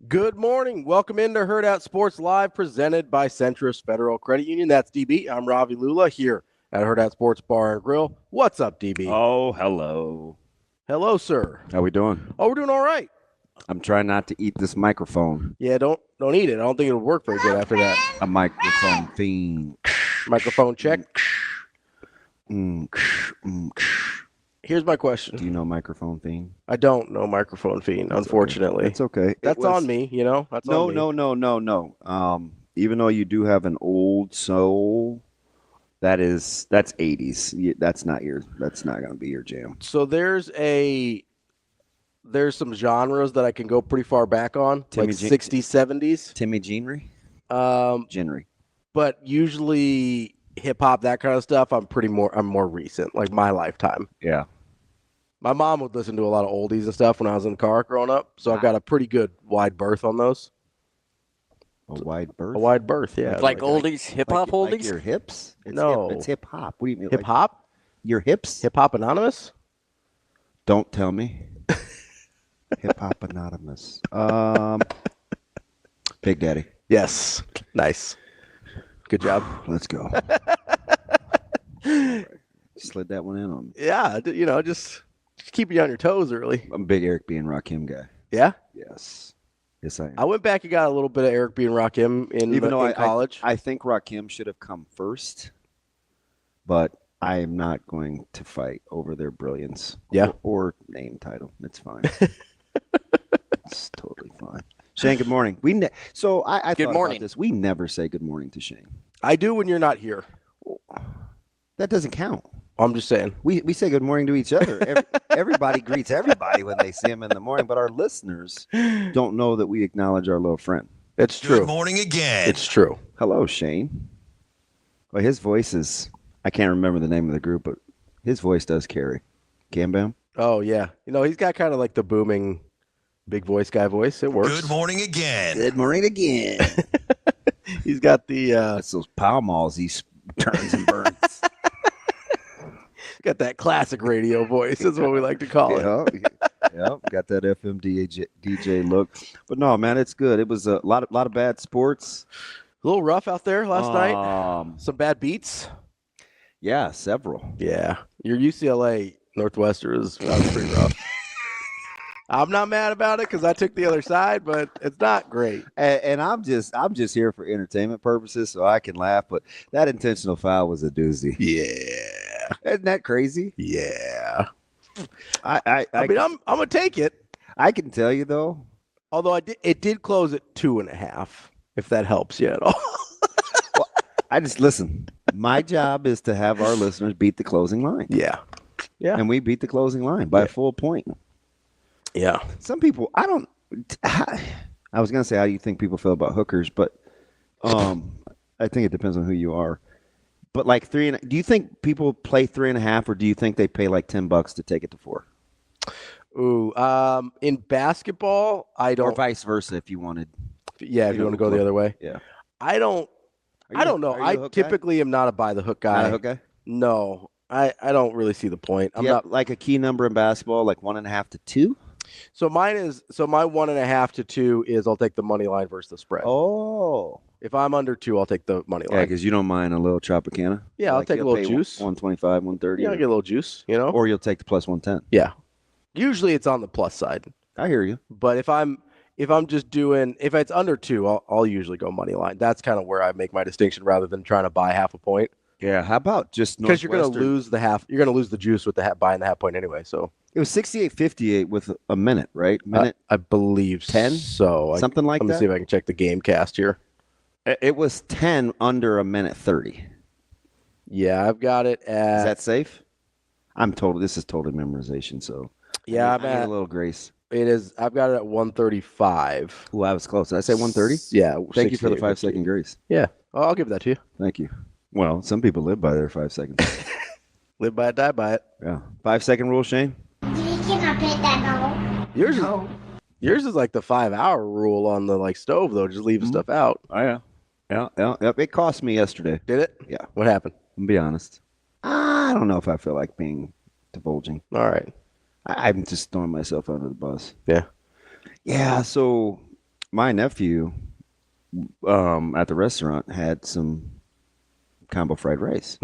Good morning. Welcome into Hurrdat Sports Live, presented by Centris Federal Credit Union. That's DB. I'm Ravi Lulla here at Hurrdat Sports Bar and Grill. What's up, DB? Oh, hello. Hello, sir. How we doing? Oh, we're doing all right. I'm trying not to eat this microphone. Yeah, don't eat it. I don't think it'll work very good after that. A microphone fiend. Microphone check. Here's my question. Do you know microphone fiend? I don't know microphone fiend, unfortunately. It's okay. That's on me, you know? That's on me. No. Even though you do have an old soul, that's 80s. That's not going to be your jam. So there's some genres that I can go pretty far back on, like 60s, 70s. Timmy Jeanry? Jeanry. But usually hip hop, that kind of stuff, I'm more recent, like my lifetime. Yeah. My mom would listen to a lot of oldies and stuff when I was in the car growing up, so I've got a pretty good wide berth on those. A wide berth? A wide berth, yeah. Like oldies, hip-hop oldies? Like your hips? No. It's hip-hop. What do you mean? Hip-hop? Your hips? Hip-Hop Anonymous? Don't tell me. Hip-Hop Anonymous. Big Daddy. Yes. Nice. Good job. Let's go. Slid that one in on me. Yeah, just keep you on your toes early. I'm a big Eric B. and Rakim guy. Yeah? Yes. Yes, I am. I went back and got a little bit of Eric B. and Rakim in college. I think Rakim should have come first, but I am not going to fight over their brilliance. Yeah. Or name title. It's fine. It's totally fine. Shane, good morning. I Good thought morning. about this. We never say good morning to Shane. I do when you're not here. That doesn't count. I'm just saying. We say good morning to each other. Everybody greets everybody when they see him in the morning, but our listeners don't know that we acknowledge our little friend. It's true. Good morning again. It's true. Hello, Shane. Well, his voice is, I can't remember the name of the group, but his voice does carry. Cam Bam? Oh, yeah. He's got kind of like the booming big voice guy voice. It works. Good morning again. Good morning again. He's got the That's those pow malls he turns and burns. got that classic radio voice is what we like to call it. Yeah, got that FM DJ look. But no, man, it's good. It was a lot of bad sports. A little rough out there last night. Some bad beats. Yeah, several. Yeah. Your UCLA Northwestern that was pretty rough. I'm not mad about it because I took the other side, but it's not great. And I'm just here for entertainment purposes, so I can laugh. But that intentional foul was a doozy. Yeah. Isn't that crazy? Yeah. I mean, I'm gonna take it. I can tell you though. Although it did close at 2.5. If that helps you at all. Well, I just listen. My job is to have our listeners beat the closing line. Yeah. Yeah. And we beat the closing line by a full point. Yeah. Some people, I was going to say, how do you think people feel about hookers? But I think it depends on who you are. But like do you think people play 3.5 or do you think they pay like $10 to take it to 4? Ooh, in basketball, I don't. Or vice versa if you wanted. Yeah, if you want to go the other way. Yeah. I don't know. I typically am not a buy the hook guy. Not a hook guy? No. I don't really see the point. I'm not like a key number in basketball, like 1.5 to 2. So my 1.5 to 2 is I'll take the money line versus the spread. Oh. If I'm under 2, I'll take the money line. Yeah, because you don't mind a little Tropicana. Yeah, I'll take a little juice. 125, 130. Yeah, I'll get a little juice, Or you'll take the plus 110. Yeah. Usually it's on the plus side. I hear you. But if it's under 2, I'll usually go money line. That's kind of where I make my distinction rather than trying to buy half a point. Yeah, how about just because you're going to lose the half. You're going to lose the juice with buying the half point anyway. So it was 68-58 with a minute, right? I believe 10. So something like that. Let me see if I can check the game cast here. It was 10 under a minute 30. Yeah, I've got it at. Is that safe? This is totally memorization. So yeah, I need a little grace. It is. I've got it at 135. Ooh, I was close. Did I say 130? Yeah. Thank you for the 5-second grace. Yeah, I'll give that to you. Thank you. Well, some people live by their 5 seconds. Live by it, die by it. Yeah. 5-second rule, Shane? Yours is like the 5-hour rule on the stove though. Just leave stuff out. Oh yeah. Yeah. It cost me yesterday. Did it? Yeah. What happened? I'll be honest. I don't know if I feel like being divulging. All right. I'm just throwing myself under the bus. Yeah. Yeah. So my nephew at the restaurant had some combo fried rice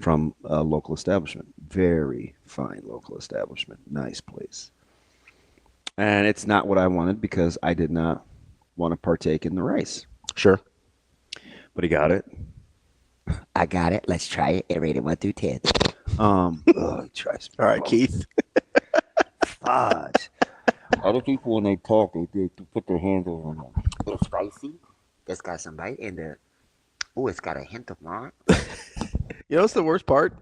from a local establishment. Very fine local establishment. Nice place. And it's not what I wanted because I did not want to partake in the rice. Sure. But he got it. I got it. Let's try it. It rated 1 through 10. He tries. All right, Keith. Fudge. Other people, when they talk, they put their hands over them. It's spicy. It's got some bite in there. Oh, it's got a hint of lime. You know what's the worst part?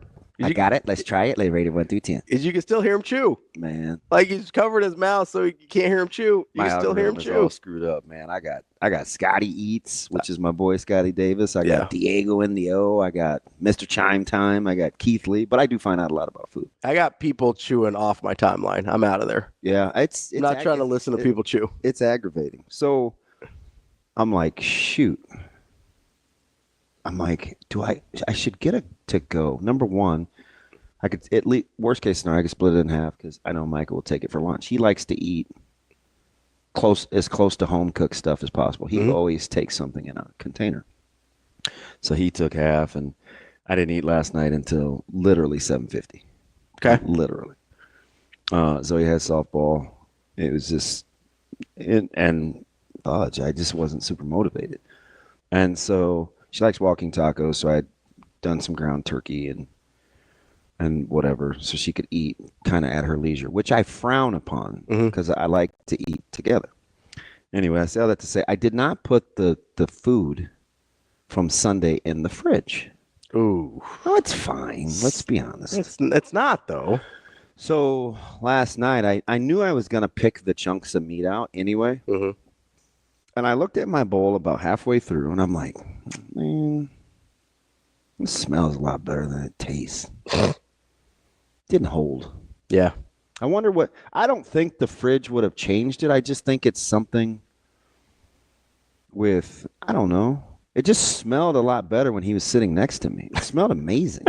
I got it. Let's try it. Let's rate it 1 through 10. Is you can still hear him chew. Man, Like he's covered his mouth, so you can't hear him chew. You can still hear him algorithm is all chew. screwed up, man. I got Scotty Eats, which is my boy Scotty Davis. I got Diego in the O. I got Mr. Chime Time. I got Keith Lee. But I do find out a lot about food. I got people chewing off my timeline. I'm out of there. Yeah, it's I'm not trying to listen to people chew. It's aggravating. So I'm like, shoot. I'm like, I should get a to go. Number one, I could at least worst case scenario, I could split it in half because I know Michael will take it for lunch. He likes to eat as close to home cooked stuff as possible. He always takes something in a container. So he took half, and I didn't eat last night until literally 7:50. Okay, literally. Zoe had softball. It was just, and fudge. I just wasn't super motivated, and so she likes walking tacos. So I had done some ground turkey and whatever, so she could eat kind of at her leisure, which I frown upon because I like to eat together. Anyway, I say all that to say I did not put the food from Sunday in the fridge. Ooh. No, it's fine. Let's be honest. It's not, though. So last night, I knew I was going to pick the chunks of meat out anyway. And I looked at my bowl about halfway through, and I'm like, man, this smells a lot better than it tastes. Didn't hold. Yeah. I wonder what. I don't think the fridge would have changed it. I just think it's something with, I don't know. It just smelled a lot better when he was sitting next to me. It smelled amazing.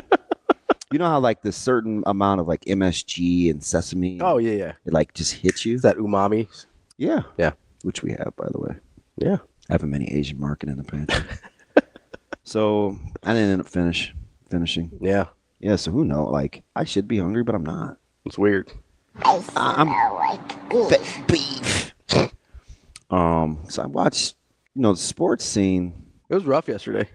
You know how like this certain amount of like MSG and sesame. Oh, yeah. It like just hits you. Is that umami? Yeah. Yeah. Which we have, by the way. Yeah. I have a mini Asian market in the pantry. So I didn't end up finishing. Yeah. Yeah, so who knows? Like, I should be hungry, but I'm not. It's weird. I'm like beef. So I watched, the sports scene. It was rough yesterday.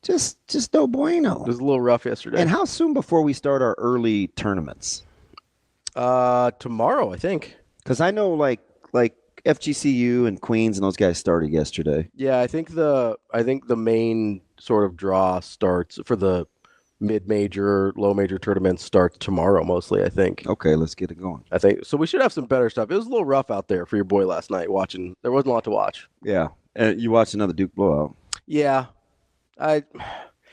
Just no bueno. It was a little rough yesterday. And how soon before we start our early tournaments? Tomorrow, I think. Because I know like FGCU and Queens and those guys started yesterday. Yeah, I think the main sort of draw starts for the mid-major, low-major tournaments starts tomorrow mostly, I think. Okay, let's get it going. I think so. We should have some better stuff. It was a little rough out there for your boy last night watching. There wasn't a lot to watch. Yeah, and you watched another Duke blowout. Yeah,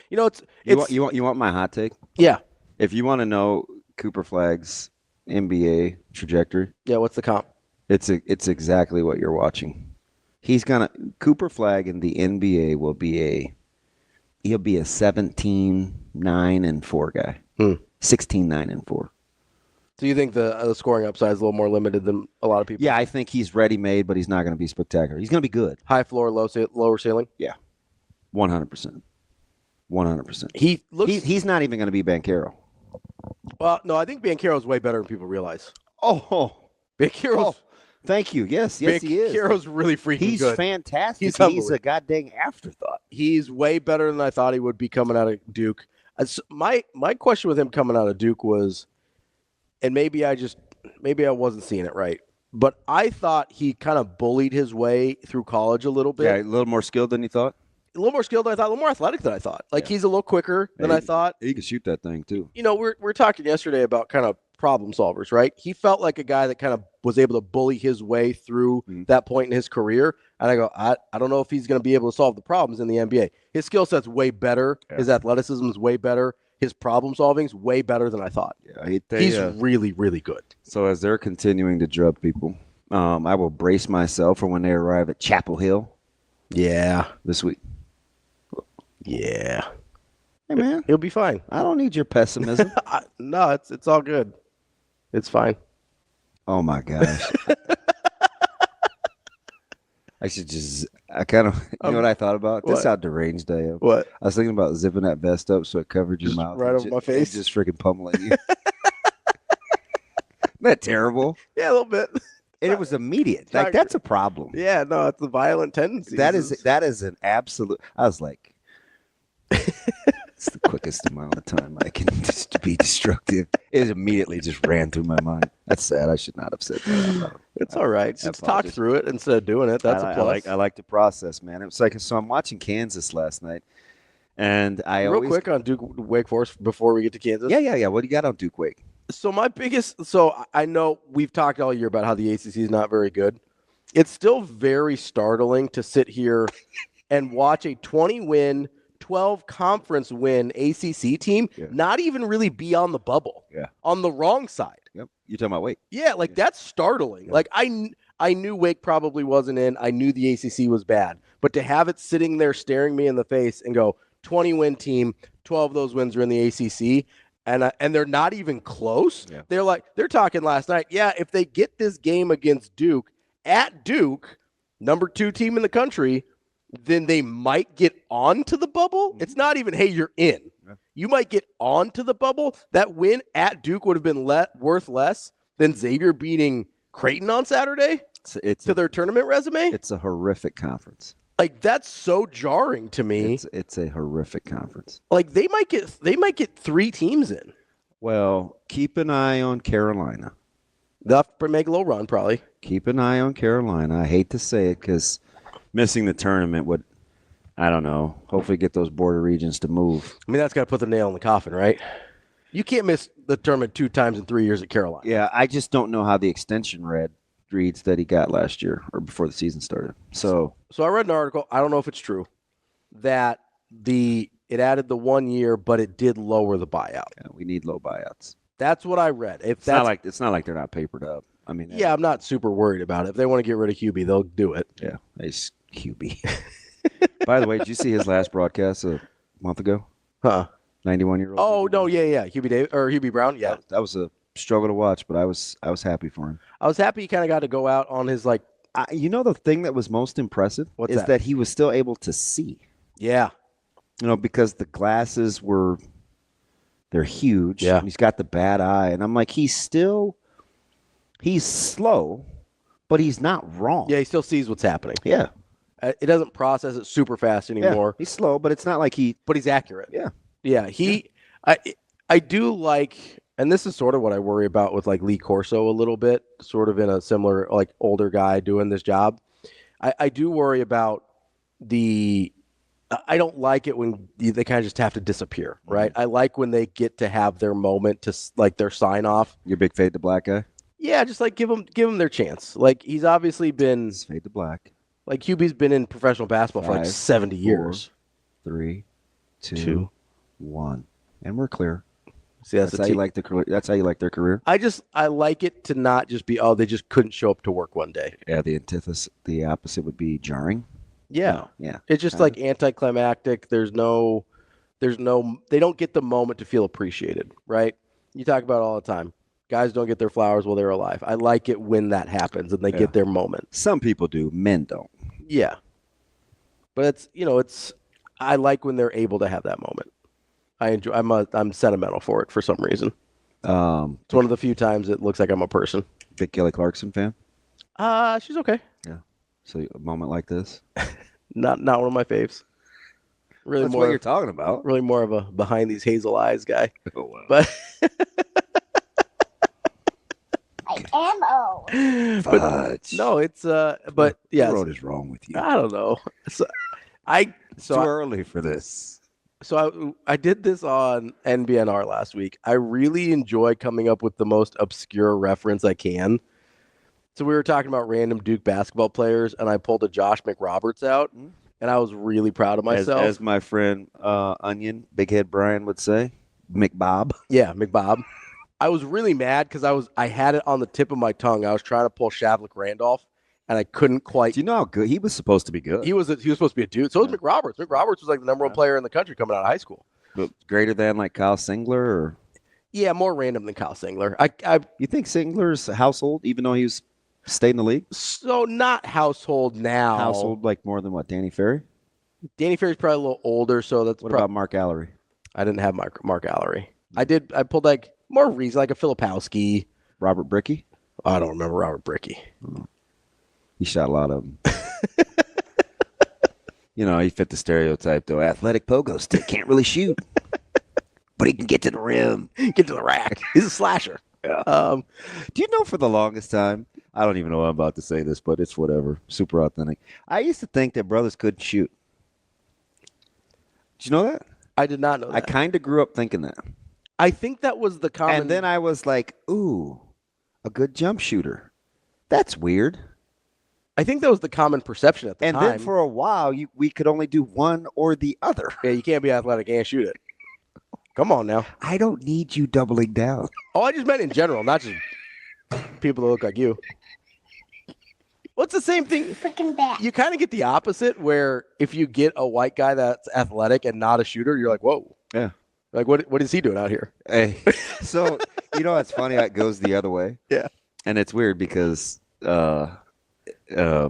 you want my hot take? Yeah. If you want to know Cooper Flagg's NBA trajectory, Yeah. What's the comp? it's exactly what you're watching. Cooper Flagg in the NBA will be he'll be a 17-9-4 guy. 16-9-4. So you think the scoring upside is a little more limited than a lot of people? Yeah, I think he's ready-made, but he's not going to be spectacular. He's going to be good. High floor, lower ceiling. Yeah, 100%. 100%. He looks. He's not even going to be Banchero. Well, no, I think Banchero's way better than people realize. Oh, Banchero's. thank you. Yes, he is. Banchero's really freaking He's good. fantastic. He's a goddamn afterthought. He's way better than I thought he would be coming out of Duke. My question with him coming out of Duke was, and maybe I wasn't seeing it right, but I thought he kind of bullied his way through college a little bit. Yeah, a little more skilled than you thought. A little more skilled than I thought, a little more athletic than I thought. Like he's a little quicker than I thought. He can shoot that thing too. We're talking yesterday about kind of problem solvers, right? He felt like a guy that kind of was able to bully his way through that point in his career. And I go, I don't know if he's going to be able to solve the problems in the NBA. His skill set's way better. Yeah. His athleticism is way better. His problem solving's way better than I thought. Yeah, he's really, really good. So as they're continuing to drug people, I will brace myself for when they arrive at Chapel Hill. Yeah. This week. Yeah. Hey, man. He'll be fine. I don't need your pessimism. No, it's all good. It's fine. Oh, my gosh. I should just. I kind of. You know what I thought about? This is how deranged I am. What? I was thinking about zipping that vest up so it covered your Just mouth right and over my face? and just freaking pummeling you. Isn't that terrible? Yeah, a little bit. And it was immediate. not- Like that's a problem. Yeah, no, it's the violent tendency. That is an absolute. I was like, it's the quickest amount of time I can just be destructive. It immediately just ran through my mind. That's sad. I should not have said that. It's all right. I Just talk through it instead of doing it. That's a plus. I like the process, man. It was like so. I'm watching Kansas last night, and Real quick on Duke Wake Forest before we get to Kansas. Yeah. What do you got on Duke Wake? So I know we've talked all year about how the ACC is not very good. It's still very startling to sit here and watch a 20-win, 12-conference win ACC team not even really be on the bubble. Yeah. On the wrong side. Yep. You're talking about Wake. Yeah, that's startling. Yeah. Like I knew Wake probably wasn't in. I knew the ACC was bad. But to have it sitting there staring me in the face and go 20-win team, 12 of those wins are in the ACC. And they're not even close. Yeah. They're talking last night. Yeah, if they get this game against Duke at Duke, number 2 team in the country, then they might get onto the bubble. Mm-hmm. It's not even, hey, you're in. Yeah. You might get onto the bubble. That win at Duke would have been worth less than Xavier beating Creighton on Saturday to their tournament resume. It's a horrific conference. Like that's so jarring to me. It's a horrific conference. Like they might get 3 teams in. Well, keep an eye on Carolina. They'll have to make a little run, probably. Keep an eye on Carolina. I hate to say it because missing the tournament would, I don't know, hopefully get those border regions to move. I mean, that's got to put the nail in the coffin, right? You can't miss the tournament 2 times in 3 years at Carolina. Yeah, I just don't know how the extension reads that he got last year or before the season started. So I read an article, I don't know if it's true, that it added the 1 year, but it did lower the buyout. Yeah, we need low buyouts. That's what I read. It's not like they're not papered up. I mean, yeah, I'm not super worried about it. If they want to get rid of Hubie, they'll do it. Yeah, it's Hubie. By the way, did you see his last broadcast a month ago? Huh? 91-year-old. Oh no, yeah, Hubie Brown. Yeah, that was a struggle to watch, but I was happy for him. I was happy he kind of got to go out on his like. The thing that was most impressive is that he was still able to see. Yeah. Because the glasses they're huge. Yeah. He's got the bad eye, and I'm like, he's slow, but he's not wrong. Yeah, he still sees what's happening. Yeah. It doesn't process it super fast anymore. Yeah, he's slow, but it's not like But he's accurate. Yeah. Yeah. I do like. And this is sort of what I worry about with like Lee Corso a little bit, sort of in a similar like older guy doing this job. I do worry about I don't like it when they kind of just have to disappear, right? I like when they get to have their moment to like their sign off. You're a big fade to black guy? Yeah, just like give them their chance. Like he's obviously been fade to black. Like Hubie's been in professional basketball for like 70 years. 3, 2, 1, and we're clear. See, that's how you like That's how you like their career. I like it to not just be they just couldn't show up to work one day. Yeah, the opposite would be jarring. Yeah. It's just like anticlimactic. They don't get the moment to feel appreciated, right? You talk about it all the time. Guys don't get their flowers while they're alive. I like it when that happens and they get their moment. Some people do, men don't. Yeah. But I like when they're able to have that moment. I'm sentimental for it for some reason. It's one of the few times it looks like I'm a person. Big Kelly Clarkson fan? She's okay. Yeah. So a moment like this? Not one of my faves. Really, that's what you're talking about. Really more of a behind these hazel eyes guy. Oh, wow. But no, it's but yeah. What is wrong with you? I don't know. Too early for this. So I did this on NBNR last week. I really enjoy coming up with the most obscure reference I can. So we were talking about random Duke basketball players, and I pulled a Josh McRoberts out, and I was really proud of myself. As my friend Onion, Big Head Brian would say, McBob. Yeah, McBob. I was really mad because I had it on the tip of my tongue. I was trying to pull Shavlik Randolph, and I couldn't quite. Do you know how good he was supposed to be? Good. He was supposed to be a dude. So was McRoberts. McRoberts was like the number one player in the country coming out of high school. But greater than like Kyle Singler, or yeah, more random than Kyle Singler. You think Singler's household, even though he was Stayed in the league? So not household now. Household like more than what? Danny Ferry? Danny Ferry's probably a little older, so that's What about Mark Allery? I didn't have Mark Allery. I pulled like more recent, like a Filipowski. Robert Bricky? I don't remember Robert Bricky. He shot a lot of them. He fit the stereotype, though. Athletic pogo stick, can't really shoot. But he can get to the rim. Get to the rack. He's a slasher. Yeah. Do you know for the longest time, I don't even know I'm about to say this, but it's whatever. Super authentic. I used to think that brothers couldn't shoot. Did you know that? I did not know that. I kind of grew up thinking that. I think that was the common. And then I was like, ooh, a good jump shooter. That's weird. I think that was the common perception at the time. And then for a while, we could only do one or the other. Yeah, you can't be athletic and shoot it. Come on now. I don't need you doubling down. Oh, I just meant in general, not just people that look like you. What's the same thing? Freaking bad. You kind of get the opposite, where if you get a white guy that's athletic and not a shooter, you're like, whoa. Yeah. Like, what is he doing out here? Hey. So, it's funny how it goes the other way. Yeah. And it's weird because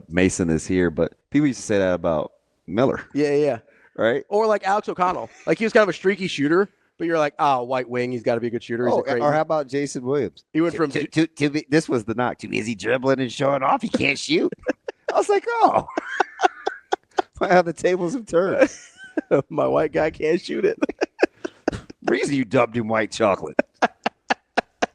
Mason is here, but people used to say that about Miller. Yeah. Right? Or like Alex O'Connell. Like, he was kind of a streaky shooter, but you're like, white wing, he's got to be a good shooter. He's Or how about Jason Williams? He went from this was the knock. Too busy dribbling and showing off. He can't shoot. I was like, oh. How the tables have turned. My white guy can't shoot it. Reason you dubbed him white chocolate.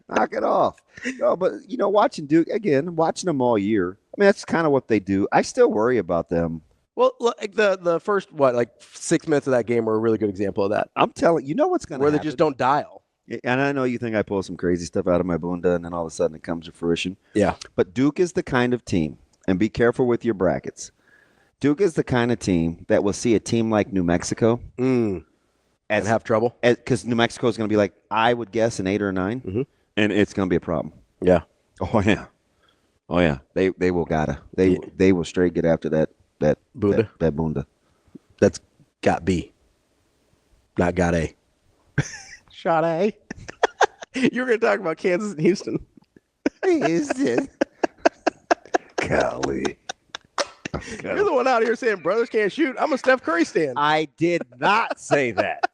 Knock it off. No, but watching Duke again, watching them all year. I mean, that's kind of what they do. I still worry about them. Well, like the first 6 minutes of that game were a really good example of that. I'm telling you, what's going to happen. Where they just don't dial. And I know you think I pull some crazy stuff out of my bunda, and then all of a sudden it comes to fruition. Yeah. But Duke is the kind of team, and be careful with your brackets. Duke is the kind of team that will see a team like New Mexico and have trouble, because New Mexico is going to be like, I would guess, an 8 or a 9, and it's going to be a problem. Yeah. Oh yeah. They will they will straight get after that bunda. That bunda. That's got B, not got A. Shot A. You were going to talk about Kansas and Houston. Houston. Golly. You're the one out here saying brothers can't shoot. I'm a Steph Curry stan. I did not say that.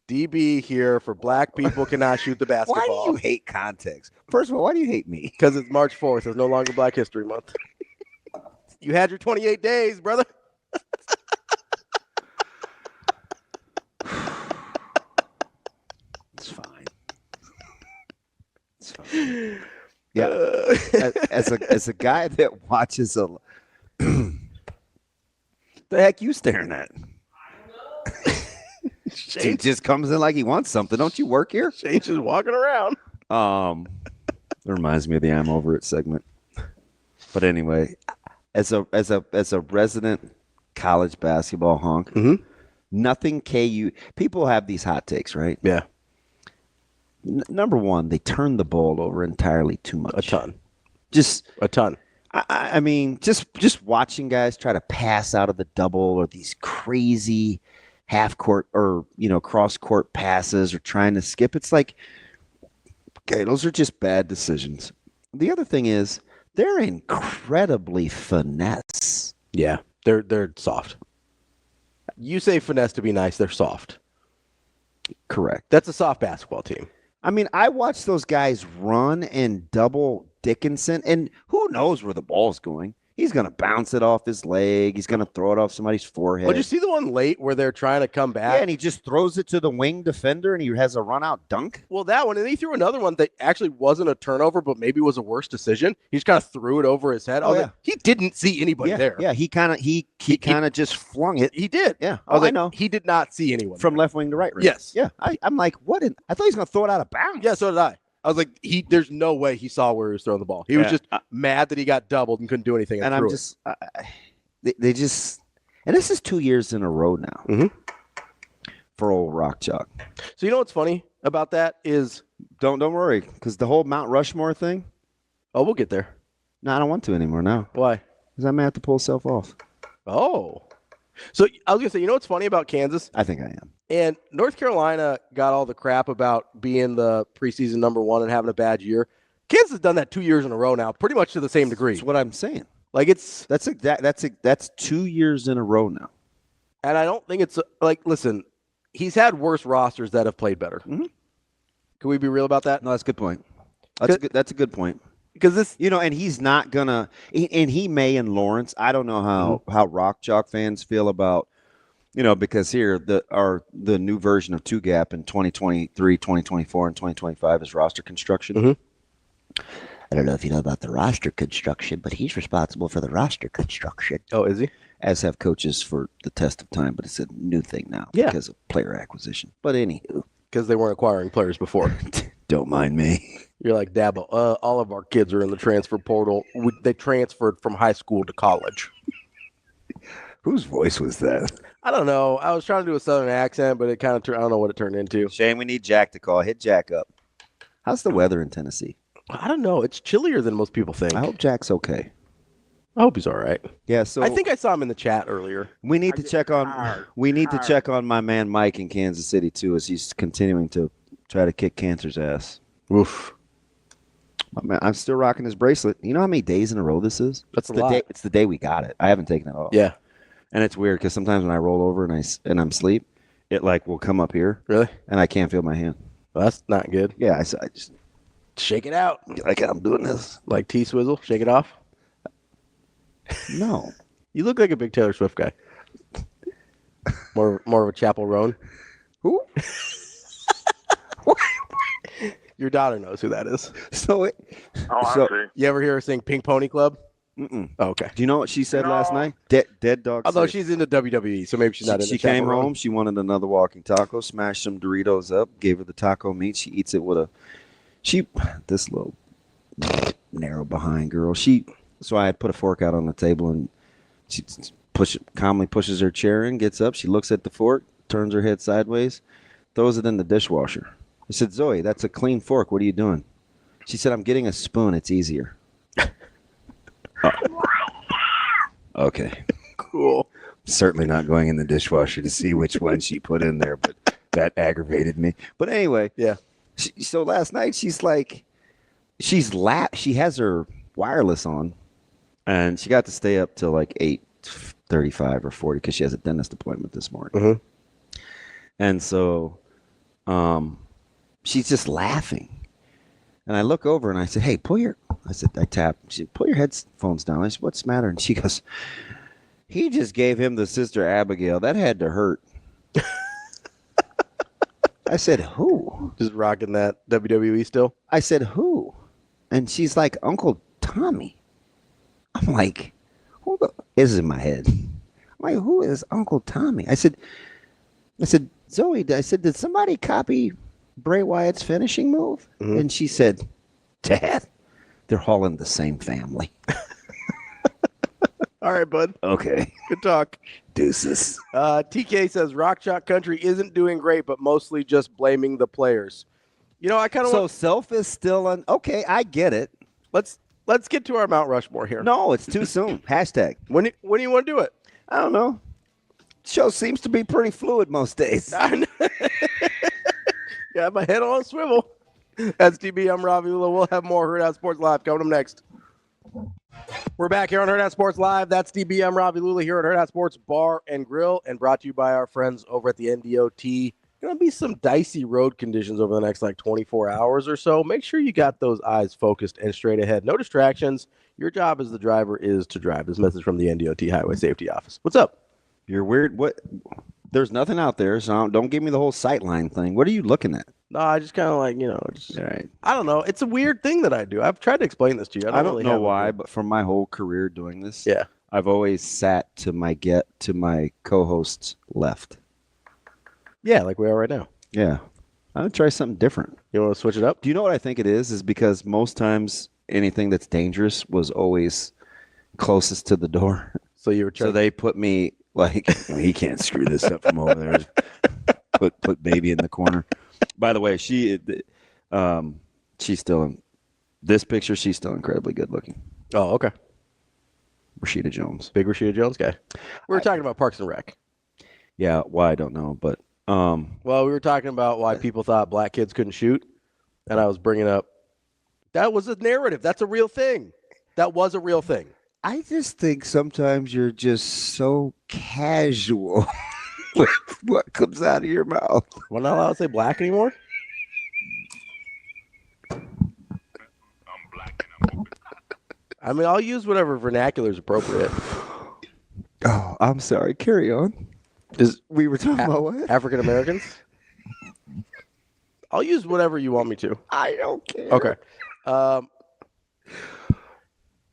DB here for black people cannot shoot the basketball. Why do you hate context? First of all, why do you hate me? Because it's March 4th. It's no longer Black History Month. You had your 28 days, brother. It's fine. It's fine. Yeah. As a guy that watches the heck you staring at? He just comes in like he wants something. Don't you work here? Shane's just walking around. It reminds me of the I'm Over It segment. But anyway, as a resident college basketball honk, nothing KU. People have these hot takes, right? Yeah. Number one, they turn the ball over entirely too much. A ton. Just a ton. I mean, just watching guys try to pass out of the double or these crazy half court or cross court passes or trying to skip. It's like, okay, those are just bad decisions. The other thing is they're incredibly finesse. Yeah, they're soft. You say finesse to be nice. They're soft. Correct. That's a soft basketball team. I mean, I watch those guys run and double Dickinson, and who knows where the ball's going. He's going to bounce it off his leg. He's going to throw it off somebody's forehead. Did you see the one late where they're trying to come back? Yeah, and he just throws it to the wing defender, and he has a run-out dunk. Well, that one, and he threw another one that actually wasn't a turnover, but maybe was a worse decision. He just kind of threw it over his head. Like, he didn't see anybody there. Yeah, he kind of just flung it. He did. Yeah, I know. He did not see anyone from there. left wing to right. Yes. Yeah, I'm like, what? I thought he was going to throw it out of bounds. Yeah, so did I. I was like, there's no way he saw where he was throwing the ball. He was just mad that he got doubled and couldn't do anything. And I'm just, they just, and this is 2 years in a row now for old Rock Chalk. So you know what's funny about that is, don't worry, because the whole Mount Rushmore thing. Oh, we'll get there. No, I don't want to anymore now. Why? Because I may have to pull self off. Oh, so I was gonna say, you know what's funny about Kansas? I think I am. And North Carolina got all the crap about being the preseason number one and having a bad year. Kansas has done that 2 years in a row now, pretty much to the same degree. That's what I'm saying. Like That's 2 years in a row now. And I don't think it's listen, he's had worse rosters that have played better. Mm-hmm. Can we be real about that? No, that's a good point. That's a good point. Because this, and he's not gonna, and he may in Lawrence. I don't know how Rock Chalk fans feel about, because here the new version of 2-Gap in 2023, 2024, and 2025 is roster construction. Mm-hmm. I don't know if you know about the roster construction, but he's responsible for the roster construction. Oh, is he? As have coaches for the test of time, but it's a new thing now because of player acquisition. But anywho, because they weren't acquiring players before. Don't mind me. You're like, Dabo, all of our kids are in the transfer portal. They transferred from high school to college. Whose voice was that? I don't know. I was trying to do a southern accent, but it kind of I don't know what it turned into. Shane, we need Jack to call. Hit Jack up. How's the weather in Tennessee? I don't know. It's chillier than most people think. I hope Jack's okay. I hope he's all right. Yeah, so I think I saw him in the chat earlier. We need to check on my man Mike in Kansas City too, as he's continuing to try to kick cancer's ass. Oof. Man, I'm still rocking his bracelet. You know how many days in a row this is? That's a lot. It's the day we got it. I haven't taken it off. Yeah. And it's weird because sometimes when I roll over and I'm asleep, it will come up here. Really? And I can't feel my hand. Well, that's not good. Yeah, I just shake it out. Like I'm doing this. Like T-Swizzle, shake it off. No. You look like a big Taylor Swift guy. More of a Chapel Roan. Who? Your daughter knows who that is. So you ever hear her sing Pink Pony Club? Mm-mm. Oh, okay. Do you know what she said last night? Dead dog. Although she's into WWE, so maybe she's not into She came home. She wanted another walking taco. Smashed some Doritos up. Gave her the taco meat. She eats it with this little narrow behind girl. So I had put a fork out on the table and she calmly pushes her chair in, gets up. She looks at the fork, turns her head sideways, throws it in the dishwasher. I said, Zoe, that's a clean fork. What are you doing? She said, I'm getting a spoon. It's easier. Okay. Cool. Certainly not going in the dishwasher to see which one she put in there, but that aggravated me. But anyway, yeah. So last night she has her wireless on, and she got to stay up till like 8:35 or 40 because she has a dentist appointment this morning. Mm-hmm. And so, she's just laughing. And I look over and I said, hey, I tap. She said, pull your headphones down. I said, what's the matter? And she goes, he just gave him the Sister Abigail. That had to hurt. I said, who? Just rocking that WWE still? I said, who? And she's like, Uncle Tommy. I'm like, this is in my head. I'm like, who is Uncle Tommy? I said, Zoe, did somebody copy Bray Wyatt's finishing move? Mm-hmm. And she said, Dad, they're all in the same family. All right, bud. Okay. Good talk. Deuces. TK says Rock Chalk Country isn't doing great, but mostly just blaming the players. I kind of so self is still on. Okay, I get it. Let's get to our Mount Rushmore here. No, it's too soon. Hashtag. When do you want to do it? I don't know. Show seems to be pretty fluid most days. Got my head on a swivel. That's DB. I'm Ravi. We'll have more Hurrdat Sports Live coming up next. We're back here on Hurrdat Sports Live. That's DB. I'm Ravi Lulla here at Hurrdat Sports Bar and Grill, and brought to you by our friends over at the NDOT. Going to be some dicey road conditions over the next 24 hours or so. Make sure you got those eyes focused and straight ahead. No distractions. Your job as the driver is to drive. This message from the NDOT Highway Safety Office. What's up? You're weird. What? There's nothing out there, so don't give me the whole sightline thing. What are you looking at? No, I just kind of all right. I don't know. It's a weird thing that I do. I've tried to explain this to you. I don't really know why, but from my whole career doing this, yeah, I've always sat to my co-host's left. Yeah, like we are right now. Yeah. I'm going to try something different. You want to switch it up? Do you know what I think it is? Is because most times anything that's dangerous was always closest to the door. So you were trying. So they put me he can't screw this up from over there. Put baby in the corner. By the way, she's still in this picture. She's still incredibly good looking. Oh, okay. Rashida Jones, big Rashida Jones guy. We were talking about Parks and Rec. Yeah, why I don't know, but well, we were talking about why people thought black kids couldn't shoot, and I was bringing up That was a narrative. That's a real thing. That was a real thing. I just think sometimes you're just so casual with what comes out of your mouth. We're not allowed to say black anymore? I mean, I'll use whatever vernacular is appropriate. Oh, I'm sorry. Carry on. We were talking about what? African Americans? I'll use whatever you want me to. I don't care. Okay.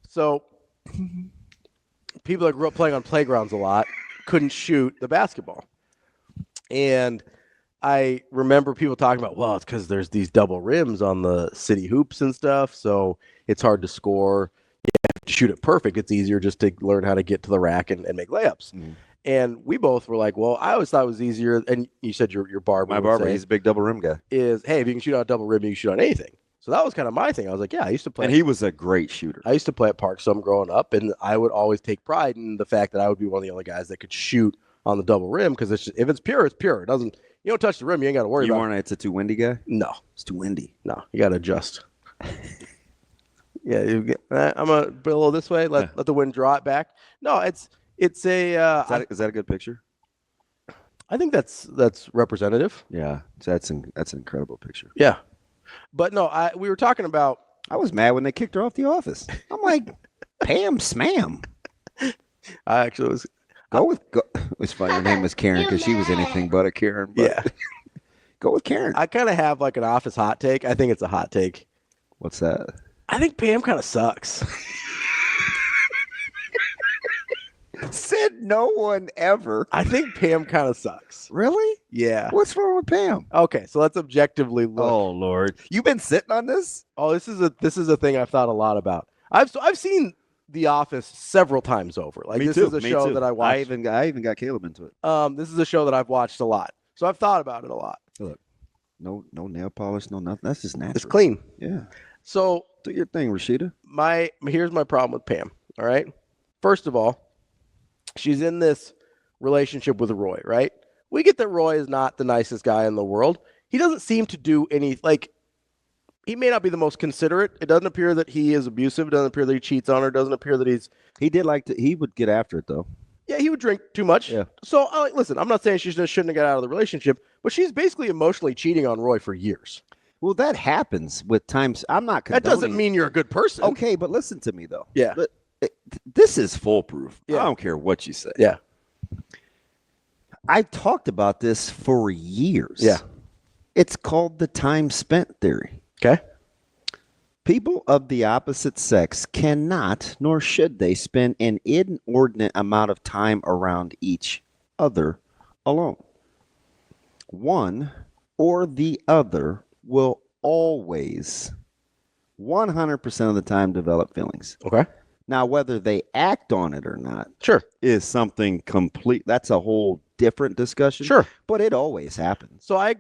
So people that grew up playing on playgrounds a lot couldn't shoot the basketball. And I remember people talking about, well, it's because there's these double rims on the city hoops and stuff, so it's hard to score. You have to shoot it perfect. It's easier just to learn how to get to the rack and make layups. Mm. And we both were like, well, I always thought it was easier. And you said your barber. My barber, he's a big double rim guy. Is, hey, if you can shoot on a double rim, you can shoot on anything. So that was kind of my thing. I was like, yeah, I used to play. And he was a great shooter. I used to play at Park some growing up, and I would always take pride in the fact that I would be one of the only guys that could shoot on the double rim because if it's pure, it's pure. It doesn't. You don't touch the rim, you ain't got to worry about it. You weren't it's a too windy guy? No. It's too windy. No, you got to adjust. Yeah, I'm going to put a little this way, let the wind draw it back. No, it's a... Is that a good picture? I think that's representative. Yeah, that's an incredible picture. Yeah. But no, we were talking about... I was mad when they kicked her off the office. I'm like, Pam Smam. I actually was... It was funny. Her name was Karen because she was anything but a Karen. But yeah. Go with Karen. I kind of have like an office hot take. I think it's a hot take. What's that? I think Pam kind of sucks. Said no one ever. I think Pam kind of sucks. Really? Yeah. What's wrong with Pam? Okay, so let's objectively look. Oh Lord, you've been sitting on this? Oh, this is a thing I've thought a lot about. I've seen The Office several times over. Like this is a show that I watched. I even got Caleb into it. This is a show that I've watched a lot, so I've thought about it a lot. Look, no nail polish, no nothing. That's just natural. It's clean. Yeah. So do your thing, Rashida. Here's my problem with Pam. All right. First of all, she's in this relationship with Roy. Right. We get that Roy is not the nicest guy in the world. He doesn't seem to do any he may not be the most considerate. It doesn't appear that he is abusive. It doesn't appear that he cheats on her. It doesn't appear that he would get after it though. Yeah, he would drink too much. Yeah. So listen, I'm not saying she shouldn't have got out of the relationship, but she's basically emotionally cheating on Roy for years. Well, that happens with times. I'm not condoning. That doesn't mean you're a good person. Okay, but listen to me though. Yeah. This is foolproof. Yeah. I don't care what you say. Yeah. I've talked about this for years. Yeah. It's called the time spent theory. Okay. People of the opposite sex cannot, nor should they, spend an inordinate amount of time around each other alone. One or the other will always, 100% of the time, develop feelings. Okay. Now, whether they act on it or not, sure, is something complete. That's a whole different discussion. Sure. But it always happens. So I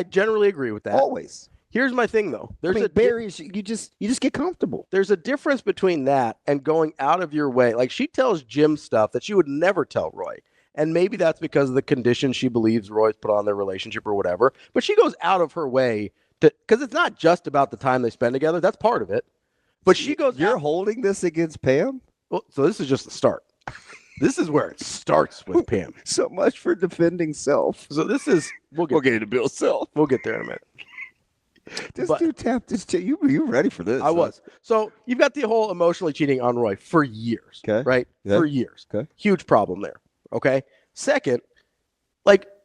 generally agree with that. Always. Here's my thing, though. Barriers. You just get comfortable. There's a difference between that and going out of your way. Like, she tells Jim stuff that she would never tell Roy. And maybe that's because of the conditions she believes Roy's put on their relationship or whatever. But she goes out of her way because it's not just about the time they spend together. That's part of it. But she goes. You're holding this against Pam? Well, so this is just the start. This is where it starts with Pam. So much for defending self. So this is. We'll get into Bill's self. We'll get there in a minute. You ready for this? I was. So you've got the whole emotionally cheating on Roy for years. Okay. Right? Yeah. For years. Okay. Huge problem there. Okay. Second,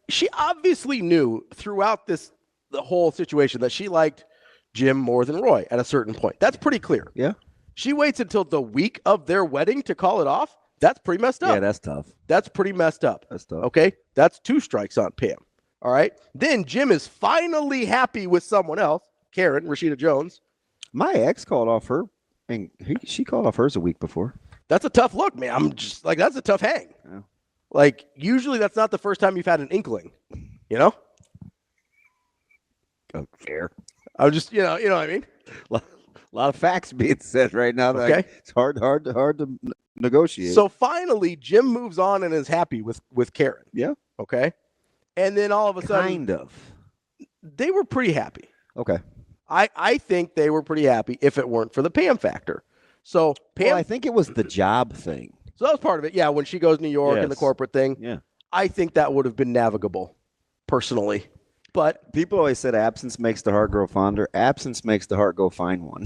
she obviously knew throughout the whole situation that she liked Jim more than Roy at a certain point. That's pretty clear. Yeah. She waits until the week of their wedding to call it off. That's pretty messed up. Yeah, that's tough. That's pretty messed up. That's tough. Okay. That's 2 strikes on Pam. All right. Then Jim is finally happy with someone else, Karen, Rashida Jones. My ex called off her, and she called off hers a week before. That's a tough look, man. I'm just that's a tough hang. Yeah. Usually that's not the first time you've had an inkling, you know? Oh, fair. I'm just, you know what I mean? A lot of facts being said right now. Okay. It's hard to negotiate. So finally, Jim moves on and is happy with Karen. Yeah. Okay. And then all of a sudden, kind of, they were pretty happy. Okay. I think they were pretty happy if it weren't for the Pam factor. So Pam, Well, I think it was the job thing. So that was part of it. Yeah, when she goes to New York and the corporate thing. Yeah. I think that would have been navigable, personally. But people always said absence makes the heart grow fonder. Absence makes the heart go find one.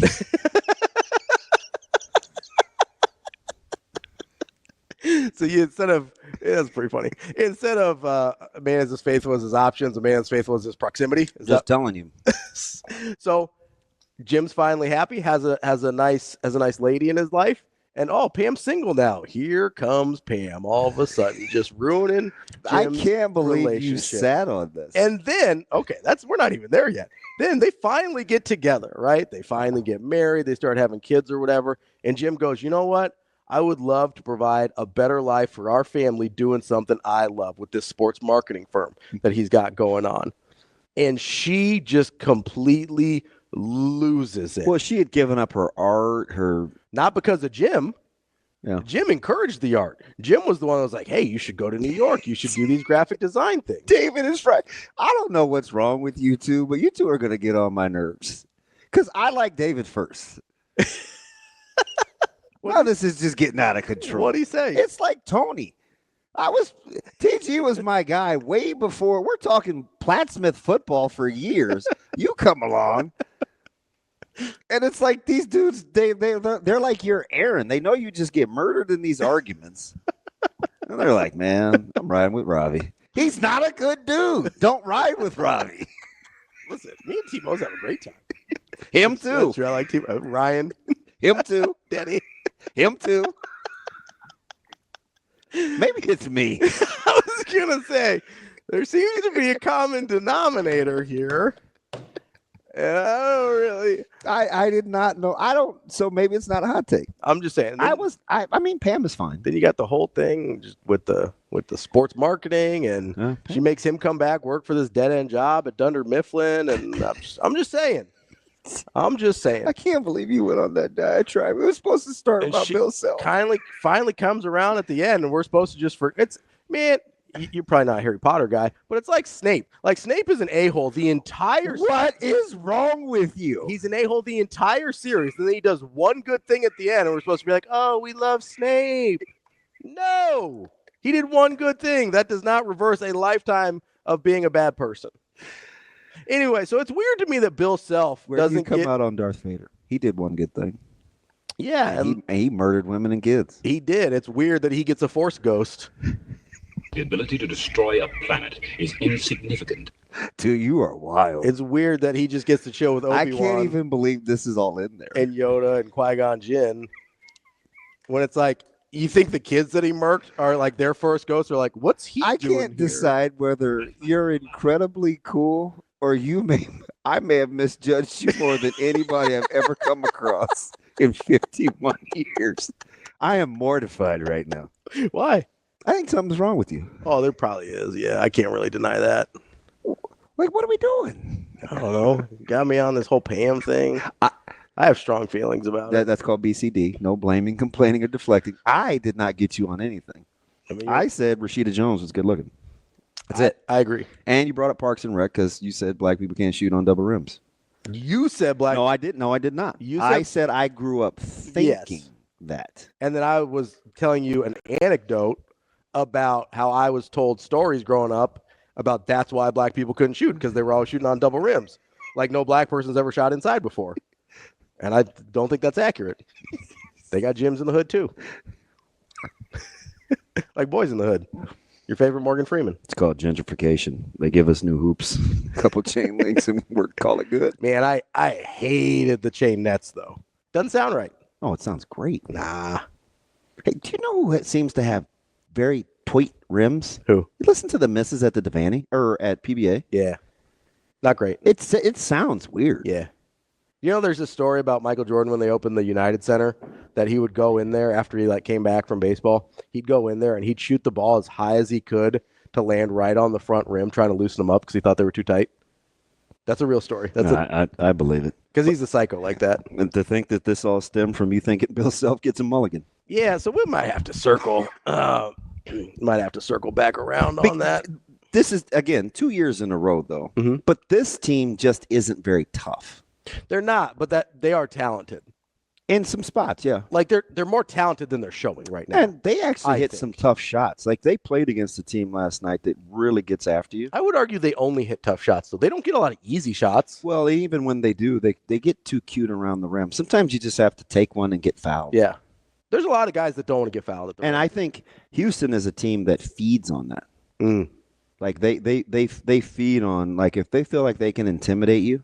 So that's pretty funny. Instead of a man is as faithful as his options, a man as faithful as his proximity. Telling you. So Jim's finally happy, has a nice lady in his life. And Pam's single now. Here comes Pam all of a sudden, just ruining Jim's I can't believe you sat on this. And then, we're not even there yet. Then they finally get together, right? They finally get married. They start having kids or whatever. And Jim goes, you know what? I would love to provide a better life for our family doing something I love with this sports marketing firm that he's got going on. And she just completely loses it. Well, she had given up her art, not because of Jim. Yeah. Jim encouraged the art. Jim was the one that was like, hey, you should go to New York. You should do these graphic design things. David is right. I don't know what's wrong with you two, but you two are going to get on my nerves. Because I like David first. Well, this is just getting out of control. What do you say? It's like Tony. TG was my guy way before. We're talking Plattsmouth football for years. You come along. And it's like these dudes, they're like your Aaron. They know you just get murdered in these arguments. And they're like, man, I'm riding with Ravi. He's not a good dude. Don't ride with Ravi. Listen, me and T-Mo's have a great time. Him too. That's true. I like T-Mo. Ryan. Him too. Denny. Him too. Maybe it's me. I was going to say, there seems to be a common denominator here. And I did not know. So maybe it's not a hot take. I'm just saying. I mean, Pam is fine. Then you got the whole thing just with the sports marketing, and she makes him come back, work for this dead end job at Dunder Mifflin. And I'm just saying. I can't believe you went on that diatribe. We were supposed to start about Bill Self. Finally comes around at the end, and we're supposed to just you're probably not a Harry Potter guy, but it's like Snape. Like Snape is an a-hole the entire series. What is wrong with you? He's an a-hole the entire series, and then he does one good thing at the end, and we're supposed to be like, oh, we love Snape. No. He did one good thing. That does not reverse a lifetime of being a bad person. Anyway, so it's weird to me that Bill Self doesn't come out on Darth Vader. He did one good thing. Yeah. And he murdered women and kids. He did. It's weird that he gets a Force ghost. The ability to destroy a planet is insignificant. Dude, you are wild. It's weird that he just gets to chill with Obi-Wan. I can't even believe this is all in there. And Yoda and Qui-Gon Jinn. When it's like, you think the kids that he murked are like their first ghosts are like, what's he doing I can't decide whether you're incredibly cool or I may have misjudged you more than anybody I've ever come across in 51 years. I am mortified right now. Why? I think something's wrong with you. Oh, there probably is. Yeah, I can't really deny that. Like, what are we doing? I don't know. Got me on this whole Pam thing. I have strong feelings about it. That's called BCD. No blaming, complaining, or deflecting. I did not get you on anything. I said Rashida Jones was good looking. That's it. I agree. And you brought up Parks and Rec because you said black people can't shoot on double rims. You said black. No, I did not. I said I grew up thinking that. And then I was telling you an anecdote about how I was told stories growing up about that's why black people couldn't shoot because they were always shooting on double rims. Like no black person's ever shot inside before. And I don't think that's accurate. They got gyms in the hood too. Like Boys in the Hood. Your favorite Morgan Freeman. It's called gentrification. They give us new hoops, a couple chain links, and we're call it good. Man, I hated the chain nets though. Doesn't sound right. Oh, it sounds great. Nah. Hey, do you know who seems to have very tweet rims? Who? You listen to the misses at the Devaney or at PBA. Yeah. Not great. It sounds weird. Yeah. You know, there's a story about Michael Jordan when they opened the United Center that he would go in there after he came back from baseball. He'd go in there and he'd shoot the ball as high as he could to land right on the front rim, trying to loosen them up because he thought they were too tight. That's a real story. I believe it. Because he's a psycho like that. And to think that this all stemmed from you thinking Bill Self gets a mulligan. Yeah, so we might have to circle. Back around on that. This is, again, 2 years in a row, though. Mm-hmm. But this team just isn't very tough. They're not, but that they are talented. In some spots, yeah. Like they're more talented than they're showing right now. And they actually hit some tough shots. Like they played against a team last night that really gets after you. I would argue they only hit tough shots, though. They don't get a lot of easy shots. Well, even when they do, they get too cute around the rim. Sometimes you just have to take one and get fouled. Yeah. There's a lot of guys that don't want to get fouled at the rim. I think Houston is a team that feeds on that. Mm. Like they feed on, like, if they feel like they can intimidate you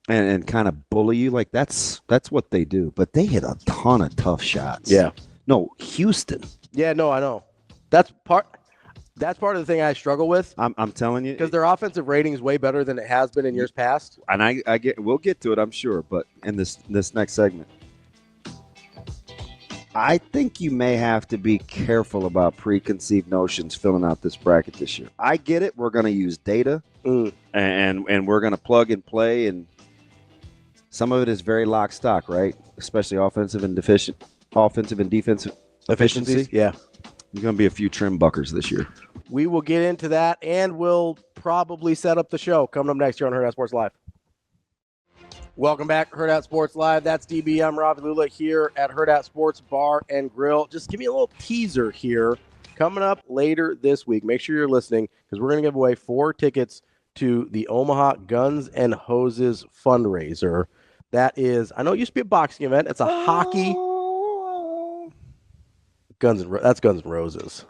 and kind of bully you, like that's what they do. But they hit a ton of tough shots. Yeah. No, Houston. Yeah, no, I know. That's part of the thing I struggle with. I'm telling you, because their offensive rating is way better than it has been in years past. And we'll get to it, I'm sure. But in this next segment, I think you may have to be careful about preconceived notions filling out this bracket this year. I get it. We're going to use data, and we're going to plug and play, and some of it is very lock stock, right? Especially offensive and defensive efficiency. Yeah. There's going to be a few trim buckers this year. We will get into that, and we'll probably set up the show coming up next year on Hurrdat Sports Live. Welcome back, Hurrdat Sports Live. That's DB. I'm Ravi Lulla here at Hurrdat Sports Bar and Grill. Just give me a little teaser here. Coming up later this week, make sure you're listening because we're going to give away 4 tickets to the Omaha Guns and Hoses fundraiser. That is, I know it used to be a boxing event. It's a hockey. That's Guns and Roses.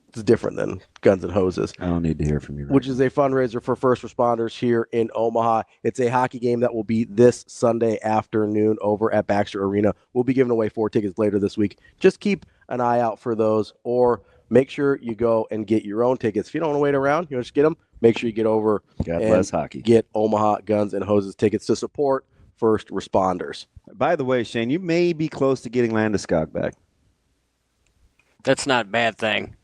It's different than Guns and Hoses. I don't need to hear from you. Which is a fundraiser for first responders here in Omaha. It's a hockey game that will be this Sunday afternoon over at Baxter Arena. We'll be giving away 4 tickets later this week. Just keep an eye out for those, or make sure you go and get your own tickets. If you don't want to wait around, you want to just get them, make sure you get over and get Omaha Guns and Hoses tickets to support first responders. By the way, Shane, you may be close to getting Landeskog back. That's not a bad thing.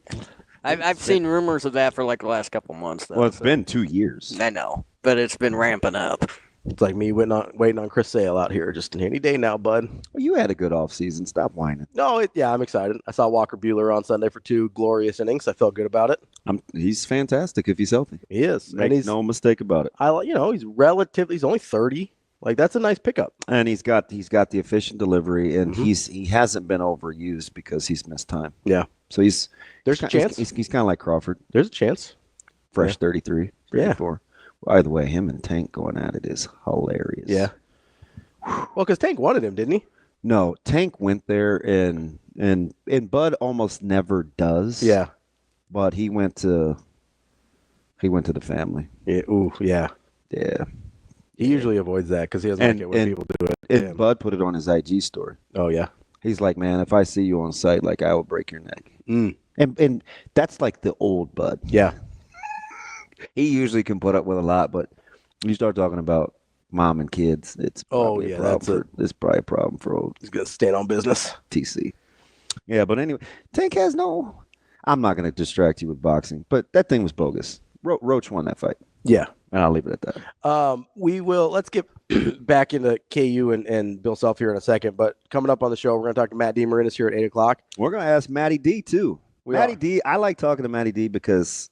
I've seen rumors of that for like the last couple months, though. Well, it's been 2 years. I know, but it's been ramping up. It's like me waiting on Chris Sale out here just any day now, bud. Well, you had a good offseason. Stop whining. No, I'm excited. I saw Walker Buehler on Sunday for 2 glorious innings. I felt good about it. He's fantastic if he's healthy. He is. Make no mistake about it. He's only 30. Like, that's a nice pickup. And he's got the efficient delivery, and he hasn't been overused because he's missed time. Yeah. So there's a chance. He's kind of like Crawford. There's a chance. Fresh 33, 34. Yeah. By the way, him and Tank going at it is hilarious. Yeah. Well, because Tank wanted him, didn't he? No, Tank went there, and Bud almost never does. Yeah. But he went to the family. Yeah. Ooh, yeah. Yeah. He usually avoids that because he doesn't like it when people do it. And Bud put it on his IG story. Oh, yeah. He's like, man, if I see you on site, like, I will break your neck. Mm. And that's like the old Bud. Yeah. He usually can put up with a lot, but you start talking about mom and kids, it's probably it's probably a problem for old. He's going to stand on business. TC. Yeah, but anyway, Tank has I'm not going to distract you with boxing, but that thing was bogus. Roach won that fight. Yeah. And I'll leave it at that. Let's get back into KU and Bill Self here in a second, but coming up on the show, we're going to talk to Matt DeMarinis here at 8 o'clock. We're going to ask Matty D, too. D, I like talking to Matty D because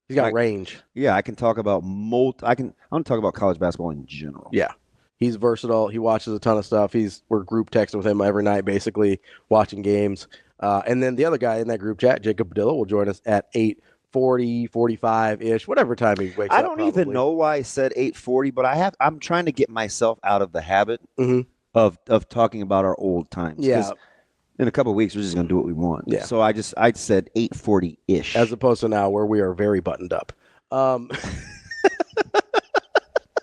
he's got range. Yeah, I can talk about I want to talk about college basketball in general. Yeah. He's versatile. He watches a ton of stuff. We're group texting with him every night, basically, watching games. And then the other guy in that group chat, Jacob Padilla, will join us at 8:40, 45-ish, whatever time he wakes up. I don't even know why I said 8:40, but I'm trying to get myself out of the habit of talking about our old times. Yeah. In a couple of weeks, we're just going to do what we want. Yeah. So I said 8:40-ish. As opposed to now where we are very buttoned up.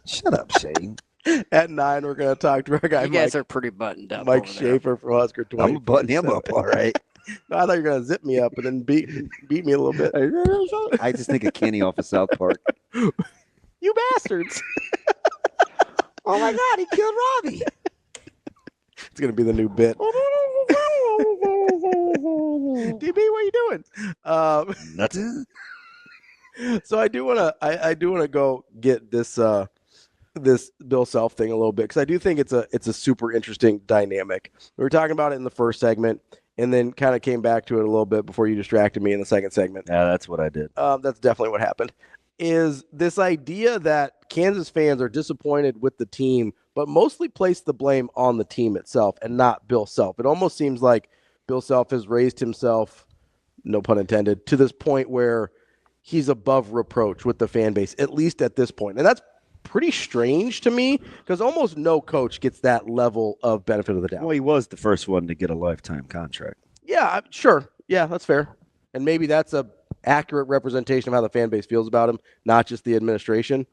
Shut up, Shane. At 9, we're going to talk to our guy, You guys are pretty buttoned up. Mike Schaefer from Husker 20. I'm buttoning him up, all right. No, I thought you were going to zip me up and then beat me a little bit. I just think of Kenny off of South Park. You bastards. Oh, my God, he killed Ravi. It's going to be the new bit. DB, what are you doing? Nothing. So I do want to go get this Bill Self thing a little bit because I do think it's a super interesting dynamic. We were talking about it in the first segment and then kind of came back to it a little bit before you distracted me in the second segment. Yeah, that's what I did. That's definitely what happened. is this idea that Kansas fans are disappointed with the team, but mostly place the blame on the team itself and not Bill Self. It almost seems like Bill Self has raised himself, no pun intended, to this point where he's above reproach with the fan base, at least at this point. And that's pretty strange to me because almost no coach gets that level of benefit of the doubt. Well, he was the first one to get a lifetime contract. Yeah, sure. Yeah, that's fair. And maybe that's a accurate representation of how the fan base feels about him, not just the administration.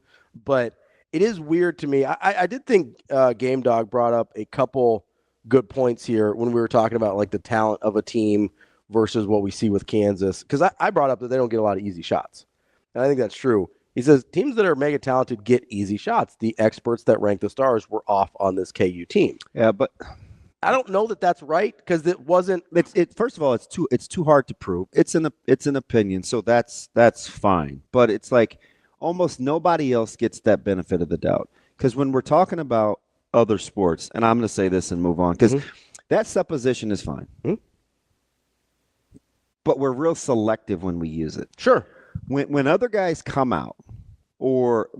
But it is weird to me. I did think Game Dog brought up a couple good points here when we were talking about like the talent of a team versus what we see with Kansas. Because I brought up that they don't get a lot of easy shots. And I think that's true. He says teams that are mega talented get easy shots. The experts that rank the stars were off on this KU team. Yeah, but I don't know that that's right because it wasn't. First of all, it's too hard to prove. It's an opinion, so that's fine. But it's like almost nobody else gets that benefit of the doubt because when we're talking about other sports, and I'm going to say this and move on because that supposition is fine, but we're real selective when we use it. Sure. When other guys come out, or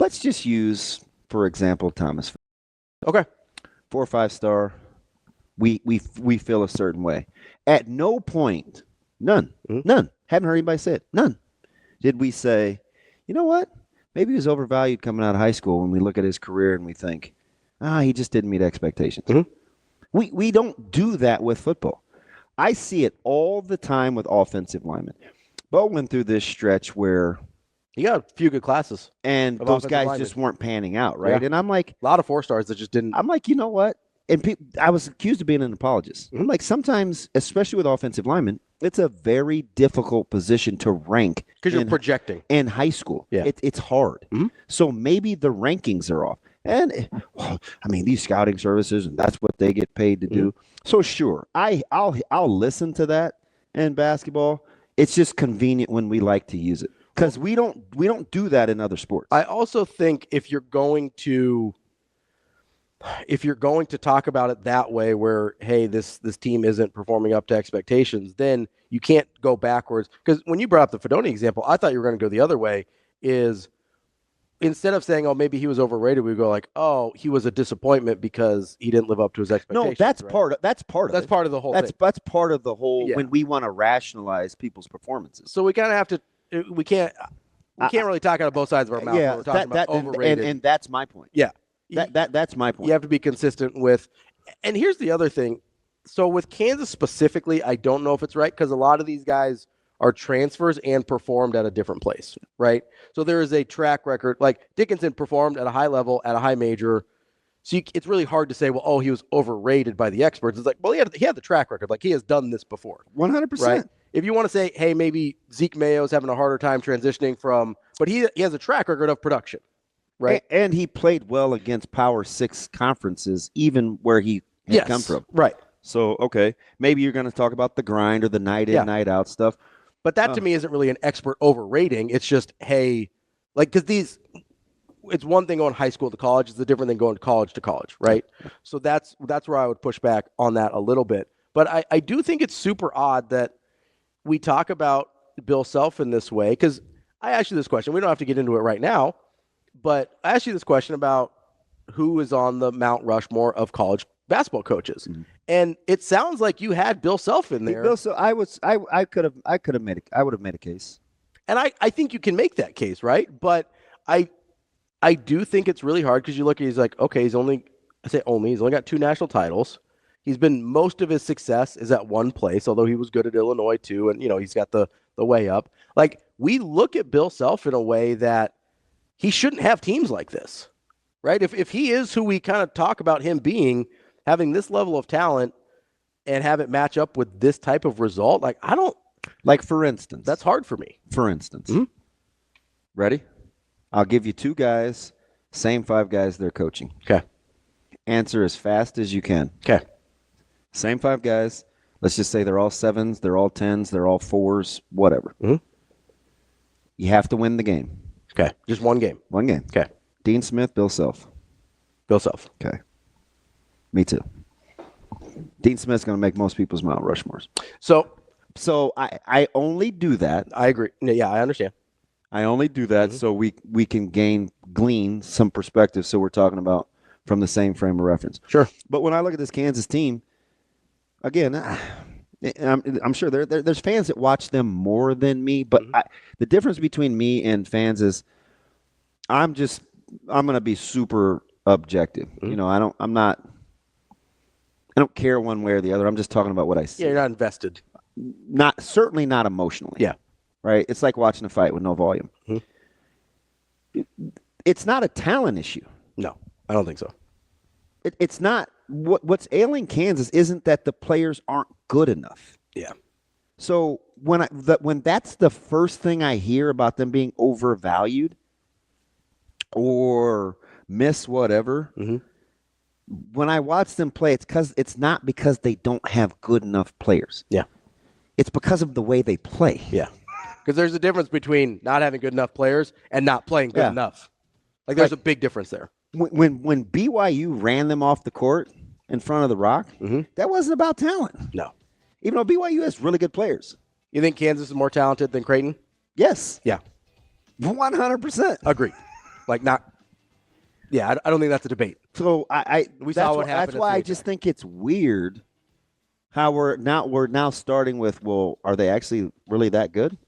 let's just use for example Thomas. Okay. 4 or 5 star. We feel a certain way. At no point, none, haven't heard anybody say it, none, did we say, you know what, maybe he was overvalued coming out of high school when we look at his career and we think, he just didn't meet expectations. We don't do that with football. I see it all the time with offensive linemen. Bo went through this stretch where he got a few good classes. And those guys just weren't panning out, right? Yeah. And I'm like, a lot of 4 stars that just didn't. I'm like, you know what? And I was accused of being an apologist. I'm like, sometimes, especially with offensive linemen, it's a very difficult position to rank. Because you're projecting. In high school. Yeah. It's hard. So maybe the rankings are off. And, these scouting services, and that's what they get paid to do. So sure, I'll listen to that in basketball. It's just convenient when we like to use it. Because we don't do that in other sports. I also think if you're going to talk about it that way where, hey, this team isn't performing up to expectations, then you can't go backwards. Because when you brought up the Fedoni example, I thought you were going to go the other way, is instead of saying, oh, maybe he was overrated, we go like, oh, he was a disappointment because he didn't live up to his expectations. No, that's right? part of that's part of the whole thing. That's part of the whole when we want to rationalize people's performances. So we kind of have to we can't really talk out of both sides of our mouth when we're talking about overrated. And that's my point. Yeah. That's my point. You have to be consistent with, and here's the other thing. So with Kansas specifically, I don't know if it's right because a lot of these guys are transfers and performed at a different place, right? So there is a track record. Like Dickinson performed at a high level at a high major. So it's really hard to say, well, oh, he was overrated by the experts. It's like, well, he had the track record. Like he has done this before. 100%. Right? If you want to say, hey, maybe Zeke Mayo's having a harder time transitioning but he has a track record of production. Right. And he played well against Power 6 conferences, even where he had come from. Right. So, okay, maybe you're going to talk about the grind or the night in, night out stuff. But that to me isn't really an expert overrating. It's just, hey, like, because it's one thing going high school to college. It's a different thing going college to college, right? So that's where I would push back on that a little bit. But I do think it's super odd that we talk about Bill Self in this way, because I asked you this question. We don't have to get into it right now. But I asked you this question about who is on the Mount Rushmore of college basketball coaches, and it sounds like you had Bill Self in there. I would have made a case, and I think you can make that case, right? But I do think it's really hard because you look at he's like, okay, he's only got 2 national titles. He's been most of his success is at one place, although he was good at Illinois too, and he's got the way up. Like we look at Bill Self in a way that he shouldn't have teams like this, right? If he is who we kind of talk about him being, having this level of talent and have it match up with this type of result, like I don't. Like for instance. That's hard for me. For instance. Ready? I'll give you 2 guys, same 5 guys they're coaching. Okay. Answer as fast as you can. Okay. Same 5 guys. Let's just say they're all 7s, they're all 10s, they're all 4s, whatever. You have to win the game. Okay. Just one game. One game. Okay. Dean Smith, Bill Self. Bill Self. Okay. Me too. Dean Smith's going to make most people's Mount Rushmores. So I only do that. I agree. Yeah, I understand. I only do that so we can glean some perspective. So we're talking about from the same frame of reference. Sure. But when I look at this Kansas team, again, I'm sure there's fans that watch them more than me. But the difference between me and fans is I'm going to be super objective. You know, I don't care one way or the other. I'm just talking about what I see. Yeah, you're not invested. Certainly not emotionally. Yeah. Right? It's like watching a fight with no volume. It's not a talent issue. No, I don't think so. It's not. What's ailing Kansas isn't that the players aren't good enough. Yeah. So when that's the first thing I hear about them being overvalued or miss whatever, when I watch them play, it's not because they don't have good enough players. Yeah. It's because of the way they play. Yeah. Because there's a difference between not having good enough players and not playing good enough. Like, there's a big difference there. When BYU ran them off the court in front of the Rock, that wasn't about talent. No. Even though BYU has really good players. You think Kansas is more talented than Creighton? Yes. Yeah. 100%. Agreed. Like, not. Yeah, I don't think that's a debate. So we saw what happened. That's why I just think it's weird how we're now starting with, well, are they actually really that good?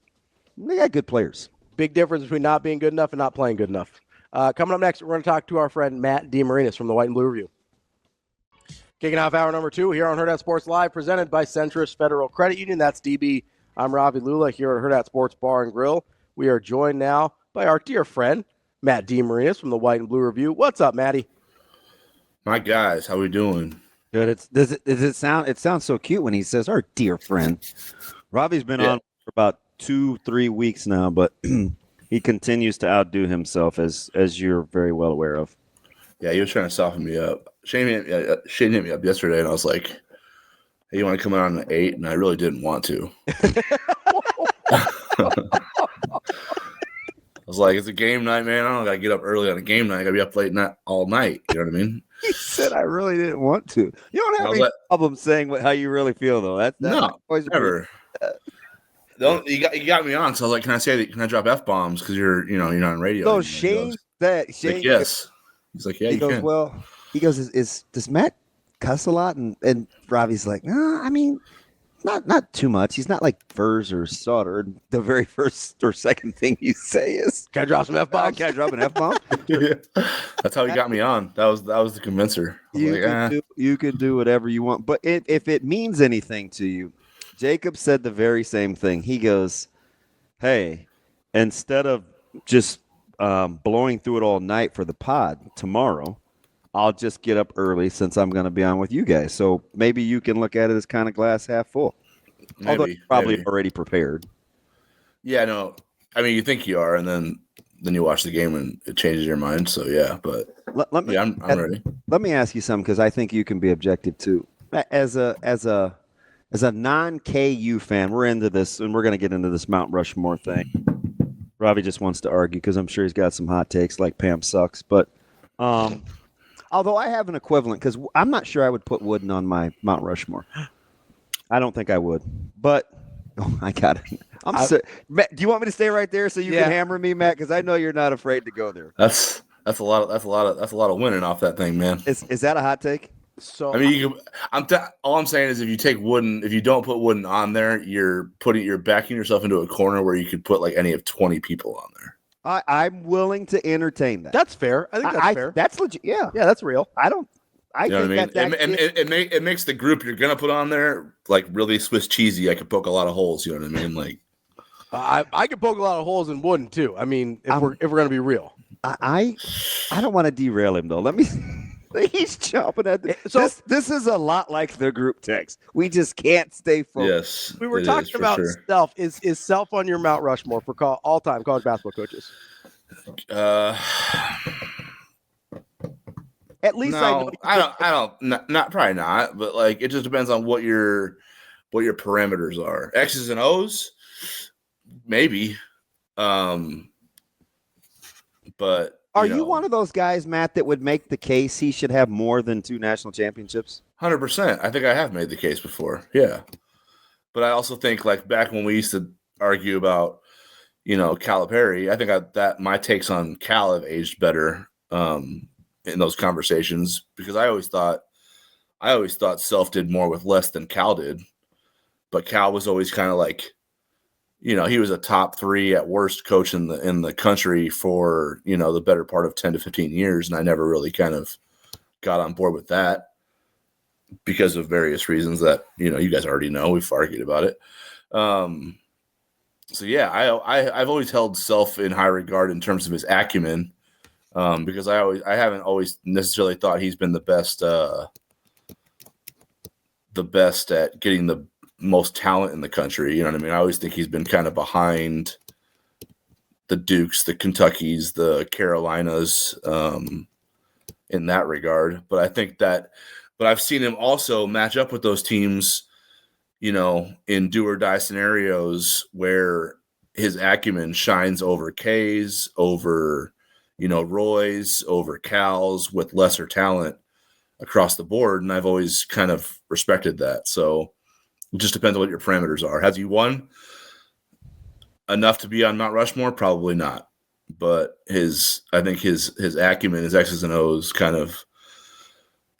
They got good players. Big difference between not being good enough and not playing good enough. Coming up next, we're going to talk to our friend Matt DeMarinis from the White and Blue Review. Kicking off hour number 2 here on Hurrdat Sports Live, presented by Centris Federal Credit Union. That's DB. I'm Ravi Lulla here at Hurrdat Sports Bar and Grill. We are joined now by our dear friend Matt DeMarinis from the White and Blue Review. What's up, Matty? My guys, how we doing? Good. Does it sounds so cute when he says our dear friend. Ravi's been on for about 2-3 weeks now, but he continues to outdo himself, as you're very well aware of. Yeah, he was trying to soften me up. Shane hit me up yesterday, and I was like, "Hey, you want to come in on an 8?" And I really didn't want to. I was like, "It's a game night, man. I don't got to get up early on a game night. I got to be up late all night." You know what I mean? He said, "I really didn't want to." You don't have any problem saying how you really feel, though. That's no, never. You got me on, so I was like, "Can I drop F-bombs because you're not on radio?" So Shane, like, yes. He's like, "Yeah, he you goes, can." Well, he goes, does Matt cuss a lot? And Ravi's like, no, I mean, not too much. He's not like Furs or Sauter. The very first or second thing you say is, "Can I drop some F-bombs? Can I drop an F-bomb?" Yeah. That's how he got me on. That was the convincer. You can do whatever you want, but if it means anything to you, Jacob said the very same thing. He goes, "Hey, instead of just blowing through it all night for the pod tomorrow, I'll just get up early since I'm going to be on with you guys. So maybe you can look at it as kind of glass half full." Although you're probably already prepared. Yeah, no. I mean, you think you are, and then you watch the game and it changes your mind. So yeah, but I'm ready. Let me ask you something, because I think you can be objective too. As a non-KU fan, we're into this, and we're going to get into this Mount Rushmore thing. Ravi just wants to argue because I'm sure he's got some hot takes like Pam sucks. But although I have an equivalent, because I'm not sure I would put Wooden on my Mount Rushmore. I don't think I would. But I got it. Matt, do you want me to stay right there so you can hammer me, Matt? Because I know you're not afraid to go there. That's a lot of winning off that thing, man. Is that a hot take? So I mean, all I'm saying is if you don't put Wooden on there, you're backing yourself into a corner where you could put like any of 20 people on there. I'm willing to entertain that. That's fair. I think that's fair. That's legit. Yeah, that's real. I think it makes the group you're gonna put on there like really Swiss cheesy. I could poke a lot of holes. You know what I mean? Like, I could poke a lot of holes in Wooden too. I mean, if we're gonna be real, I don't want to derail him though. Let me. He's chomping at the. So this is a lot like the group text. We just can't stay focused. Yes, we were talking about Self. Is Self on your Mount Rushmore for all-time college basketball coaches? At least no, I don't. Not probably not. But like, it just depends on what your parameters are. X's and O's, maybe. But. Are you one of those guys, Matt, that would make the case he should have more than 2 national championships? 100%. I think I have made the case before. Yeah. But I also think like back when we used to argue about, Calipari. I think that my takes on Cal have aged better in those conversations, because I always thought Self did more with less than Cal did, but Cal was always kind of like, he was a top 3 at worst coach in the country for, the better part of 10 to 15 years. And I never really kind of got on board with that because of various reasons that, you guys already know. We've argued about it. So yeah, I've always held Self in high regard in terms of his acumen, because I haven't always necessarily thought he's been the best at getting the most talent in the country. You know what I mean? I always think he's been kind of behind the Dukes, the Kentuckys, the Carolinas, in that regard. But I think but I've seen him also match up with those teams, in do or die scenarios where his acumen shines over K's, over, Roy's, over Cal's with lesser talent across the board. And I've always kind of respected that. So it just depends on what your parameters are. Has he won enough to be on Mount Rushmore? Probably not. But I think his acumen, his X's and O's kind of,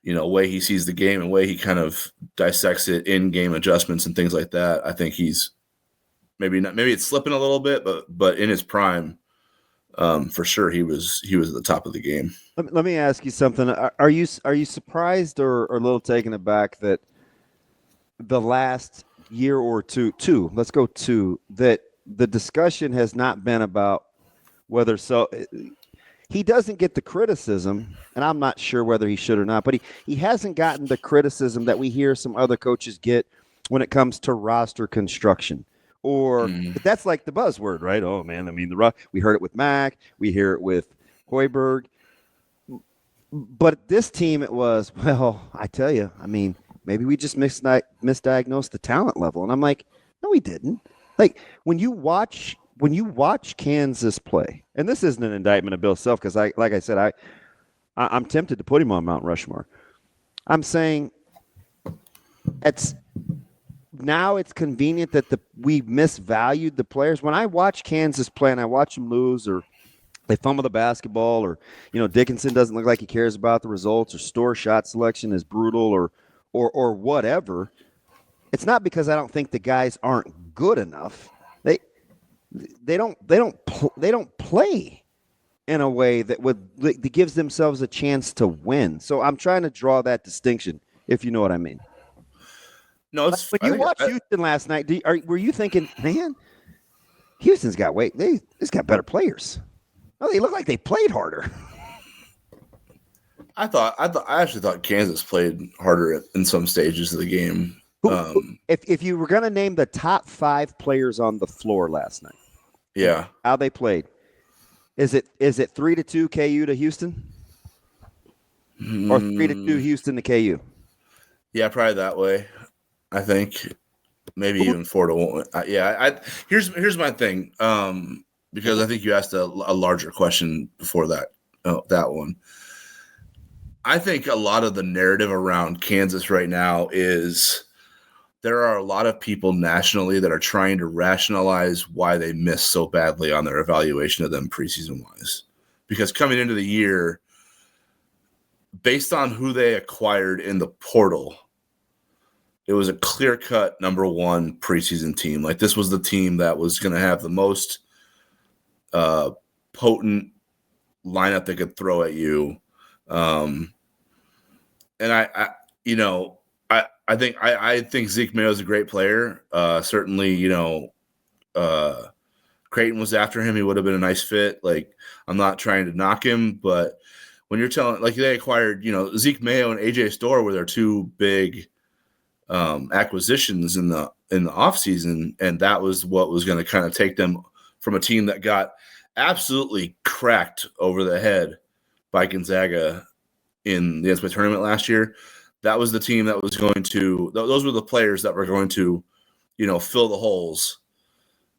way he sees the game and way he kind of dissects it, in game adjustments and things like that. I think he's maybe it's slipping a little bit, but in his prime, for sure he was at the top of the game. Let me ask you something. Are you surprised or a little taken aback that the last year or two, that the discussion has not been about whether he doesn't get the criticism, and I'm not sure whether he should or not, but he hasn't gotten the criticism that we hear some other coaches get when it comes to roster construction. But that's like the buzzword, right? Oh man, I mean, we heard it with Mac, we hear it with Hoiberg, but this team, it was, well, I tell you, I mean, maybe we just misdiagnosed the talent level, and I'm like, no, we didn't. Like when you watch Kansas play, and this isn't an indictment of Bill Self, because like I said, I'm tempted to put him on Mount Rushmore. I'm saying now it's convenient that we misvalued the players. When I watch Kansas play and I watch them lose, or they fumble the basketball, or Dickinson doesn't look like he cares about the results, or Store shot selection is brutal, or whatever, it's not because I don't think the guys aren't good enough. They don't play in a way that gives themselves a chance to win. So I'm trying to draw that distinction, if you know what I mean. No, when you watched Houston last night, were you thinking, man, Houston's got they've got better players? No, they look like they played harder. I actually thought Kansas played harder in some stages of the game. If you were going to name the top 5 players on the floor last night, yeah, how they played, is it 3-2 KU to Houston, or 3-2 Houston to KU? Yeah, probably that way. I think maybe even 4-1. Here's my thing, because I think you asked a larger question before that one. I think a lot of the narrative around Kansas right now is there are a lot of people nationally that are trying to rationalize why they missed so badly on their evaluation of them preseason-wise. Because coming into the year, based on who they acquired in the portal, it was a clear-cut number 1 preseason team. Like, this was the team that was going to have the most potent lineup they could throw at you. And I think Zeke Mayo is a great player. Certainly, Creighton was after him. He would have been a nice fit. Like, I'm not trying to knock him, but when you're telling, like, they acquired, Zeke Mayo and AJ Store were their 2 big acquisitions in the offseason, and that was what was going to kind of take them from a team that got absolutely cracked over the head by Gonzaga in the NCAA tournament last year. That was the team that was going to – those were the players that were going to, fill the holes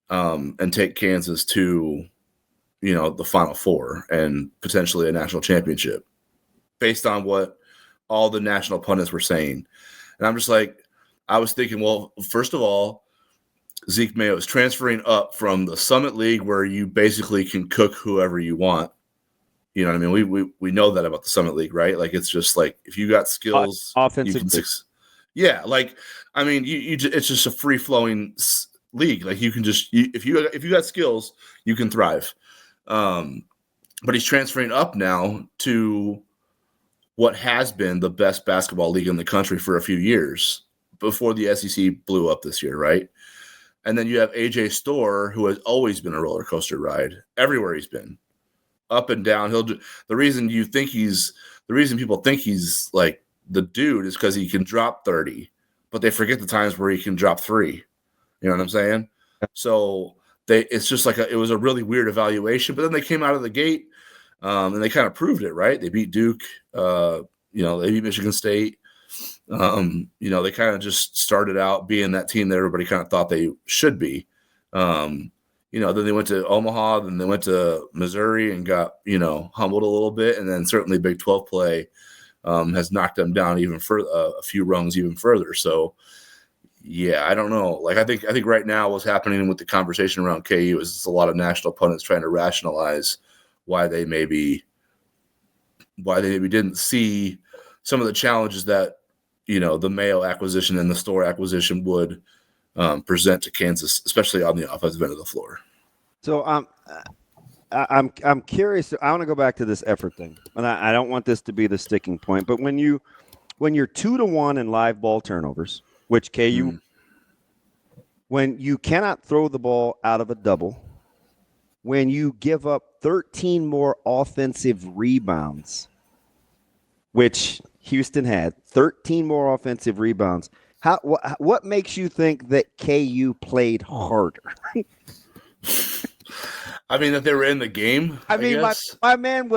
and take Kansas to, the Final Four and potentially a national championship based on what all the national pundits were saying. And I'm just like – I was thinking, well, first of all, Zeke Mayo is transferring up from the Summit League, where you basically can cook whoever you want. You know what I mean? We know that about the Summit League, right? Like, it's just like, if you got skills, offensive. Yeah, like, I mean, it's just a free flowing league. Like, you can just if you got skills, you can thrive. But he's transferring up now to what has been the best basketball league in the country for a few years before the SEC blew up this year, right? And then you have AJ Storr, who has always been a roller coaster ride everywhere he's been, up and down. The reason people think he's like the dude is because he can drop 30, but they forget the times where he can drop 3. You know what I'm saying? So it's just like it was a really weird evaluation. But then they came out of the gate, and they kind of proved it, right? They beat Duke. They beat Michigan State. They kind of just started out being that team that everybody kind of thought they should be. Then they went to Omaha, then they went to Missouri and got, humbled a little bit. And then certainly Big 12 play has knocked them down even further, a few rungs even further. So, yeah, I don't know. Like, I think right now what's happening with the conversation around KU is it's a lot of national opponents trying to rationalize why they maybe didn't see some of the challenges that, the Mayo acquisition and the Storr acquisition would present to Kansas, especially on the offensive end of the floor. So I'm curious. I want to go back to this effort thing, and I don't want this to be the sticking point. But when you're 2-1 in live ball turnovers, which KU, when you cannot throw the ball out of a double, when you give up 13 more offensive rebounds, which Houston had 13 more offensive rebounds. What makes you think that KU played harder? I mean, that they were in the game. I mean, my man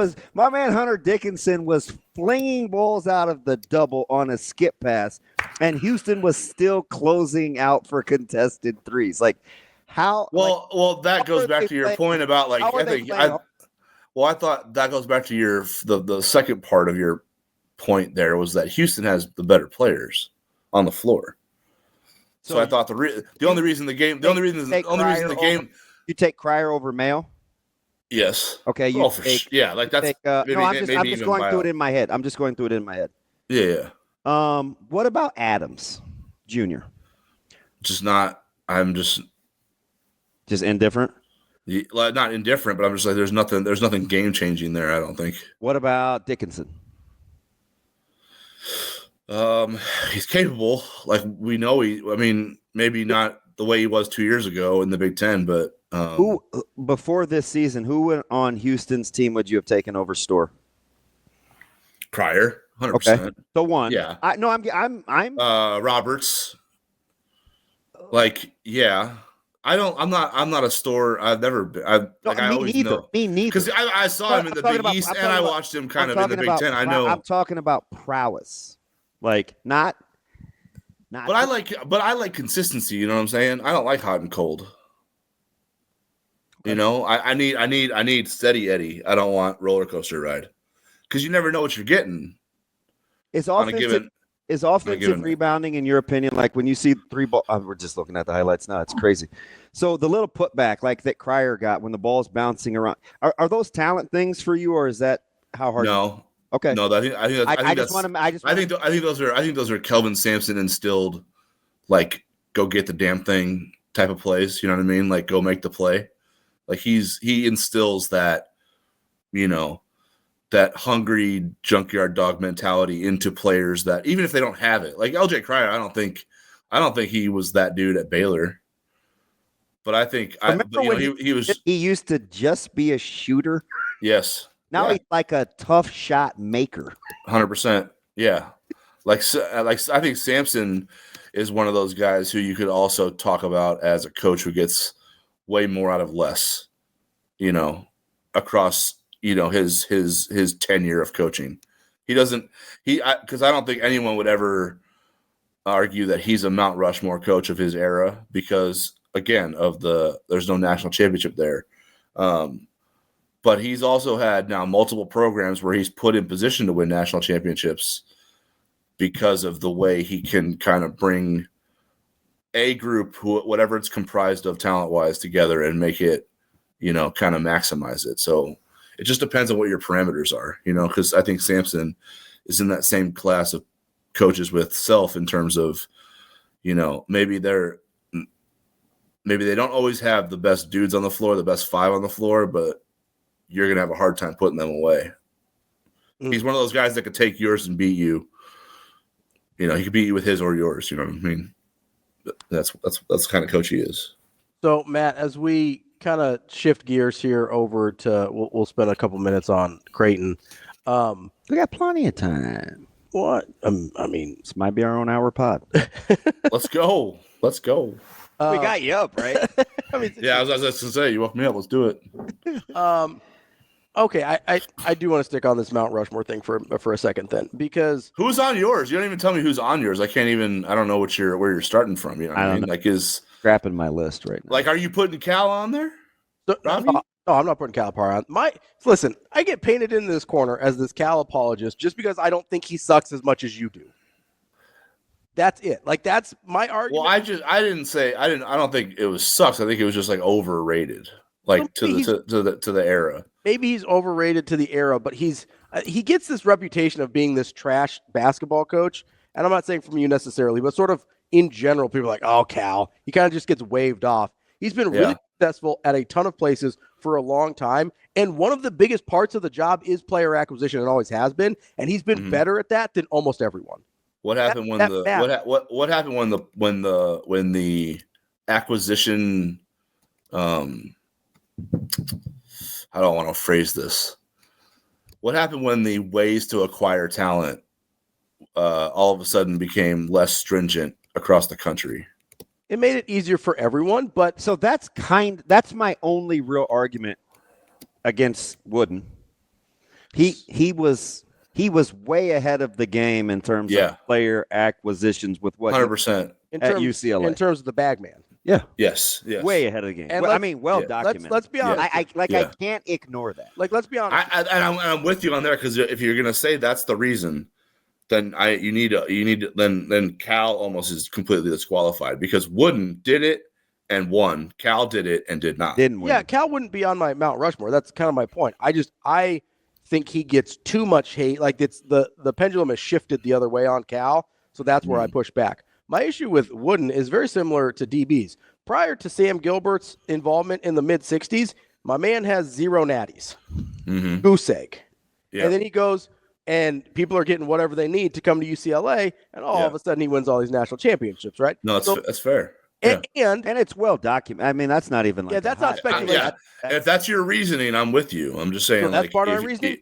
Hunter Dickinson was flinging balls out of the double on a skip pass, and Houston was still closing out for contested threes. Like, how? Well, that goes back to your point about like I thought that goes back to the second part of your point there was that Houston has the better players on the floor. So I thought the only reason the game you take Cryer over Mayo. Yes. Okay. Like that's. I'm just going through it in my head. Yeah. What about Adams Jr.? I'm just indifferent. Not indifferent, but I'm just like there's nothing game changing there. I don't think. What about Dickinson? He's capable. Like we know maybe not the way he was 2 years ago in the Big Ten, but who before this season, who went on Houston's team would you have taken over Storr? Cryer, 100%. Okay. So one. Yeah. I'm Roberts. Like, yeah. I'm not a Storr. I've never been. Me neither. Because I saw him in the Big East, and I watched him kind of in the Big Ten. I know. I'm talking about prowess. Like not. But I like consistency. You know what I'm saying? I don't like hot and cold. Okay. I need steady Eddie. I don't want roller coaster ride because you never know what you're getting. Is offensive rebounding, in your opinion, like when you see three ball? We're just looking at the highlights now. It's crazy. So the little putback like that Cryer got when the ball's bouncing around, are those talent things for you, or is that how hard? No. Okay. No, I think those are Kelvin Sampson instilled, like go get the damn thing type of plays. You know what I mean? Like go make the play. Like he instills that, that hungry junkyard dog mentality into players that even if they don't have it, like LJ Cryer, I don't think he was that dude at Baylor. But I think he used to just be a shooter. Yes. Now he's like a tough shot maker. 100%. Yeah. Like I think Sampson is one of those guys who you could also talk about as a coach who gets way more out of less, across, his tenure of coaching. Because I don't think anyone would ever argue that he's a Mount Rushmore coach of his era because again, there's no national championship there. But he's also had now multiple programs where he's put in position to win national championships because of the way he can kind of bring a group, whatever it's comprised of talent-wise, together and make it, kind of maximize it. So it just depends on what your parameters are, because I think Sampson is in that same class of coaches with Self in terms of, maybe they don't always have the best dudes on the floor, the best 5 on the floor, but you're going to have a hard time putting them away. He's one of those guys that could take yours and beat you. He could beat you with his or yours. You know what I mean? That's the kind of coach he is. So, Matt, as we kind of shift gears here over to, we'll spend a couple minutes on Creighton. We got plenty of time. What? I mean, this might be our own hour pod. Let's go. We got you up, right? I mean, yeah, I was going to say, you woke me up. Let's do it. Okay, I do want to stick on this Mount Rushmore thing for a second then, because who's on yours? You don't even tell me who's on yours. I don't know where you're starting from. You know what I mean? Like scrapping my list right now. Like, are you putting Cal on there? Ravi? No, I'm not putting Calipari on. Listen, I get painted in this corner as this Cal apologist just because I don't think he sucks as much as you do. That's it. Like, that's my argument. Well, I don't think it was sucks. I think it was just like overrated, like to the era. Maybe he's overrated to the era, but he gets this reputation of being this trash basketball coach. And I'm not saying from you necessarily, but sort of in general, people are like, oh, Cal. He kind of just gets waved off. He's been really successful at a ton of places for a long time. And one of the biggest parts of the job is player acquisition and always has been. And he's been better at that than almost everyone. What happened when the acquisition I don't want to phrase this. What happened when the ways to acquire talent all of a sudden became less stringent across the country? It made it easier for everyone, but so that's my only real argument against Wooden. He was way ahead of the game in terms of player acquisitions with what 100% at UCLA in terms of the bag man. Yeah. Yes. Way ahead of the game. And documented. Let's be honest. I can't ignore that. Like, let's be honest. I'm with you on there, because if you're gonna say that's the reason, then then Cal almost is completely disqualified, because Wooden did it and won. Cal did it and did not. Didn't win. Yeah, Cal wouldn't be on my Mount Rushmore. That's kind of my point. I think he gets too much hate. Like, it's the pendulum has shifted the other way on Cal, so that's where I push back. My issue with Wooden is very similar to DB's. Prior to Sam Gilbert's involvement in the mid-'60s, my man has 0 natties. Goose egg. Yeah. And then he goes, and people are getting whatever they need to come to UCLA, and all of a sudden he wins all these national championships, right? No, that's fair. And it's well documented. I mean, that's not even like that's not speculation. If that's your reasoning, I'm with you. I'm just saying, that's part of my reasoning.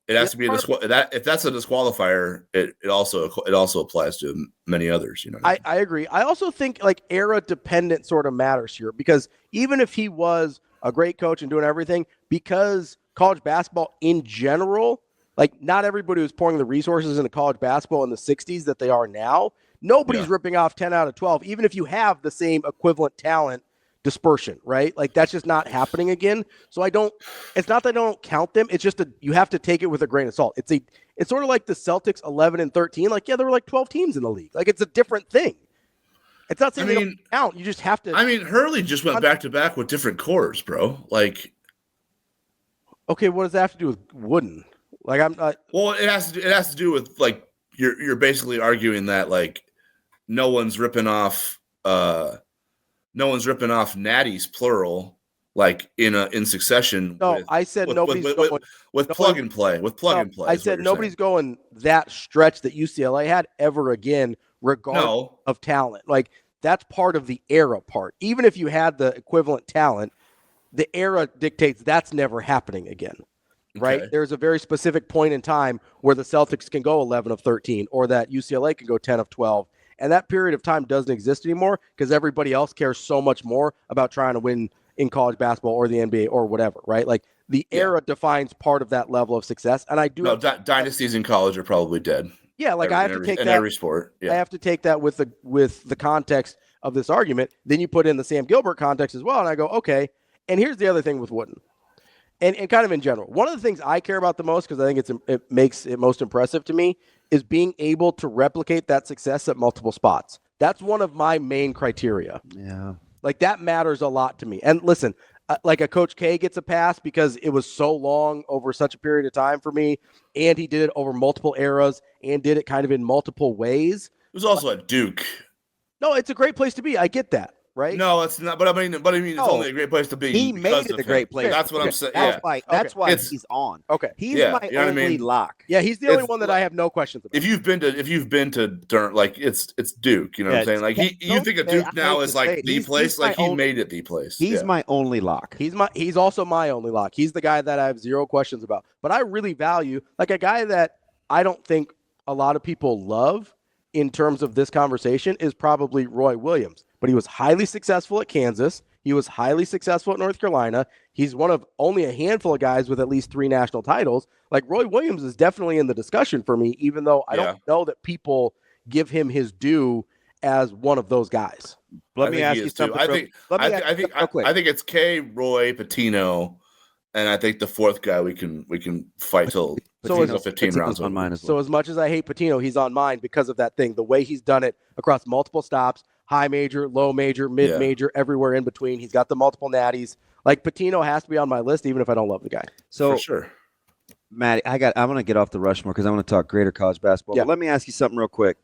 It has to be if that's a disqualifier, it also applies to many others. I agree. I also think like era dependent sort of matters here, because even if he was a great coach and doing everything, because college basketball in general, like, not everybody was pouring the resources into college basketball in the 60s that they are now. Nobody's ripping off 10 out of 12, even if you have the same equivalent talent dispersion, right? Like, that's just not happening again. So it's not that I don't count them. It's just you have to take it with a grain of salt. It's sort of like the Celtics 11 and 13. Like, there were like 12 teams in the league. Like, it's a different thing. It's not saying they don't count. You just have to. I mean, Hurley just went back to back with different cores, bro. Like, okay, what does that have to do with Wooden? Like, I'm not. Well, it has to do with, like, you're basically arguing that, like, no one's ripping off natties plural, like, in succession. No, I said nobody's going with plug and play. With plug and play. I said nobody's going that stretch that UCLA had ever again, regardless of talent. Like, that's part of the era part. Even if you had the equivalent talent, the era dictates that's never happening again. Right? Okay. There's a very specific point in time where the Celtics can go 11 of 13, or that UCLA can go 10 of 12. And that period of time doesn't exist anymore, because everybody else cares so much more about trying to win in college basketball or the NBA or whatever, right? Like, the era defines part of that level of success. And I do dynasties in college are probably dead. Yeah, like, I have to take that in every sport. Yeah. I have to take that with the context of this argument. Then you put in the Sam Gilbert context as well, and I go, okay. And here's the other thing with Wooden. And kind of in general, one of the things I care about the most, because I think it makes it most impressive to me, is being able to replicate that success at multiple spots. That's one of my main criteria. Yeah. Like, that matters a lot to me. And listen, like a Coach K gets a pass because it was so long over such a period of time for me, and he did it over multiple eras and did it kind of in multiple ways. It was also at Duke. No, it's a great place to be. I get that, right? No, it's not. But I mean, it's only a great place to be. He because made it of a great him. place. That's what I'm saying. That's Yeah. why. That's why It's- he's on. Okay. He's Yeah, my you know what I only mean? lock. Yeah, he's the only It's- one that I have no questions about. If you've been to Durham, like it's Duke, you know what I'm saying? Like you think of Duke now as like the place, like he made it the place. He's my only lock. He's also my only lock. He's the guy that I have zero questions about. But I really value, like, a guy that I don't think a lot of people love in terms of this conversation is probably Roy Williams. But he was highly successful at Kansas. He was highly successful at North Carolina. He's one of only a handful of guys with at least 3 national titles. Like, Roy Williams is definitely in the discussion for me, even though I don't know that people give him his due as one of those guys. Let me ask you something. I think it's K, Roy, Patino, and I think the fourth guy we can fight till 15 rounds on mine as well. So as much as I hate Patino, he's on mine because of that thing, the way he's done it across multiple stops, high major, low major, mid major, everywhere in between. He's got the multiple natties. Like, Patino has to be on my list, even if I don't love the guy. So for sure. Matt, I'm going to get off the Rushmore because I want to talk greater college basketball. Yeah. But let me ask you something real quick.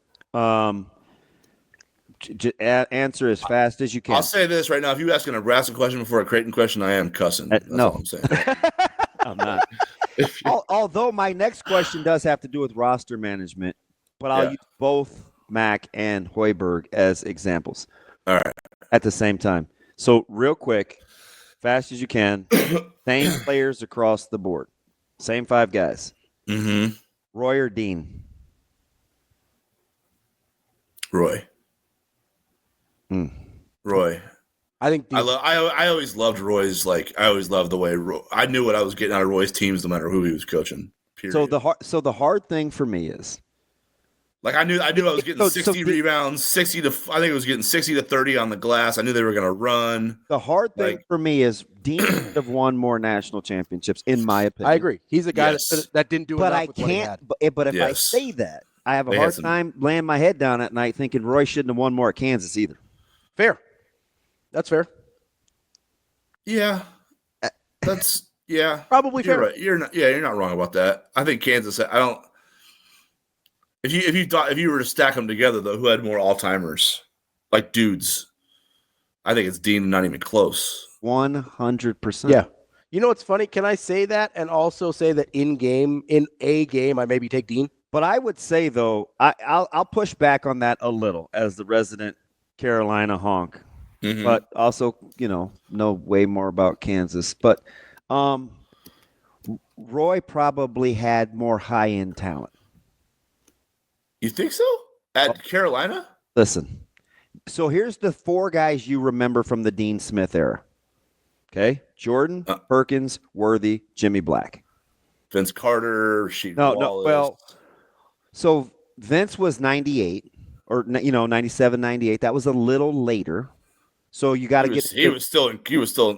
Answer as fast as you can. I'll say this right now: if you ask a Nebraska question before a Creighton question, I am cussing. That's no. all I'm saying. I'm not. Although my next question does have to do with roster management, but I'll use both Mack and Hoiberg as examples. All right. At the same time. So real quick, fast as you can, same players across the board. Same 5 guys. Mm-hmm. Roy or Dean? Roy. Roy. I think I always loved Roy's, like, I always loved the way I knew what I was getting out of Roy's teams no matter who he was coaching. Period. So the hard thing for me is, like, I knew I was getting 60 rebounds, 60 to I think it was getting 60 to 30 on the glass. I knew they were going to run. The hard thing for me is Dean should have won more national championships, in my opinion. I agree. He's a guy that didn't do enough with what he had. But if I say that, I have a hard time laying my head down at night thinking Roy shouldn't have won more at Kansas either. Fair. That's fair. Yeah. That's probably fair. You're right. You're not wrong about that. I think Kansas, I don't. If you were to stack them together though, who had more all-timers? Like dudes. I think it's Dean, not even close. 100%. Yeah. You know what's funny? Can I say that and also say that in a game, I maybe take Dean? But I would say though, I'll push back on that a little as the resident Carolina honk. Mm-hmm. But also, know way more about Kansas. But Roy probably had more high-end talent. You think so? At Carolina? Listen, so here's the 4 guys you remember from the Dean Smith era. Okay? Jordan, Perkins, Worthy, Jimmy Black. Vince Carter, Rasheed No, Wallace. well, so Vince was 98 or 97, 98. That was a little later. So you got to get. He was still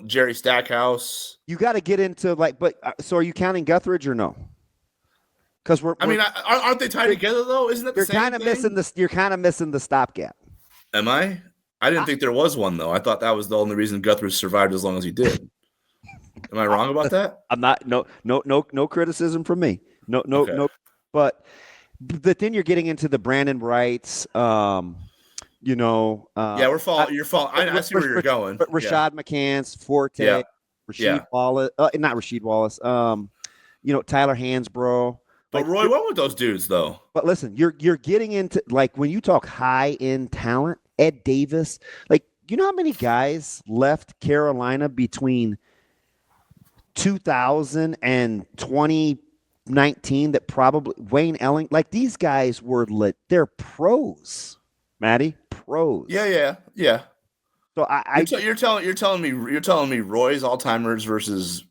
Jerry Stackhouse. You got to get into so are you counting Guthridge or no? Because aren't they tied together though? Isn't that the same thing? You're kind of missing the stopgap. Am I? I didn't think there was one though. I thought that was the only reason Guthridge survived as long as he did. Am I wrong about that? I'm not. No criticism from me. No. But then you're getting into the Brandon Wrights. You're following. I see where you're going. Rashad McCants, Forte, Rasheed Wallace, not Rasheed Wallace. Tyler Hansbrough. But Roy went with those dudes though. But listen, you're getting into when you talk high end talent, Ed Davis. You know how many guys left Carolina between 2000 and 2019 that probably Wayne Elling. These guys were lit. They're pros, Matty. Pros. Yeah. So you're telling me Roy's all-timers versus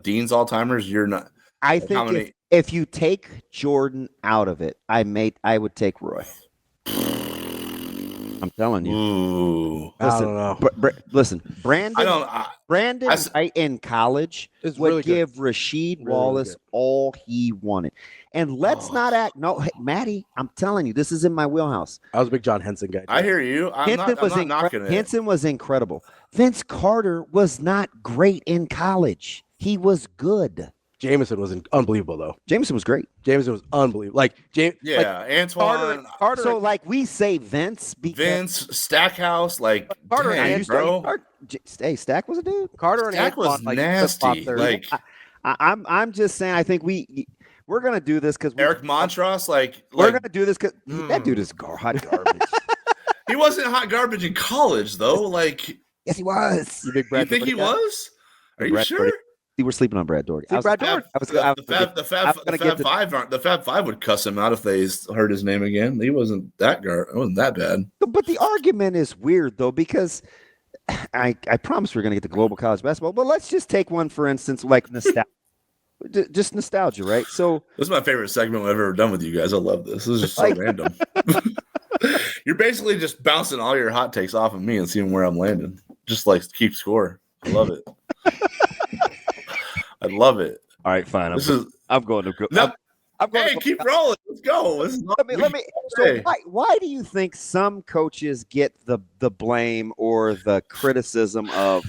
Dean's all-timers. You're not. I think if you take Jordan out of it, I would take Roy. I'm telling you. Ooh. I don't know. Listen, Brandon I- Wright in college It's would really good. give Rasheed Really, really Wallace good. all he wanted. And let's not act. No, hey, Maddie, I'm telling you, this is in my wheelhouse. I was a big John Henson guy. Too. I hear you. I'm not knocking it. Henson was incredible. Vince Carter was not great in college. He was good. Jameson was unbelievable though. Jameson was great. Jameson was unbelievable. Antoine. Carter. So like we say Vince because Vince, Stackhouse, like Carter dang, and bro. Hey, Stack was a dude. Carter and Stack was Antoine, nasty. Like, I'm just saying. I think we're gonna do this because Eric Montross, we're gonna do this because that dude is hot garbage. he wasn't hot garbage in college though. Like, Yes, he was. you big you Brad think he Doherty guy? was? Are you Brad sure? Doherty. See, we're sleeping on Brad Doherty. Brad Doherty. The Fab Five would cuss him out if they heard his name again. He wasn't that bad. But the argument is weird though because I promise we're gonna get to global college basketball. But let's just take one for instance, like nostalgia. Just nostalgia, right? So this is my favorite segment I've ever done with you guys. I love this. This is just so random. You're basically just bouncing all your hot takes off of me and seeing where I'm landing. Just like keep score. I love it. I love it. all right, fine. I'm going to No, I'm going hey, to keep rolling. Let's go. let me. So why do you think some coaches get the blame or the criticism of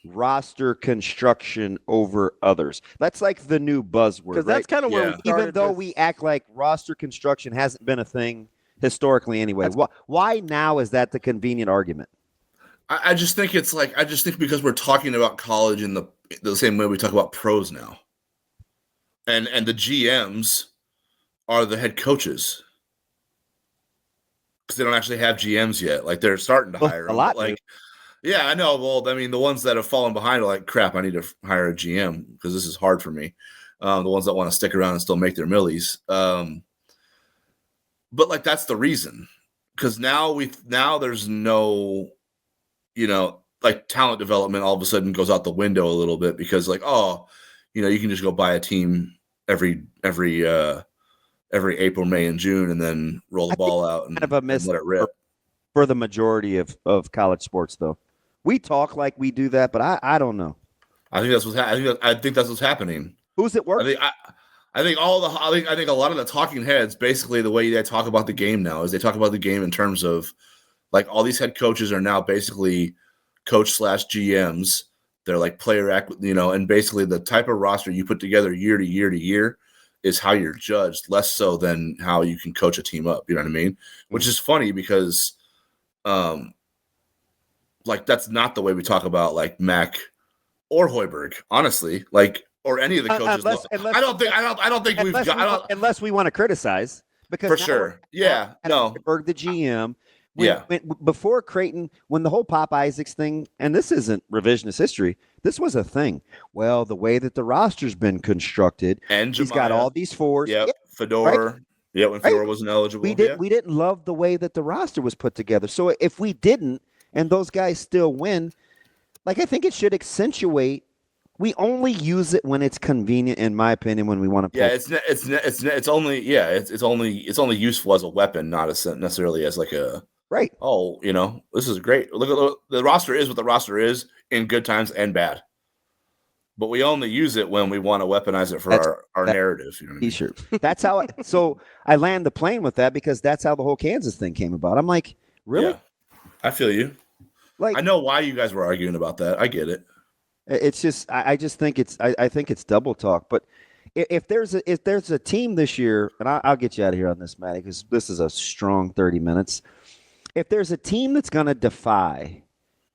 roster construction over others? That's like the new buzzword, Because right? that's kind of where we Even started though with- we act like roster construction hasn't been a thing historically, anyways. Why now is that the convenient argument? I just think it's like because we're talking about college in the same way we talk about pros now, and the GMs are the head coaches because they don't actually have GMs yet. Like they're starting to hire A them, lot but, like do. yeah, I know. Well, I mean, the ones that have fallen behind are like crap. I need to hire a GM because this is hard for me. The ones that want to stick around and still make their millies. But like that's the reason because now there's no. Like talent development all of a sudden goes out the window a little bit because like, you can just go buy a team every April, May, and June and then roll the ball out and, kind of a miss and let it rip. For the majority of college sports, though. We talk like we do that, but I don't know. I think that's what's happening. Who's it work? I think a lot of the talking heads, basically the way they talk about the game now is they talk about the game in terms of like all these head coaches are now basically coach/GMs. They're like player and basically the type of roster you put together year to year to year is how you're judged, less so than how you can coach a team up. You know what I mean? Which is funny because, like that's not the way we talk about like Mac or Hoiberg, honestly. Like or any of the coaches. Unless we want to criticize because for sure. Yeah. No. Hoiberg, the GM. Before Creighton, when the whole Pop Isaacs thing, and this isn't revisionist history, this was a thing. Well, the way that the roster's been constructed, and he's got all these fours. Yep, Fedor. Right? Yeah, when Fedor wasn't eligible. We didn't love the way that the roster was put together. So if we didn't, and those guys still win, like I think it should accentuate. We only use it when it's convenient, in my opinion, when we want to. Yeah, it's only useful as a weapon, not as necessarily as like a. Right. Oh, this is great. Look at the roster is what the roster is in good times and bad. But we only use it when we want to weaponize it for our narrative. T-shirt. That's how. So I land the plane with that because that's how the whole Kansas thing came about. I'm like, really? Yeah, I feel you. Like I know why you guys were arguing about that. I get it. It's just I just think I think it's double talk. But if there's a team this year, and I'll get you out of here on this, Matty, because this is a strong 30 minutes. If there's a team that's going to defy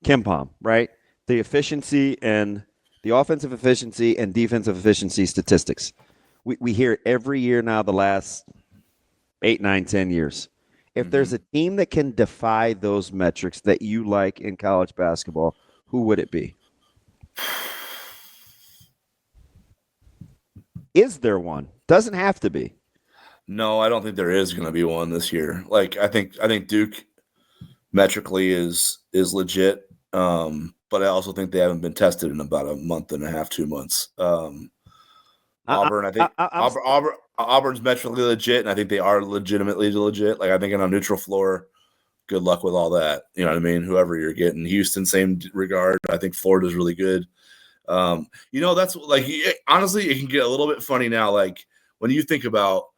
KenPom, right, the efficiency and the offensive efficiency and defensive efficiency statistics, we hear it every year now the last 8, 9, 10 years. If there's a team that can defy those metrics that you like in college basketball, who would it be? Is there one? Doesn't have to be. No, I don't think there is going to be one this year. Like I think Duke metrically is legit, but I also think they haven't been tested in about a month and a half, 2 months. Auburn, I think Auburn's metrically legit, and I think they are legitimately legit. Like I think on a neutral floor, good luck with all that. You know what I mean? Whoever you're getting. Houston, same regard. I think Florida's really good. That's like, honestly, it can get a little bit funny now. Like when you think about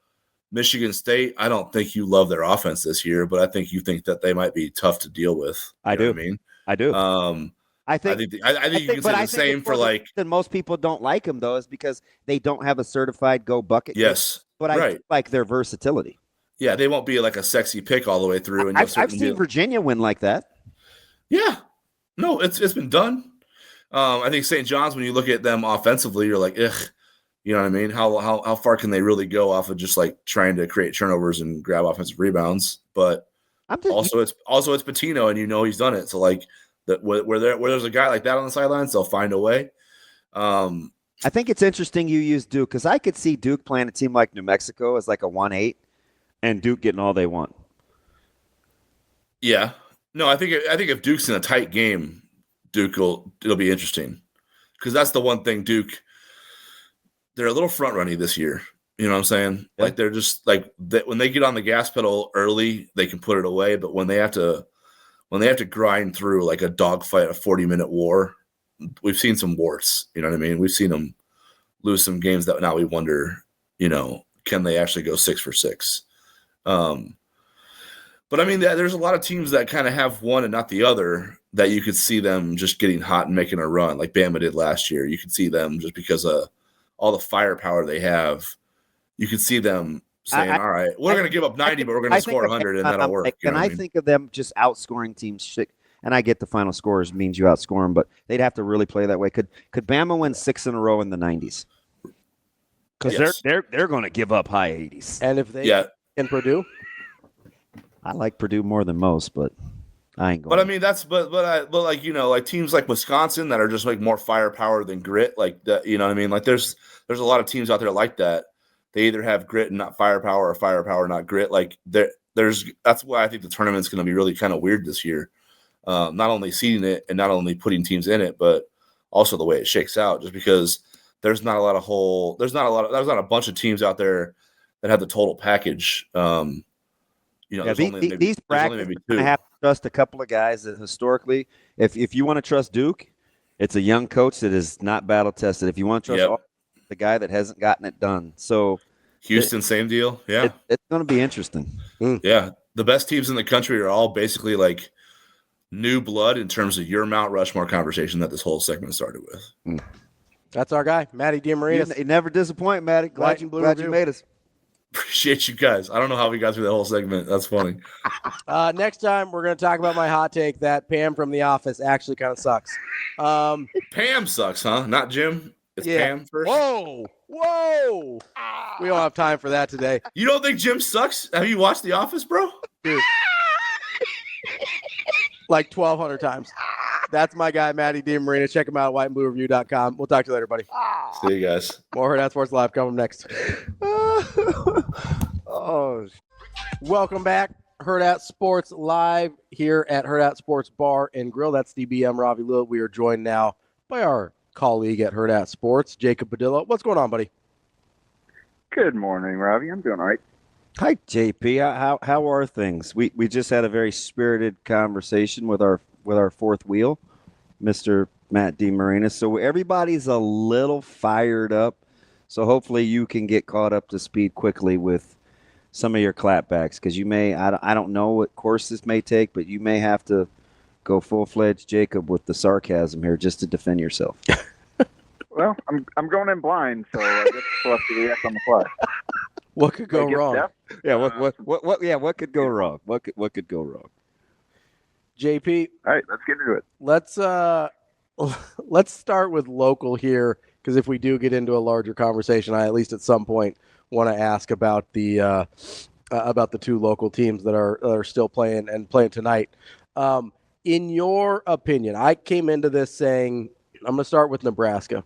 Michigan State, I don't think you love their offense this year, but I think you think that they might be tough to deal with. I do. I think I think you can say the same for like. And most people don't like them though, is because they don't have a certified go bucket. Yes, but I do like their versatility. Yeah, they won't be like a sexy pick all the way through. And I've seen Virginia win like that. Yeah, no, it's been done. I think St. John's, when you look at them offensively, you're like, ugh, you know what I mean? How far can they really go off of just like trying to create turnovers and grab offensive rebounds? But it's Patino, and he's done it. So like where there's a guy like that on the sidelines, they'll find a way. I think it's interesting you use Duke, because I could see Duke playing a team like New Mexico as like a 1-8, and Duke getting all they want. Yeah, no, I think if Duke's in a tight game, it'll be interesting, because that's the one thing Duke. They're a little front runny this year. You know what I'm saying? Yeah. Like they're just like when they get on the gas pedal early, they can put it away. But when they have to grind through like a dogfight, a 40-minute war, we've seen some warts. You know what I mean? We've seen them lose some games that now we wonder, can they actually go 6 for 6? But I mean, there's a lot of teams that kind of have one and not the other that you could see them just getting hot and making a run, like Bama did last year. You could see them just because of all the firepower they have. You could see them saying, all right, we're going to give up 90, but we're going to score 100, and that'll work. And I think of them just outscoring teams. And I get the final scores means you outscore them, but they'd have to really play that way. Could Bama win 6 in a row in the 90s? Because they're going to give up high 80s. And if they in Purdue? I like Purdue more than most, but I ain't going. But I mean, but like, like teams like Wisconsin that are just like more firepower than grit, like that. You know what I mean? Like there's a lot of teams out there like that. They either have grit and not firepower, or firepower not grit. Like that's why I think the tournament's going to be really kind of weird this year. Not only seeding it and not only putting teams in it, but also the way it shakes out. Just because there's not a bunch of teams out there that have the total package. These brackets have to trust a couple of guys that historically, if you want to trust Duke, it's a young coach that is not battle tested. If you want to trust the guy that hasn't gotten it done, so Houston, same deal. Yeah, it's going to be interesting. Yeah, the best teams in the country are all basically like new blood in terms of your Mount Rushmore conversation that this whole segment started with. That's our guy, Matty DeMarinis. You never disappoint, Matty. Glad you made us. Appreciate you guys. I don't know how we got through that whole segment. That's funny. Next time, we're going to talk about my hot take that Pam from The Office actually kind of sucks. Pam sucks, huh? Not Jim? It's Pam first? Whoa! We don't have time for that today. You don't think Jim sucks? Have you watched The Office, bro? Dude. Like 1,200 times. That's my guy, Matty DeMarinis. Check him out at WhiteBlueReview.com. We'll talk to you later, buddy. See you guys. More Hurrdat Sports Live coming next. Welcome back. Hurrdat Sports Live here at Hurrdat Sports Bar and Grill. That's DBM Ravi Lulla. We are joined now by our colleague at Hurrdat Sports, Jacob Padilla. What's going on, buddy? Good morning, Ravi. I'm doing all right. Hi, JP. How are things? We just had a very spirited conversation with our fourth wheel, Mr. Matt DeMarinis. So everybody's a little fired up. So hopefully you can get caught up to speed quickly with some of your clapbacks, because you may, I don't know what course this may take, but you may have to go full-fledged Jacob with the sarcasm here just to defend yourself. Well, I'm going in blind, so I guess we'll have to react on the fly. What could go wrong? Yeah, what could go wrong? What could go wrong? JP. All right, let's get into it. Let's start with local here, because if we do get into a larger conversation, I at least at some point want to ask about the two local teams that are still playing tonight. In your opinion, I came into this saying, I'm going to start with Nebraska.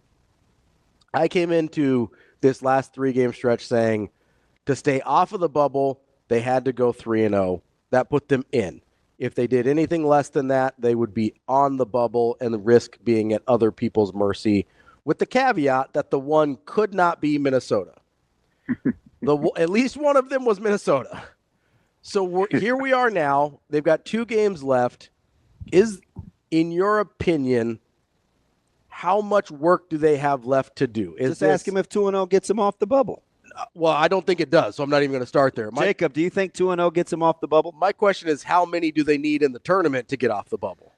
I came into this last 3-game stretch saying to stay off of the bubble, they had to go 3-0. That put them in. If they did anything less than that, they would be on the bubble and the risk being at other people's mercy, with the caveat that the one could not be Minnesota. At least one of them was Minnesota. So here we are now. They've got 2 games left. Is, in your opinion, how much work do they have left to do? Just ask him if 2-0 gets him off the bubble. Well, I don't think it does, so I'm not even going to start there. Jacob, do you think 2-0 gets him off the bubble? My question is, how many do they need in the tournament to get off the bubble?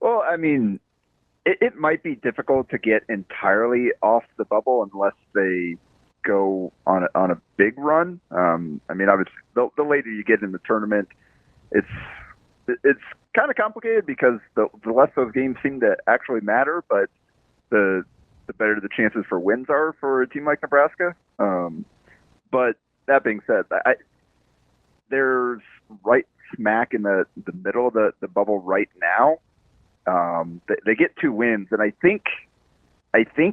Well, I mean, it might be difficult to get entirely off the bubble unless they go on a big run. I mean, obviously, the later you get in the tournament, it's kind of complicated because the less those games seem to actually matter, but the better the chances for wins are for a team like Nebraska. But that being said, there's right smack in the middle of the bubble right now. They get 2 wins, and I think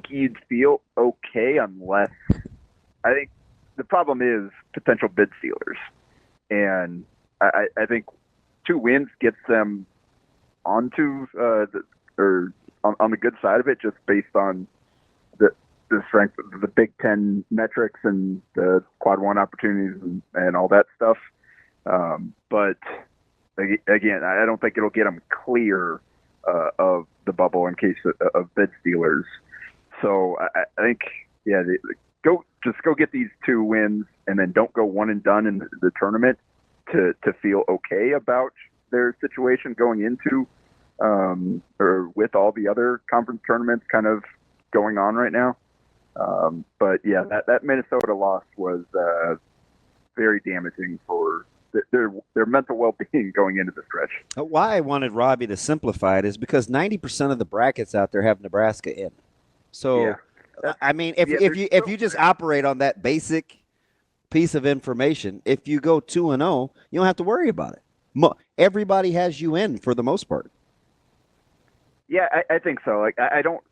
you'd feel okay unless I think the problem is potential bid stealers, and I think 2 wins gets them onto on the good side of it, just based on the strength of the Big Ten metrics and the quad 1 opportunities and all that stuff. But again, I don't think it'll get them clear of the bubble in case of bid stealers. So I think, yeah, go get these 2 wins and then don't go one and done in the tournament to feel okay about their situation going into or with all the other conference tournaments kind of going on right now. But yeah, that Minnesota loss was very damaging for their mental well-being going into the stretch. Why I wanted Ravi to simplify it is because 90% of the brackets out there have Nebraska in. So, yeah. I mean, if you just operate on that basic piece of information, if you go 2-0, you don't have to worry about it. Everybody has you in for the most part. Yeah, I think so. Like, I don't.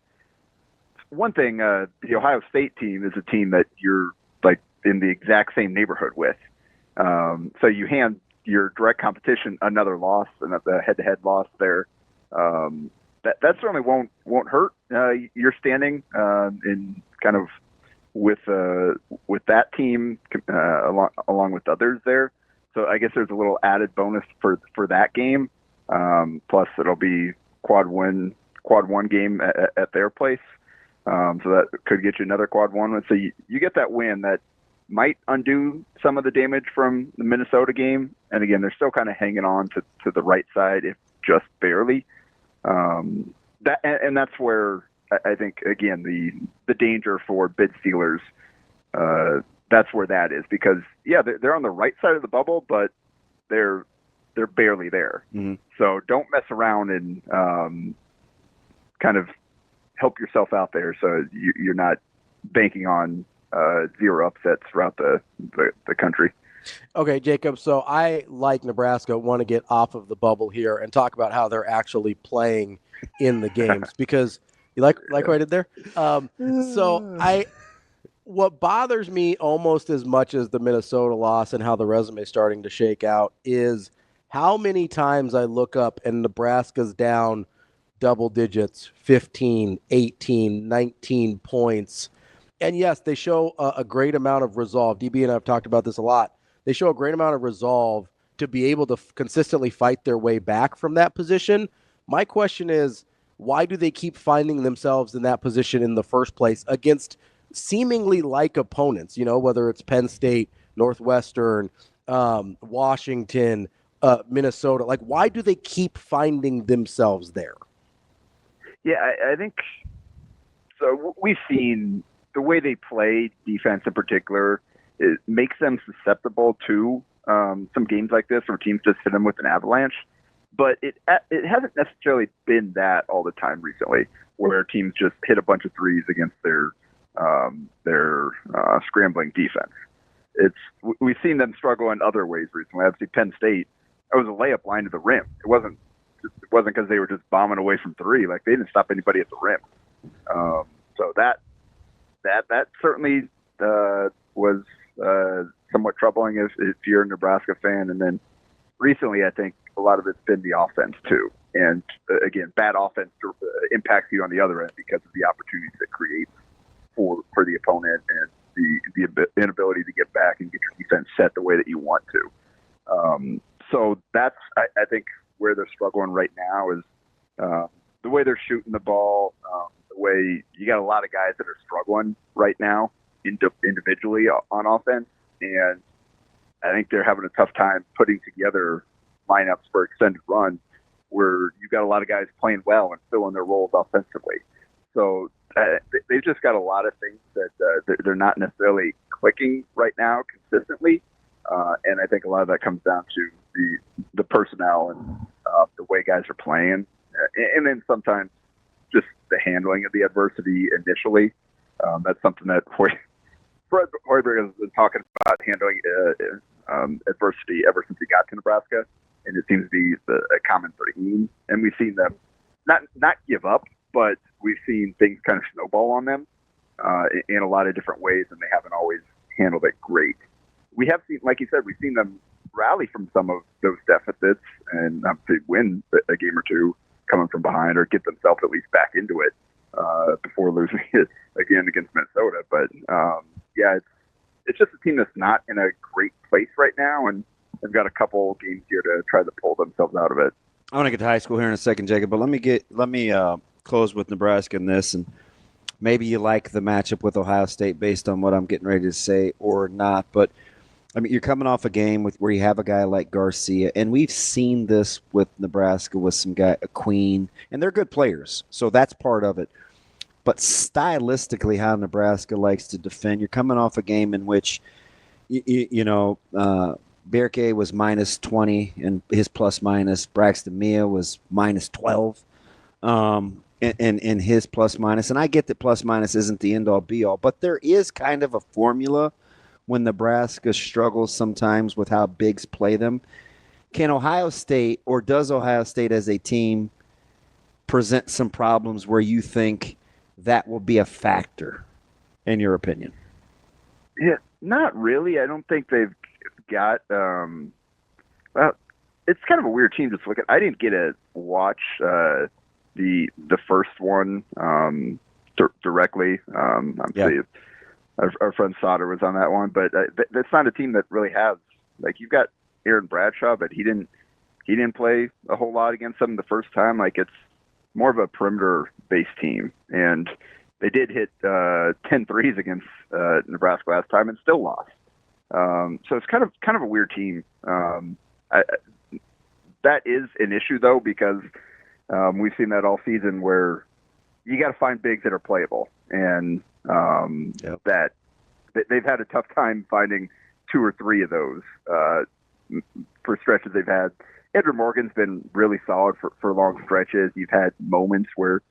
One thing, the Ohio State team is a team that you're like in the exact same neighborhood with. So you hand your direct competition another loss, and the head-to-head loss there. That certainly won't hurt. You're standing in kind of with that team along with others there. So I guess there's a little added bonus for that game. Plus it'll be quad one game at their place. So that could get you another quad 1. So you get that win that might undo some of the damage from the Minnesota game. And again, they're still kind of hanging on to the right side, if just barely. That's where I think, again, the danger for bid stealers, that's where that is, because yeah, they're on the right side of the bubble, but they're barely there. Mm-hmm. So don't mess around and kind of help yourself out there, so you're not banking on 0 upsets throughout the country. Okay, Jacob. So I, like Nebraska, want to get off of the bubble here and talk about how they're actually playing in the games, because you like what I did there. What bothers me almost as much as the Minnesota loss and how the resume is starting to shake out is how many times I look up and Nebraska's down double digits, 15, 18, 19 points. And yes, they show a great amount of resolve. DB and I have talked about this a lot. They show a great amount of resolve to be able to consistently fight their way back from that position. My question is, why do they keep finding themselves in that position in the first place against seemingly like opponents, whether it's Penn State, Northwestern, Washington, Minnesota? Like, why do they keep finding themselves there? Yeah, I think so. We've seen the way they play defense in particular, it makes them susceptible to some games like this where teams just hit them with an avalanche. But it hasn't necessarily been that all the time recently, where teams just hit a bunch of threes against their scrambling defense. We've seen them struggle in other ways recently. Obviously, Penn State, it was a layup line to the rim. It wasn't because they were just bombing away from 3. Like, they didn't stop anybody at the rim. So that certainly was somewhat troubling if you're a Nebraska fan. And then recently, I think a lot of it's been the offense too. And again, bad offense impacts you on the other end because of the opportunities it creates for the opponent and the inability to get back and get your defense set the way that you want to. So that's, I think, where they're struggling right now is the way they're shooting the ball, the way you got a lot of guys that are struggling right now individually on offense. And I think they're having a tough time putting together lineups for extended runs where you've got a lot of guys playing well and filling their roles offensively. So they've just got a lot of things that they're not necessarily clicking right now consistently. And I think a lot of that comes down to the personnel and the way guys are playing. And then sometimes just the handling of the adversity initially. That's something that Fred Hoiberg has been talking about, handling adversity ever since he got to Nebraska. And it seems to be a common theme. And we've seen them not give up, but we've seen things kind of snowball on them in a lot of different ways, and they haven't always handled it great. We have seen, like you said, we've seen them rally from some of those deficits and obviously win a game or two coming from behind or get themselves at least back into it before losing it again against Minnesota. But, yeah, it's just a team that's not in a great place right now, and they've got a couple games here to try to pull themselves out of it. I want to get to high school here in a second, Jacob, but let me close with Nebraska in this, and maybe you like the matchup with Ohio State based on what I'm getting ready to say or not. But I mean, you're coming off a game where you have a guy like Garcia, and we've seen this with Nebraska with some guy, a Queen, and they're good players, so that's part of it. But stylistically, how Nebraska likes to defend, you're coming off a game in which, Berke was minus 20 and his plus minus. Braxton Mia was minus 12 in his plus minus. And I get that plus minus isn't the end-all be-all, but there is kind of a formula when Nebraska struggles sometimes with how bigs play them. Can Ohio State, or does Ohio State as a team, present some problems where you think that will be a factor, in your opinion? Yeah, not really. I don't think they've got well, it's kind of a weird team to look at. I didn't get to watch the first one directly. Obviously, our friend Sauter was on that one, but that's not a team that really has, like, you've got Aaron Bradshaw, but he didn't play a whole lot against them the first time. Like, it's more of a perimeter-based team, and they did hit 10 threes against Nebraska last time and still lost. So it's kind of a weird team. That is an issue, though, because we've seen that all season where you got to find bigs that are playable, and that they've had a tough time finding 2 or 3 of those for stretches they've had. Andrew Morgan's been really solid for long stretches. You've had moments where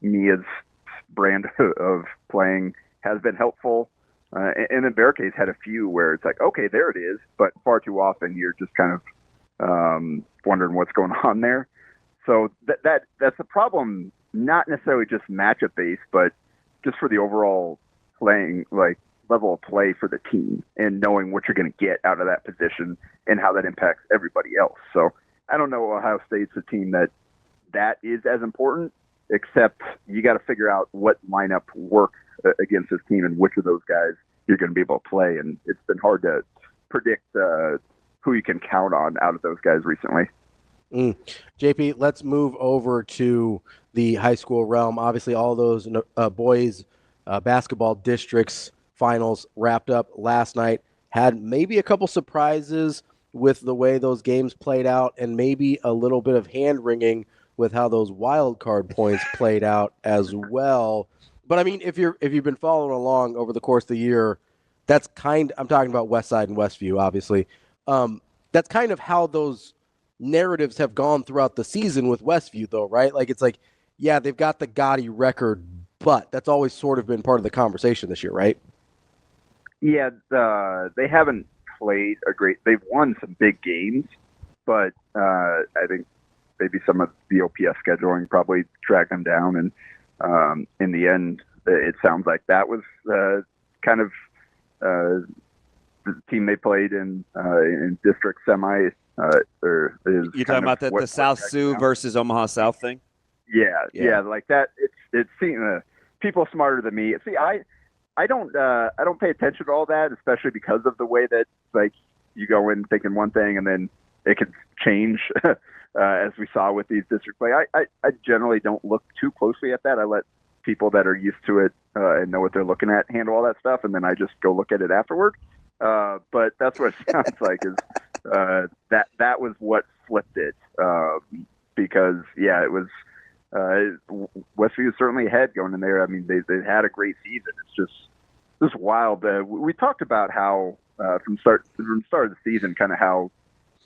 Mia's brand of playing has been helpful. And then Berke's had a few where it's like, okay, there it is, but far too often you're just kind of wondering what's going on there. So that's a problem, not necessarily just matchup based, but just for the overall playing, like, level of play for the team and knowing what you're going to get out of that position and how that impacts everybody else. So I don't know Ohio State's a team that is as important, except you got to figure out what lineup works against this team and which of those guys you're going to be able to play. And it's been hard to predict who you can count on out of those guys recently. JP, let's move over to the high school realm. Obviously, all those boys basketball districts finals wrapped up last night. Had maybe a couple surprises with the way those games played out, and maybe a little bit of hand-wringing with how those wild card points played out as well. But I mean, if you've been following along over the course of the year, I'm talking about West Side and Westview, obviously. That's kind of how those narratives have gone throughout the season with Westview, though, right? Like, it's like, yeah, they've got the gaudy record, but that's always sort of been part of the conversation this year, right? Yeah, they haven't played they've won some big games, but I think maybe some of the OPS scheduling probably dragged them down. And in the end, it sounds like that was kind of the team they played in district semi. You're talking about the South Sioux versus Omaha South thing? Yeah, like that. It's seen people smarter than me. See, I don't pay attention to all that, especially because of the way that like you go in thinking one thing and then it can change, as we saw with these district play. I generally don't look too closely at that. I let people that are used to it and know what they're looking at handle all that stuff, and then I just go look at it afterward. But that's what it sounds like is that was what flipped it, because it was Westview was certainly ahead going in there. I mean, they had a great season. It's just wild. We talked about how from the start of the season, kind of how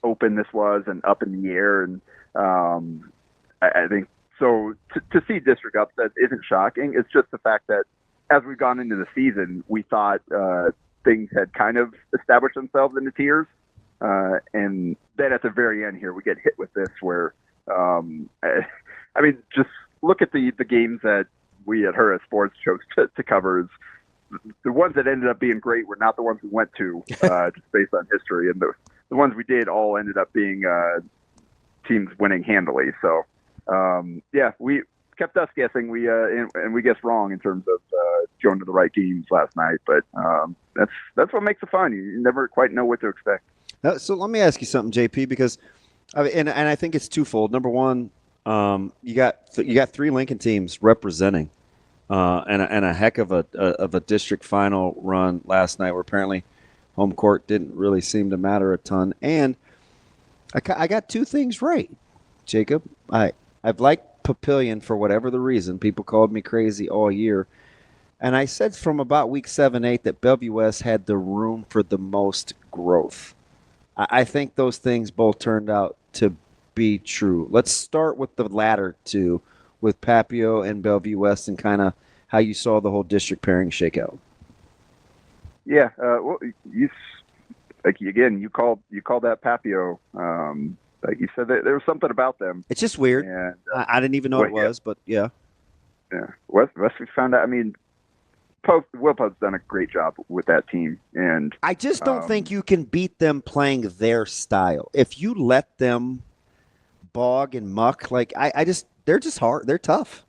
open this was and up in the air, and I think so. To see district upset isn't shocking. It's just the fact that as we've gone into the season, we thought things had kind of established themselves in the tiers, and then at the very end here, we get hit with this where, I mean, just look at the games that we at Hurrdat Sports chose to cover. The ones that ended up being great were not the ones we went to, just based on history, and the ones we did all ended up being teams winning handily. So, we kept us guessing. And we guessed wrong in terms of going to the right games last night. But that's what makes it fun. You never quite know what to expect. So let me ask you something, JP, because and I think it's twofold. Number one, you got three Lincoln teams representing, and a heck of a district final run last night, where apparently home court didn't really seem to matter a ton. And I got two things right, Jacob. I've liked Papillion for whatever the reason. People called me crazy all year. And I said from about week 7-8 that Bellevue West had the room for the most growth. I think those things both turned out to be true. Let's start with the latter two, with Papio and Bellevue West, and kind of how you saw the whole district pairing shake out. Yeah, well, you called that Papio. Like you said, there was something about them. It's just weird. And, I didn't even know what it was, but yeah. Yeah, Westview found out. I mean, Will Pope's done a great job with that team, and I just don't think you can beat them playing their style. If you let them bog and muck, they're just hard. They're tough.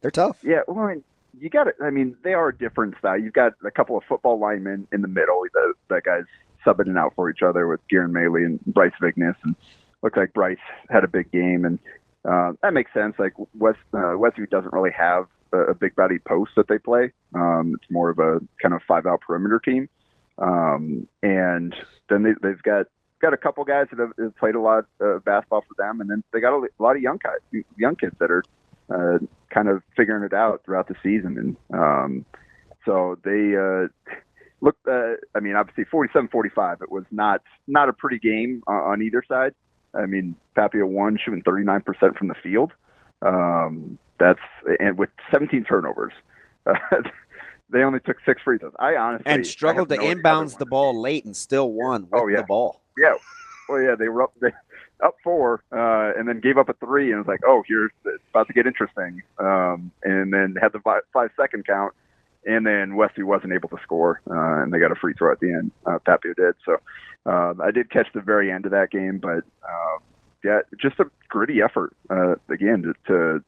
They're tough. Yeah, well, I mean, you got it. I mean, they are a different style. You've got a couple of football linemen in the middle. That guys subbing it out for each other with Garen Maley and Bryce Vignes, and looks like Bryce had a big game, and that makes sense. Like Westview doesn't really have a big body post that they play. It's more of a kind of 5-out perimeter team, and then they've got a couple guys that have played a lot of basketball for them, and then they got a lot of young kids that are kind of figuring it out throughout the season, and so they look. I mean, obviously 47-45. It was not a pretty game on either side. I mean, Papio won shooting 39% from the field. And with 17 turnovers. They only took 6 free throws. I honestly struggled to inbounds the ball late and still won with the ball. Yeah. Well, yeah, they were up 4 and then gave up a 3, and it was like, oh, it's about to get interesting. And then had the 5-second count, and then Westview wasn't able to score, and they got a free throw at the end. Papio did. So I did catch the very end of that game, but just a gritty effort again to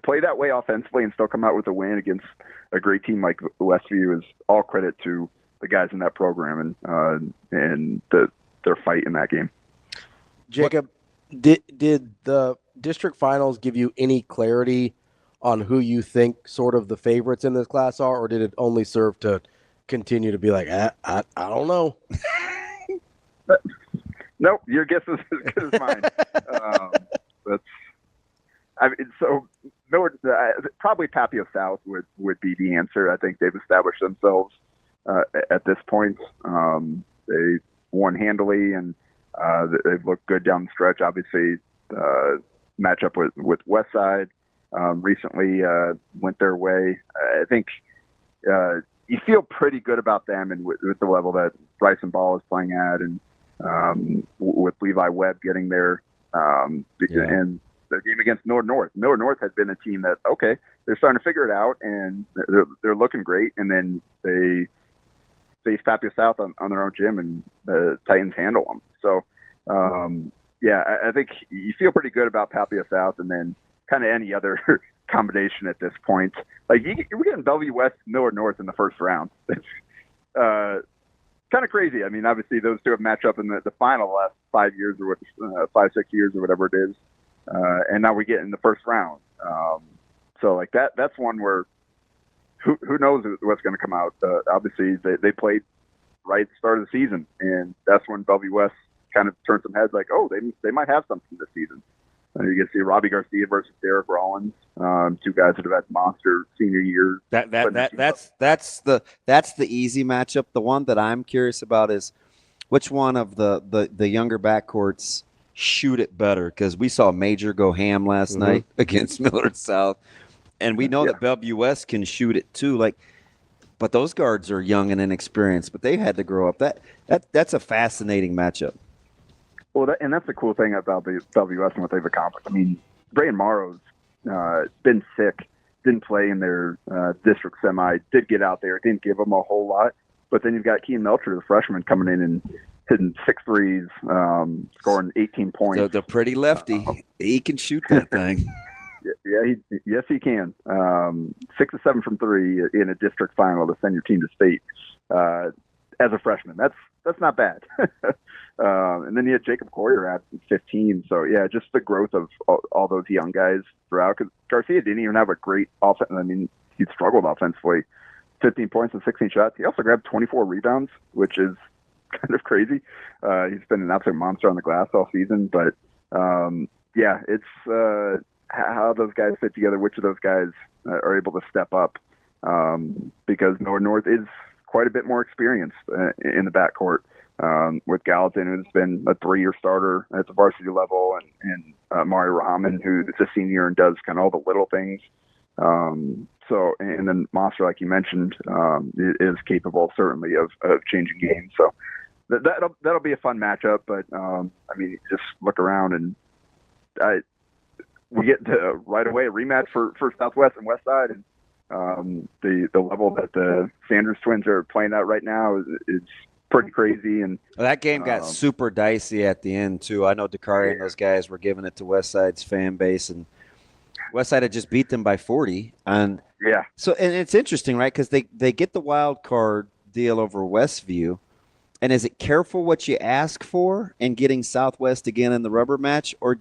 play that way offensively and still come out with a win against a great team like Westview is all credit to the guys in that program and their fight in that game. Jacob, did the district finals give you any clarity on who you think sort of the favorites in this class are, or did it only serve to continue to be like, I don't know? Nope, your guess is as good as mine. Probably Papio South would be the answer. I think they've established themselves at this point. They won handily, and they've looked good down the stretch. Obviously, matchup with Westside recently went their way. I think you feel pretty good about them, and with the level that Bryson Ball is playing at, and with Levi Webb getting there, and the game against North had been a team that, okay, they're starting to figure it out, and they're looking great, and then they face Papio South on their own gym, and the Titans handle them. So, I think you feel pretty good about Papio South, and then kind of any other combination at this point. Like we're getting Bellevue West, Miller North in the first round. It's kind of crazy. I mean, obviously those two have matched up in the final the last 5 years or 5-6 years or whatever it is, and now we get in the first round. So like that's one where who knows what's going to come out. Obviously they played right at the start of the season, and that's when Bellevue West kind of turned some heads. Like, oh, they might have something this season. You can see Ravi Garcia versus Derek Rollins, two guys that have had monster senior years. That's the easy matchup. The one that I'm curious about is which one of the younger backcourts shoot it better, because we saw Major go ham last night against Millard South, and we know that Bellevue West can shoot it too. But those guards are young and inexperienced, but they had to grow up. That's a fascinating matchup. Well, that's the cool thing about the Bellevue West and what they've accomplished. I mean, Brian Morrow's been sick, didn't play in their district semi, did get out there, didn't give them a whole lot. But then you've got Kean Melcher, the freshman, coming in and hitting 6 threes, scoring 18 points. The pretty lefty. He can shoot that thing. Yes, he can. 6 of 7 from 3 in a district final to send your team to state as a freshman. That's not bad. And then you had Jacob Coyer at 15. So, yeah, just the growth of all those young guys throughout. Because Garcia didn't even have a great offense. I mean, he struggled offensively. 15 points and 16 shots. He also grabbed 24 rebounds, which is kind of crazy. He's been an absolute monster on the glass all season. But, it's how those guys fit together, which of those guys are able to step up. Because North is quite a bit more experienced in the backcourt. With Gallatin, who's been a 3-year starter at the varsity level, and Mario Rahman, who's a senior and does kind of all the little things. And then Monster, like you mentioned, is capable certainly of changing games. So that'll be a fun matchup. But just look around and we get right away a rematch for Southwest and Westside, and the level that the Sanders twins are playing at right now is pretty crazy. And that game got super dicey at the end too. I know Dakari and those guys were giving it to Westside's fan base, and Westside had just beat them by 40. And so, and it's interesting, right? Because they get the wild card deal over Westview. And is it careful what you ask for in getting Southwest again in the rubber match, or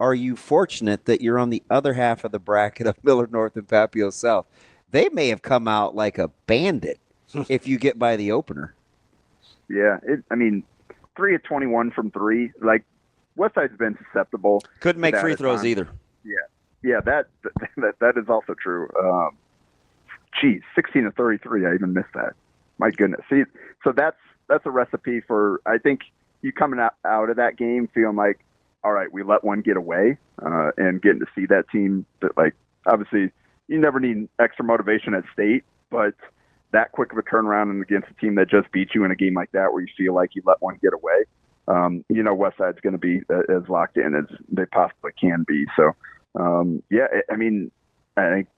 are you fortunate that you're on the other half of the bracket of Millard North and Papio South? They may have come out like a bandit if you get by the opener. Yeah, 3 of 21 from 3. Like, Westside's been susceptible. Couldn't make free throws either. Yeah, that is also true. 16 of 33. I even missed that. My goodness. See, so that's a recipe for, I think, you coming out of that game feeling like, all right, we let one get away, and getting to see that team that, like, obviously you never need extra motivation at state, but that quick of a turnaround and against a team that just beat you in a game like that where you feel like you let one get away, Westside's going to be as locked in as they possibly can be. So, I think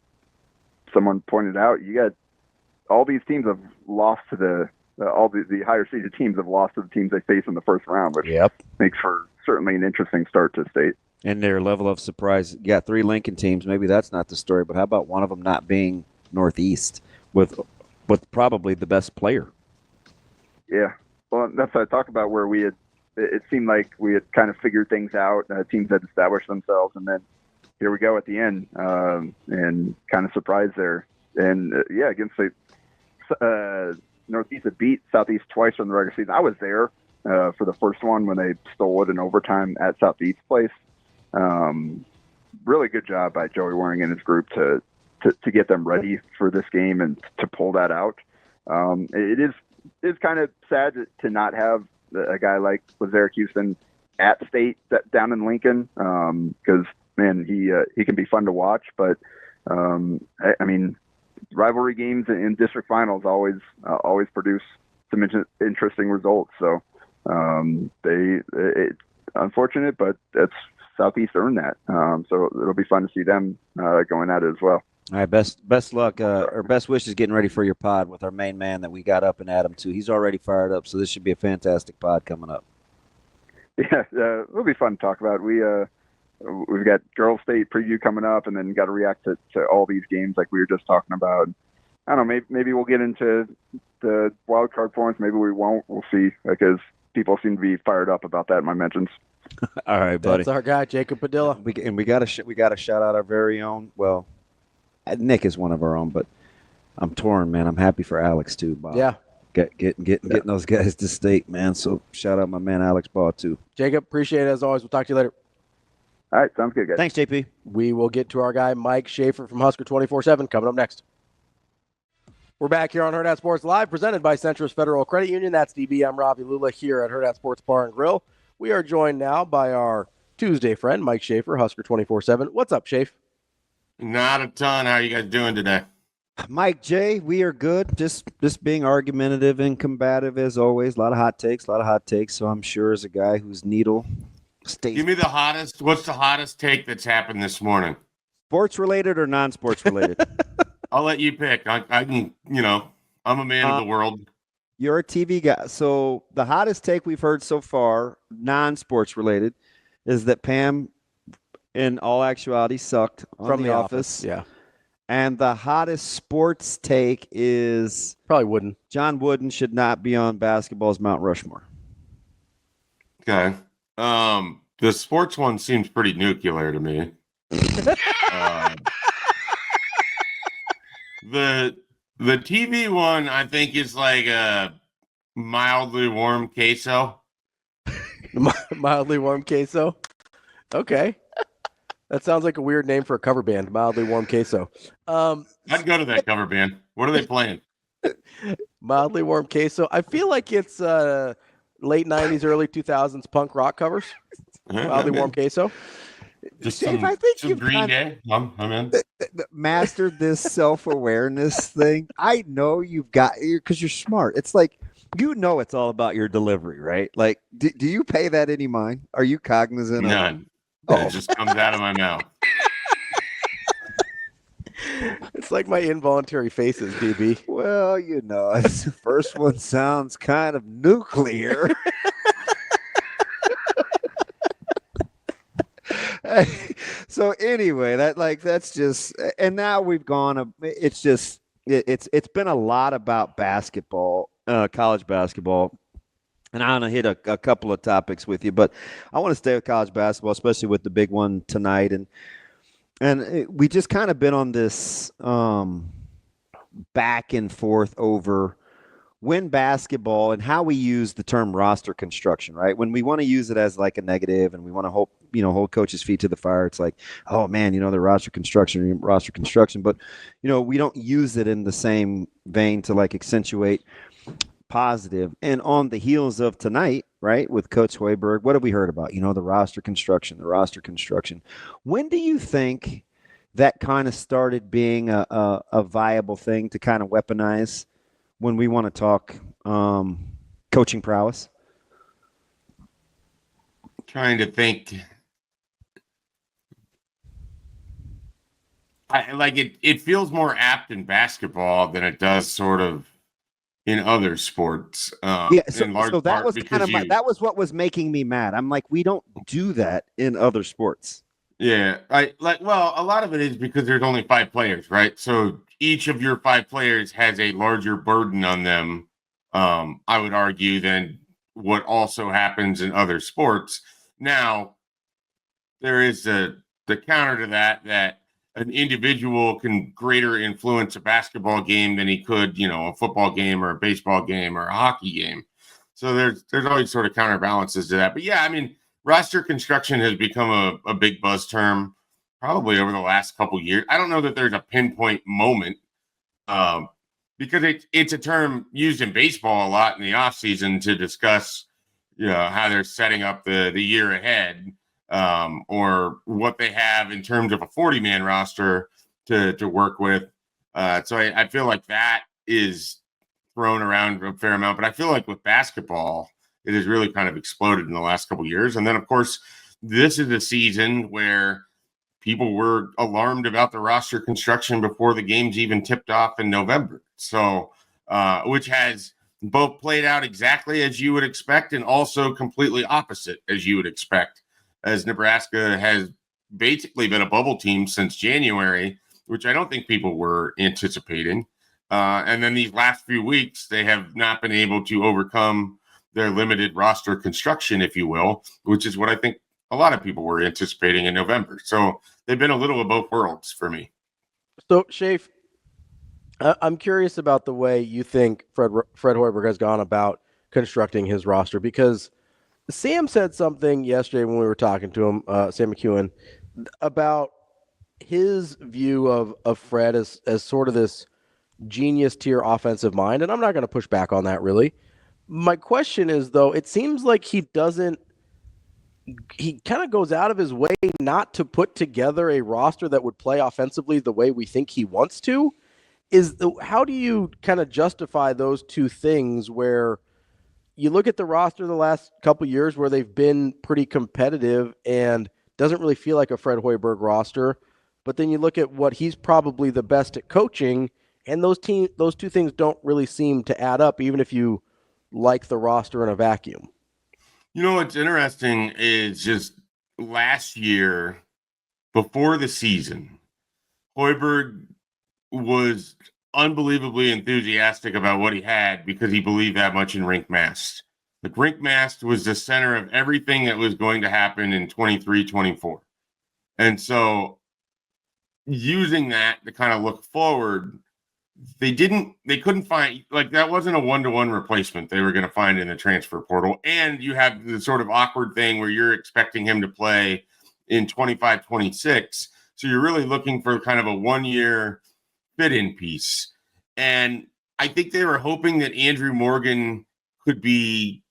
someone pointed out, you got all these teams have lost to all the higher seeded teams have lost to the teams they face in the first round, which makes for certainly an interesting start to state. And their level of surprise. You got 3 Lincoln teams. Maybe that's not the story, but how about one of them not being Northeast with probably the best player? Yeah. Well, that's what I talk about, where it seemed like we had kind of figured things out. Teams had established themselves, and then here we go at the end, and kind of surprised there. And against the Northeast that beat Southeast twice in the regular season. I was there for the first one when they stole it in overtime at Southeast place. Really good job by Joey Waring and his group to get them ready for this game and to pull that out. It is kind of sad to not have a guy like Lazarick Houston at state down in Lincoln, because man, he can be fun to watch. But rivalry games in district finals always produce some interesting results. So it's unfortunate, but that's Southeast earned that. So it'll be fun to see them going at it as well. All right, best luck or best wishes getting ready for your pod with our main man that we got up and Adam too. He's already fired up, so this should be a fantastic pod coming up. Yeah, it'll be fun to talk about. We we've got girls state preview coming up, and then got to react to all these games like we were just talking about. I don't know. Maybe we'll get into the wild card points. Maybe we won't. We'll see, because people seem to be fired up about that in my mentions. All right, buddy. That's our guy, Jacob Padilla. We got to shout out our very own. Well, Nick is one of our own, but I'm torn, man. I'm happy for Alex too, Bob. Yeah. Getting those guys to state, man. So shout out my man Alex Ball too. Jacob, appreciate it as always. We'll talk to you later. All right, sounds good, guys. Thanks, JP. We will get to our guy, Mike Schaefer from Husker 24/7, coming up next. We're back here on Hurrdat Sports Live, presented by Centris Federal Credit Union. That's DB. I'm Ravi Lulla here at Hurrdat Sports Bar and Grill. We are joined now by our Tuesday friend, Mike Schaefer, Husker 24/7. What's up, Schaefer? Not a ton. How are you guys doing today? Mike J, we are good. Just being argumentative and combative as always. A lot of hot takes. So I'm sure as a guy whose needle stays. Give me the hottest. What's the hottest take that's happened this morning? Sports related or non-sports related? I'll let you pick. I can, I'm a man of the world. You're a TV guy. So the hottest take we've heard so far, non-sports related, is that Pam, in all actuality, sucked on From The Office. Yeah. And the hottest sports take is Probably wouldn't. John Wooden should not be on basketball's Mount Rushmore. Okay. The sports one seems pretty nuclear to me. The TV one, I think, is like a mildly warm queso. Mildly warm queso. Okay. That sounds like a weird name for a cover band, Mildly Warm Queso. I'd go to that cover band. What are they playing? Mildly Warm Queso. I feel like it's late 90s, early 2000s punk rock covers. Mildly Warm Queso. Just Dave, some, I think some you've Green Day. I'm in. Mastered this self-awareness thing. I know you've got, because you're smart. It's like, it's all about your delivery, right? Like, do you pay that any mind? Are you cognizant of None. Oh. It just comes out of my mouth. It's like my involuntary faces, DB. Well, the first one sounds kind of nuclear. So anyway, that's just, and now we've gone. It's been a lot about basketball, college basketball. And I want to hit a couple of topics with you, but I want to stay with college basketball, especially with the big one tonight. And we just kind of been on this back and forth over when basketball and how we use the term roster construction, right? When we want to use it as like a negative and we want to hold coaches' feet to the fire, it's like, oh man, the roster construction. But, we don't use it in the same vein to like accentuate positive. And on the heels of tonight, right, with Coach Hoiberg, what have we heard about? The roster construction. When do you think that kind of started being a viable thing to kind of weaponize when we want to talk coaching prowess? Trying to think. It feels more apt in basketball than it does sort of in other sports. So that was kind of that was what was making me mad. I'm like, we don't do that in other sports. Yeah, a lot of it is because there's only 5 players, right? So each of your 5 players has a larger burden on them, I would argue, than what also happens in other sports. Now, there is the counter to that an individual can greater influence a basketball game than he could, a football game or a baseball game or a hockey game. So there's always sort of counterbalances to that. But yeah, I mean, roster construction has become a big buzz term probably over the last couple of years. I don't know that there's a pinpoint moment because it's a term used in baseball a lot in the offseason to discuss, how they're setting up the year ahead. Or what they have in terms of a 40-man roster to work with. So I feel like that is thrown around a fair amount. But I feel like with basketball, it has really kind of exploded in the last couple of years. And then, of course, this is a season where people were alarmed about the roster construction before the games even tipped off in November. So, which has both played out exactly as you would expect and also completely opposite as you would expect, as Nebraska has basically been a bubble team since January, which I don't think people were anticipating. And then these last few weeks, they have not been able to overcome their limited roster construction, if you will, which is what I think a lot of people were anticipating in November. So they've been a little of both worlds for me. So, Schaefer, I'm curious about the way you think Fred Hoiberg has gone about constructing his roster, because Sam said something yesterday when we were talking to him, Sam McEwen, about his view of Fred as sort of this genius tier offensive mind, and I'm not going to push back on that really. My question is, though, it seems like he kind of goes out of his way not to put together a roster that would play offensively the way we think he wants to. How do you kind of justify those two things, where you look at the roster the last couple of years where they've been pretty competitive and doesn't really feel like a Fred Hoiberg roster, but then you look at what he's probably the best at coaching, and those two things don't really seem to add up, even if you like the roster in a vacuum. You know, what's interesting is just last year, before the season, Hoiberg was unbelievably enthusiastic about what he had because he believed that much in Rink Mast. Like, Rink Mast was the center of everything that was going to happen in 23-24. And so using that to kind of look forward, they couldn't find, like, that wasn't a one-to-one replacement they were going to find in the transfer portal. And you have the sort of awkward thing where you're expecting him to play in 25-26. So you're really looking for kind of a one-year fit-in piece. And I think they were hoping that Andrew Morgan could be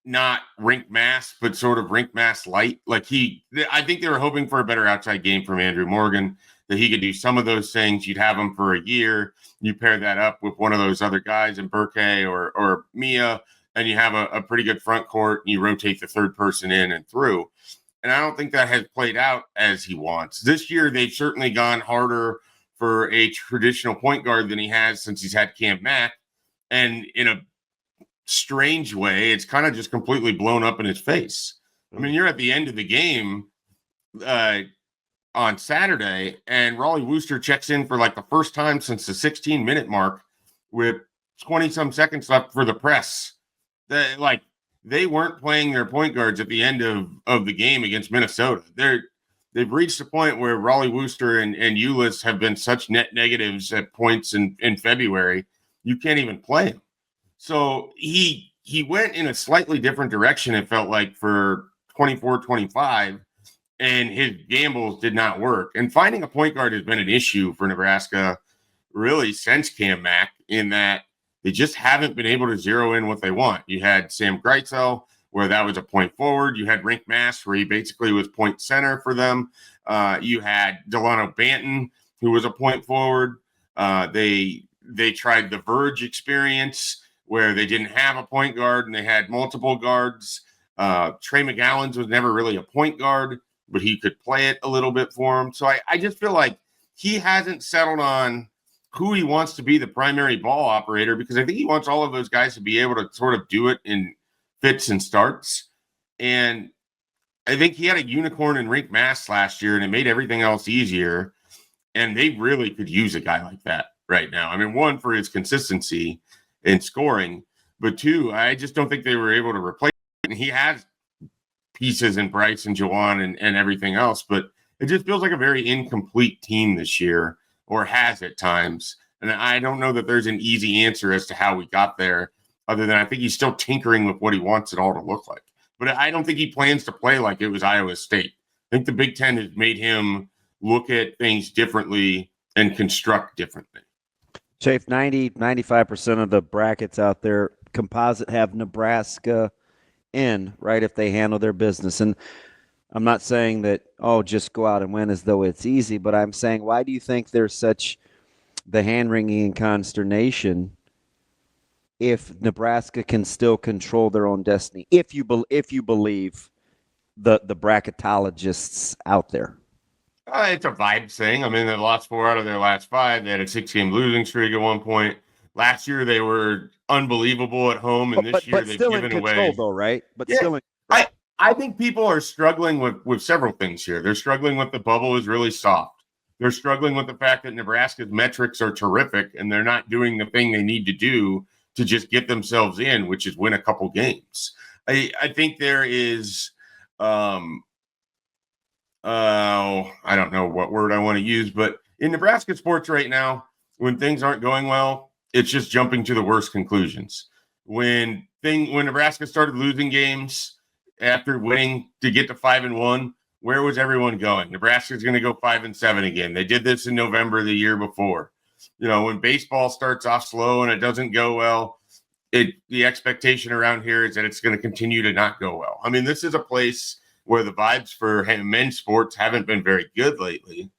not Rink Mast, but sort of Rink Mast light. I think they were hoping for a better outside game from Andrew Morgan, that he could do some of those things. You'd have him for a year. You pair that up with one of those other guys in Burke or Mia, and you have a pretty good front court, and you rotate the third person in and through. And I don't think that has played out as he wants. This year, they've certainly gone harder for a traditional point guard than he has since he's had Cam Mack. And in a strange way, it's kind of just completely blown up in his face. I mean, you're at the end of the game on Saturday, and Raleigh Wooster checks in for like the first time since the 16-minute mark with 20-some seconds left for the press. They weren't playing their point guards at the end of the game against Minnesota. They've reached a point where Raleigh Wooster and Ulis have been such net negatives at points in February, you can't even play him. So he went in a slightly different direction, it felt like, for 24-25, and his gambles did not work. And finding a point guard has been an issue for Nebraska really since Cam Mack, in that they just haven't been able to zero in what they want. You had Sam Greitzel, where that was a point forward. You had Rink Mast, where he basically was point center for them. You had Delano Banton, who was a point forward. They tried the Verge experience, where they didn't have a point guard and they had multiple guards. Trey McGowan's was never really a point guard, but he could play it a little bit for him. So I just feel like he hasn't settled on who he wants to be the primary ball operator, because I think he wants all of those guys to be able to sort of do it in fits and starts. And I think he had a unicorn in Rink Mast last year, and it made everything else easier. And they really could use a guy like that right now. I mean, one, for his consistency in scoring, but two, I just don't think they were able to replace it. And he has pieces in Bryce and Jawan and everything else, but it just feels like a very incomplete team this year, or has at times. And I don't know that there's an easy answer as to how we got there, other than I think he's still tinkering with what he wants it all to look like. But I don't think he plans to play like it was Iowa State. I think the Big Ten has made him look at things differently and construct differently. Chafe, 95% of the brackets out there, composite, have Nebraska in, right, if they handle their business. And I'm not saying that, just go out and win as though it's easy, but I'm saying, why do you think there's such the hand-wringing and consternation if Nebraska can still control their own destiny, if you believe the bracketologists out there? It's a vibe thing. I mean, they lost 4 out of their last 5. They had a 6-game losing streak at one point. Last year, they were unbelievable at home, and this year they've given away. But still in control, though, right? But yeah, still in control. I think people are struggling with several things here. They're struggling with the bubble is really soft. They're struggling with the fact that Nebraska's metrics are terrific and they're not doing the thing they need to do to just get themselves in, which is win a couple games. I think there is, I don't know what word I want to use, but in Nebraska sports right now, when things aren't going well, it's just jumping to the worst conclusions. When Nebraska started losing games after winning to get to 5-1, where was everyone going? Nebraska's going to go 5-7 again. They did this in November the year before. When baseball starts off slow and it doesn't go well, the expectation around here is that it's going to continue to not go well. I mean, this is a place where the vibes for men's sports haven't been very good lately.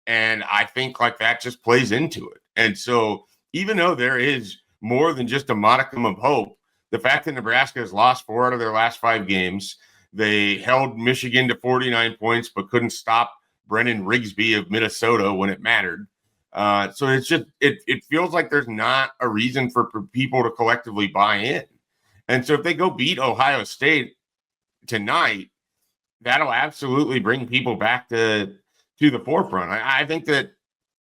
And I think like that just plays into it. And so even though there is more than just a modicum of hope, the fact that Nebraska has lost 4 out of their last 5 games, they held Michigan to 49 points, but couldn't stop Brennan Rigsby of Minnesota when it mattered. So it's just, it feels like there's not a reason for people to collectively buy in. And so if they go beat Ohio State tonight, that'll absolutely bring people back to the forefront. I think that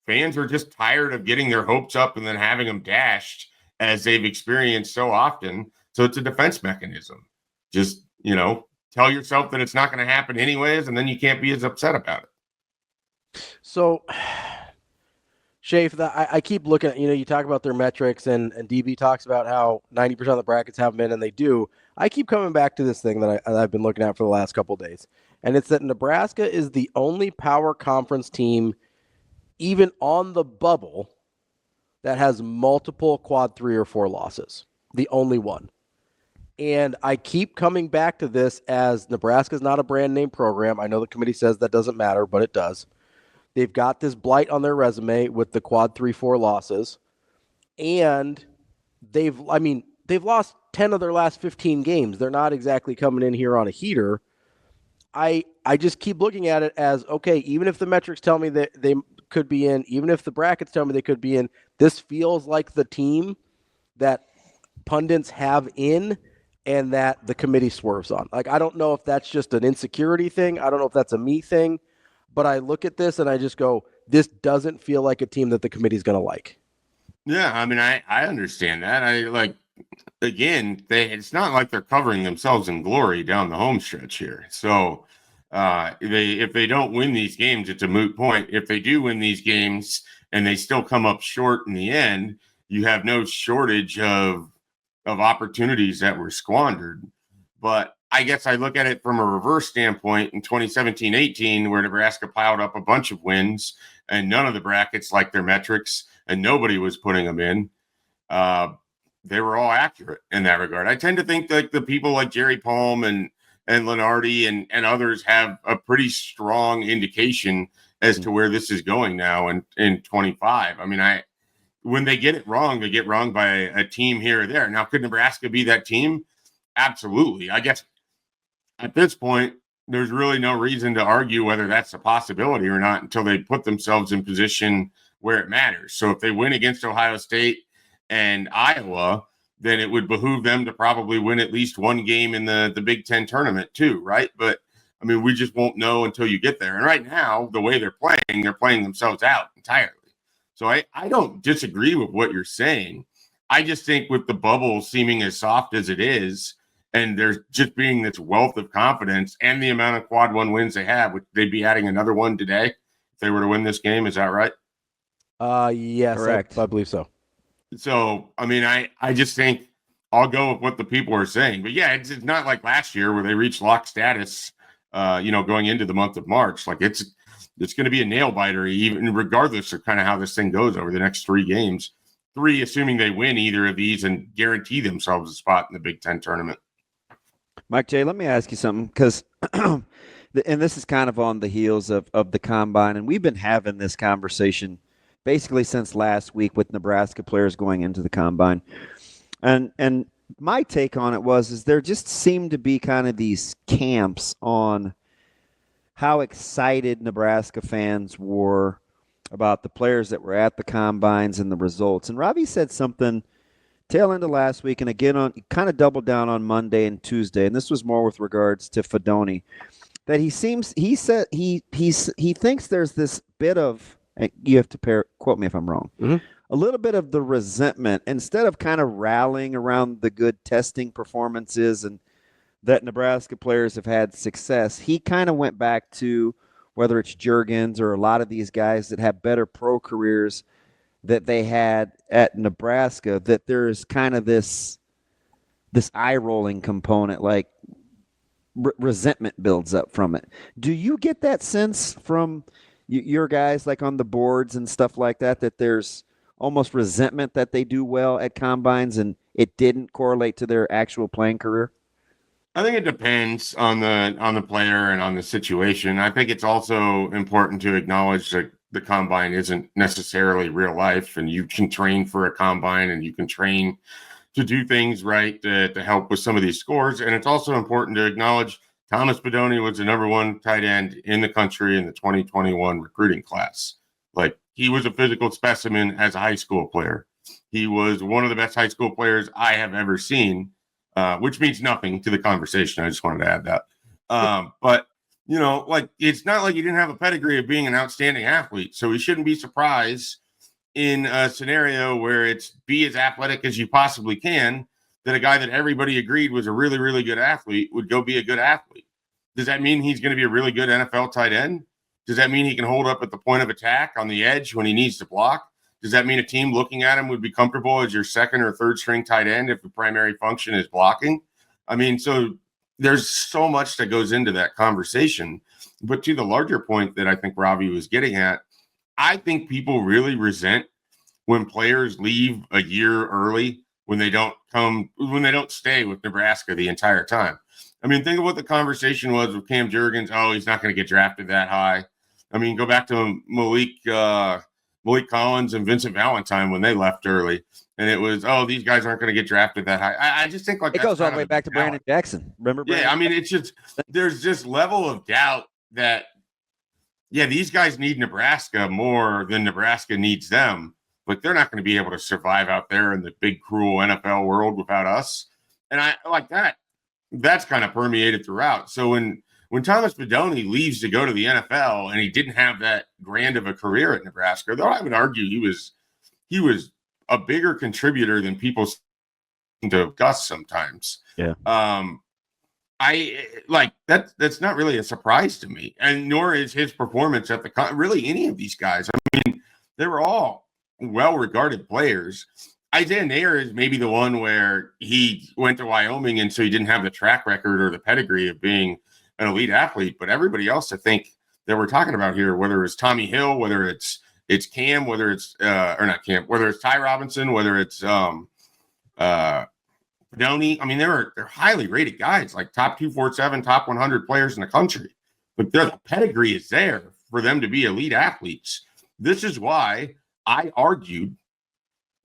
fans are just tired of getting their hopes up and then having them dashed as they've experienced so often. So it's a defense mechanism. Just, tell yourself that it's not going to happen anyways, and then you can't be as upset about it. So, Schaefer, I keep looking at, you talk about their metrics, and DB talks about how 90% of the brackets haven't been, and they do. I keep coming back to this thing that I've been looking at for the last couple of days, and it's that Nebraska is the only power conference team, even on the bubble, that has multiple quad 3 or 4 losses. The only one. And I keep coming back to this as Nebraska's not a brand name program. I know the committee says that doesn't matter, but it does. They've got this blight on their resume with the quad 3-4 losses. And they've lost 10 of their last 15 games. They're not exactly coming in here on a heater. I just keep looking at it as, okay, even if the metrics tell me that they could be in, even if the brackets tell me they could be in, this feels like the team that pundits have in and that the committee swerves on. Like, I don't know if that's just an insecurity thing. I don't know if that's a me thing, but I look at this and I just go, this doesn't feel like a team that the committee's going to like. Yeah, I mean, I understand that. It's not like they're covering themselves in glory down the home stretch here. So if they don't win these games, it's a moot point. If they do win these games and they still come up short in the end, you have no shortage of opportunities that were squandered. But I guess I look at it from a reverse standpoint in 2017-18, where Nebraska piled up a bunch of wins and none of the brackets liked their metrics and nobody was putting them in. They were all accurate in that regard. I tend to think that the people like Jerry Palm and Lenardi and others have a pretty strong indication as to where this is going now in 25. I mean, when they get it wrong, they get wrong by a team here or there. Now, could Nebraska be that team? Absolutely. I guess at this point, there's really no reason to argue whether that's a possibility or not until they put themselves in position where it matters. So if they win against Ohio State and Iowa, then it would behoove them to probably win at least one game in the Big Ten tournament too, right? But, I mean, we just won't know until you get there. And right now, the way they're playing themselves out entirely. So I don't disagree with what you're saying. I just think with the bubble seeming as soft as it is, and there's just being this wealth of confidence and the amount of quad 1 wins they have, would they be adding another one today if they were to win this game? Is that right? Yes, correct. I believe so. So, I mean, I just think I'll go with what the people are saying. But yeah, it's not like last year where they reached lock status, going into the month of March. Like it's going to be a nail biter, even regardless of kind of how this thing goes over the next 3 games. 3, assuming they win either of these and guarantee themselves a spot in the Big Ten tournament. Mike J., let me ask you something, because and this is kind of on the heels of the Combine, and we've been having this conversation basically since last week with Nebraska players going into the Combine. And my take on it is there just seemed to be kind of these camps on how excited Nebraska fans were about the players that were at the Combines and the results. And Ravi said something tail end of last week, and again on kind of doubled down on Monday and Tuesday, and this was more with regards to Fedoni, that he thinks there's this bit of, you have to quote me if I'm wrong, a little bit of the resentment instead of kind of rallying around the good testing performances and that Nebraska players have had success. He kind of went back to whether it's Juergens or a lot of these guys that have better pro careers that they had at Nebraska, that there's kind of this eye-rolling component, like resentment builds up from it. Do you get that sense from your guys, like on the boards and stuff like that, that there's almost resentment that they do well at combines and it didn't correlate to their actual playing career? I think it depends on the player and on the situation. I think it's also important to acknowledge that the combine isn't necessarily real life, and you can train for a combine and you can train to do things right to help with some of these scores. And it's also important to acknowledge Thomas Fedoni was the number one tight end in the country in the 2021 recruiting class. Like, he was a physical specimen as a high school player. He was one of the best high school players I have ever seen, which means nothing to the conversation. I just wanted to add that. But, you know, like, it's not like he didn't have a pedigree of being an outstanding athlete. So we shouldn't be surprised in a scenario where it's be as athletic as you possibly can, that a guy that everybody agreed was a really, really good athlete would go be a good athlete. Does that mean he's going to be a really good NFL tight end? Does that mean he can hold up at the point of attack on the edge when he needs to block? Does that mean a team looking at him would be comfortable as your second or third string tight end if the primary function is blocking? I mean, so there's so much that goes into that conversation. But to the larger point that I think Ravi was getting at, I think people really resent when players leave a year early, when they don't stay with Nebraska the entire time. I mean, think of what the conversation was with Cam Juergens. Oh, he's not going to get drafted that high. I mean, go back to Malik Collins and Vincent Valentine when they left early. And it was, oh, these guys aren't going to get drafted that high. I just think like it goes all the way back to Brandon Jackson. Remember? Yeah, I mean, it's just there's this level of doubt that, yeah, these guys need Nebraska more than Nebraska needs them. Like, they're not going to be able to survive out there in the big, cruel NFL world without us. And I like that. That's kind of permeated throughout. So when Thomas Fedoni leaves to go to the NFL and he didn't have that grand of a career at Nebraska, though I would argue he was a bigger contributor than people seem to discuss sometimes. Yeah. I like that. That's not really a surprise to me, and nor is his performance at really any of these guys. I mean, they were all well-regarded players. Isaiah Nair is maybe the one where he went to Wyoming, and so he didn't have the track record or the pedigree of being an elite athlete. But everybody else, I think, that we're talking about here, whether it's Tommy Hill, whether it's Cam, whether it's or not Cam, whether it's Ty Robinson, whether it's Fedoni. I mean, they're highly rated guys, like top 247, top 100 players in the country. But the pedigree is there for them to be elite athletes. This is why I argued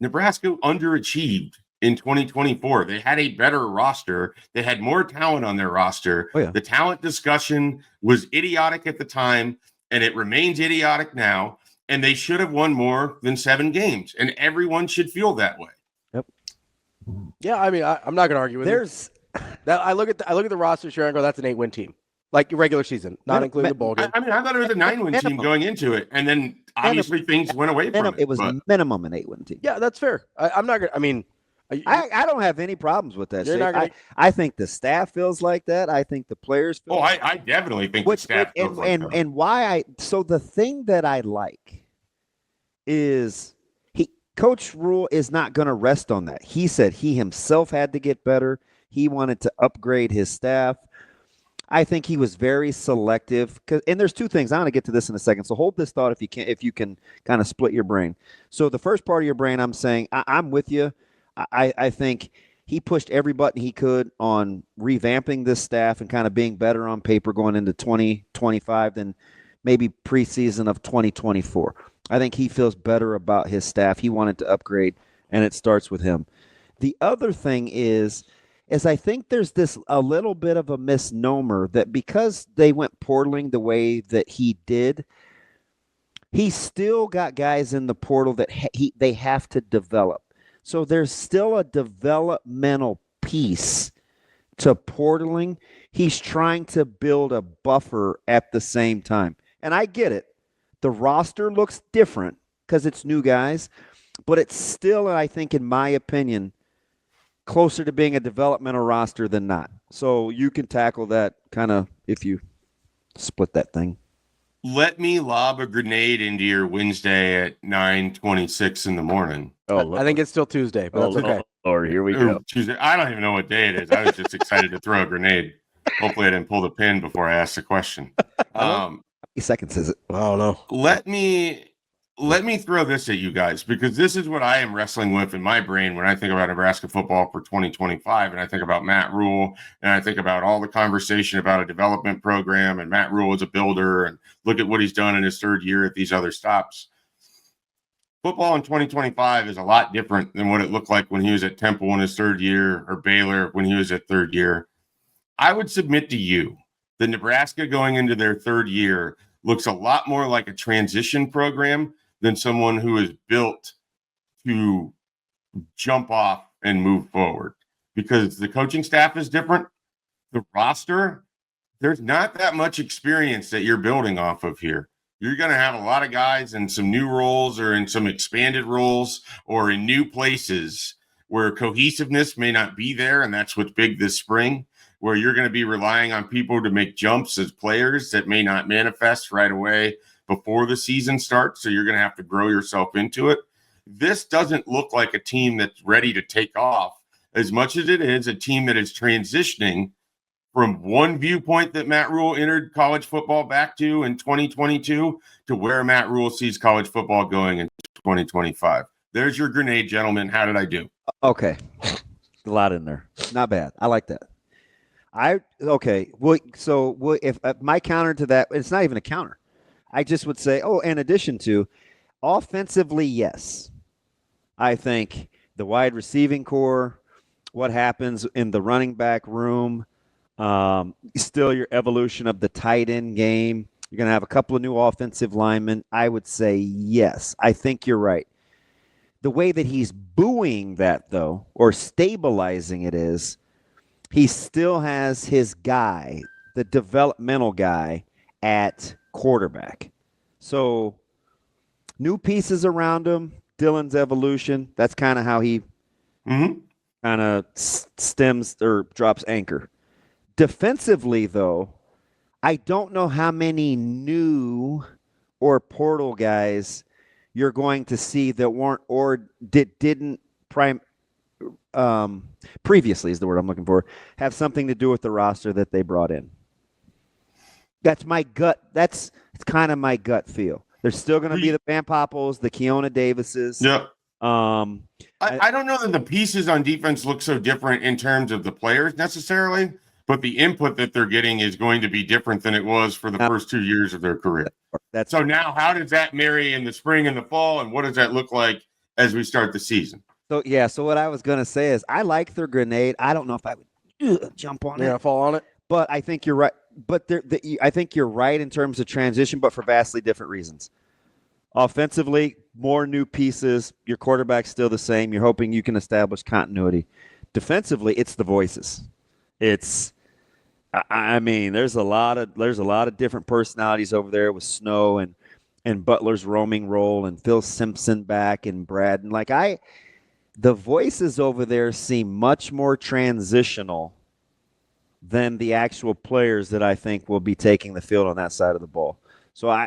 Nebraska underachieved in 2024. They had a better roster. They had more talent on their roster. Oh, yeah. The talent discussion was idiotic at the time, and it remains idiotic now. And they should have won more than 7 games, and everyone should feel that way. Yep. Yeah, I mean, I'm not going to argue with you. I look at the roster here and go, that's an 8-win team, like regular season, not including the bowl game. I mean, I thought it was a 9-win team going into it, and then obviously things went away from it. It was minimum an 8-win team. Yeah, that's fair. I'm not going to. I mean, I don't have any problems with that. I think the staff feels like that. I think the players feel. Oh, I definitely think the staff feels like that. And why so the thing that I like is Coach Rhule is not going to rest on that. He said he himself had to get better. He wanted to upgrade his staff. I think he was very selective. And there's 2 things. I'm going to get to this in a second. So hold this thought if you can kind of split your brain. So the first part of your brain, I'm saying I'm with you. I think he pushed every button he could on revamping this staff and kind of being better on paper going into 2025 than maybe preseason of 2024. I think he feels better about his staff. He wanted to upgrade, and it starts with him. The other thing is I think there's a little bit of a misnomer that because they went portaling the way that he did, he still got guys in the portal that they have to develop. So there's still a developmental piece to portaling. He's trying to build a buffer at the same time. And I get it. The roster looks different because it's new guys, but it's still, I think, in my opinion, closer to being a developmental roster than not. So you can tackle that kind of if you split that thing. Let me lob a grenade into your Wednesday at 9:26 in the morning. Oh, I think it's still Tuesday, but that's okay. Or here we go. Tuesday. I don't even know what day it is. I was just excited to throw a grenade. Hopefully, I didn't pull the pin before I asked the question. How many seconds is it? I don't know. Let me throw this at you guys, because this is what I am wrestling with in my brain when I think about Nebraska football for 2025, and I think about Matt Rhule, and I think about all the conversation about a development program, and Matt Rhule is a builder, and look at what he's done in his third year at these other stops. Football in 2025 is a lot different than what it looked like when he was at Temple in his third year, or Baylor when he was at third year. I would submit to you that Nebraska going into their third year looks a lot more like a transition program than someone who is built to jump off and move forward, because the coaching staff is different. The roster, there's not that much experience that you're building off of here. You're going to have a lot of guys in some new roles or in some expanded roles or in new places where cohesiveness may not be there. And that's what's big this spring, where you're going to be relying on people to make jumps as players that may not manifest right away before the season starts. So you're going to have to grow yourself into it. This doesn't look like a team that's ready to take off as much as it is a team that is transitioning from one viewpoint that Matt Rhule entered college football back to in 2022 to where Matt Rhule sees college football going in 2025. There's your grenade, gentlemen. How did I do? Okay. A lot in there. Not bad. I like that. If my counter to that, it's not even a counter. I just would say, in addition to offensively, yes. I think the wide receiving core, what happens in the running back room, still your evolution of the tight end game. You're going to have a couple of new offensive linemen. I would say yes. I think you're right. The way that he's buoying that, though, or stabilizing it is, he still has his guy, the developmental guy, at quarterback. So new pieces around him, Dylan's evolution, that's kind of how he kind of stems or drops anchor. Defensively, though, I don't know how many new or portal guys you're going to see that weren't or didn't previously is the word I'm looking for, have something to do with the roster that they brought in. That's my gut. It's kind of my gut feel. There's still going to be the Van Poppels, the Keona Davises. Yep. I don't know that the pieces on defense look so different in terms of the players necessarily, but the input that they're getting is going to be different than it was for the first 2 years of their career. So now how does that marry in the spring and the fall, and what does that look like as we start the season? So what I was going to say is I like their grenade. I don't know if I would jump on it. Yeah, fall on it. But I think you're right. But I think you're right in terms of transition, but for vastly different reasons. Offensively, more new pieces. Your quarterback's still the same. You're hoping you can establish continuity. Defensively, it's the voices. There's a lot of different personalities over there with Snow and Butler's roaming role and Phil Simpson back and Brad. And the voices over there seem much more transitional than the actual players that I think will be taking the field on that side of the ball. So I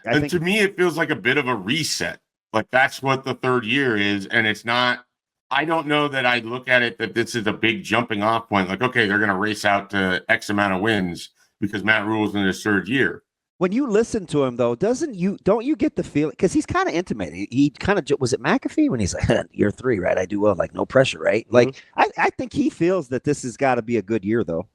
think, to me, it feels like a bit of a reset. Like that's what the third year is. And it's not, I don't know that I look at it that this is a big jumping off point. Like, okay, they're going to race out to X amount of wins because Matt Rhule's in his third year. When you listen to him, though, don't you get the feeling, because he's kind of intimate. He kind of, was it McAfee when he's like, year 3, right? I do well, like no pressure, right? Mm-hmm. Like I think he feels that this has got to be a good year, though.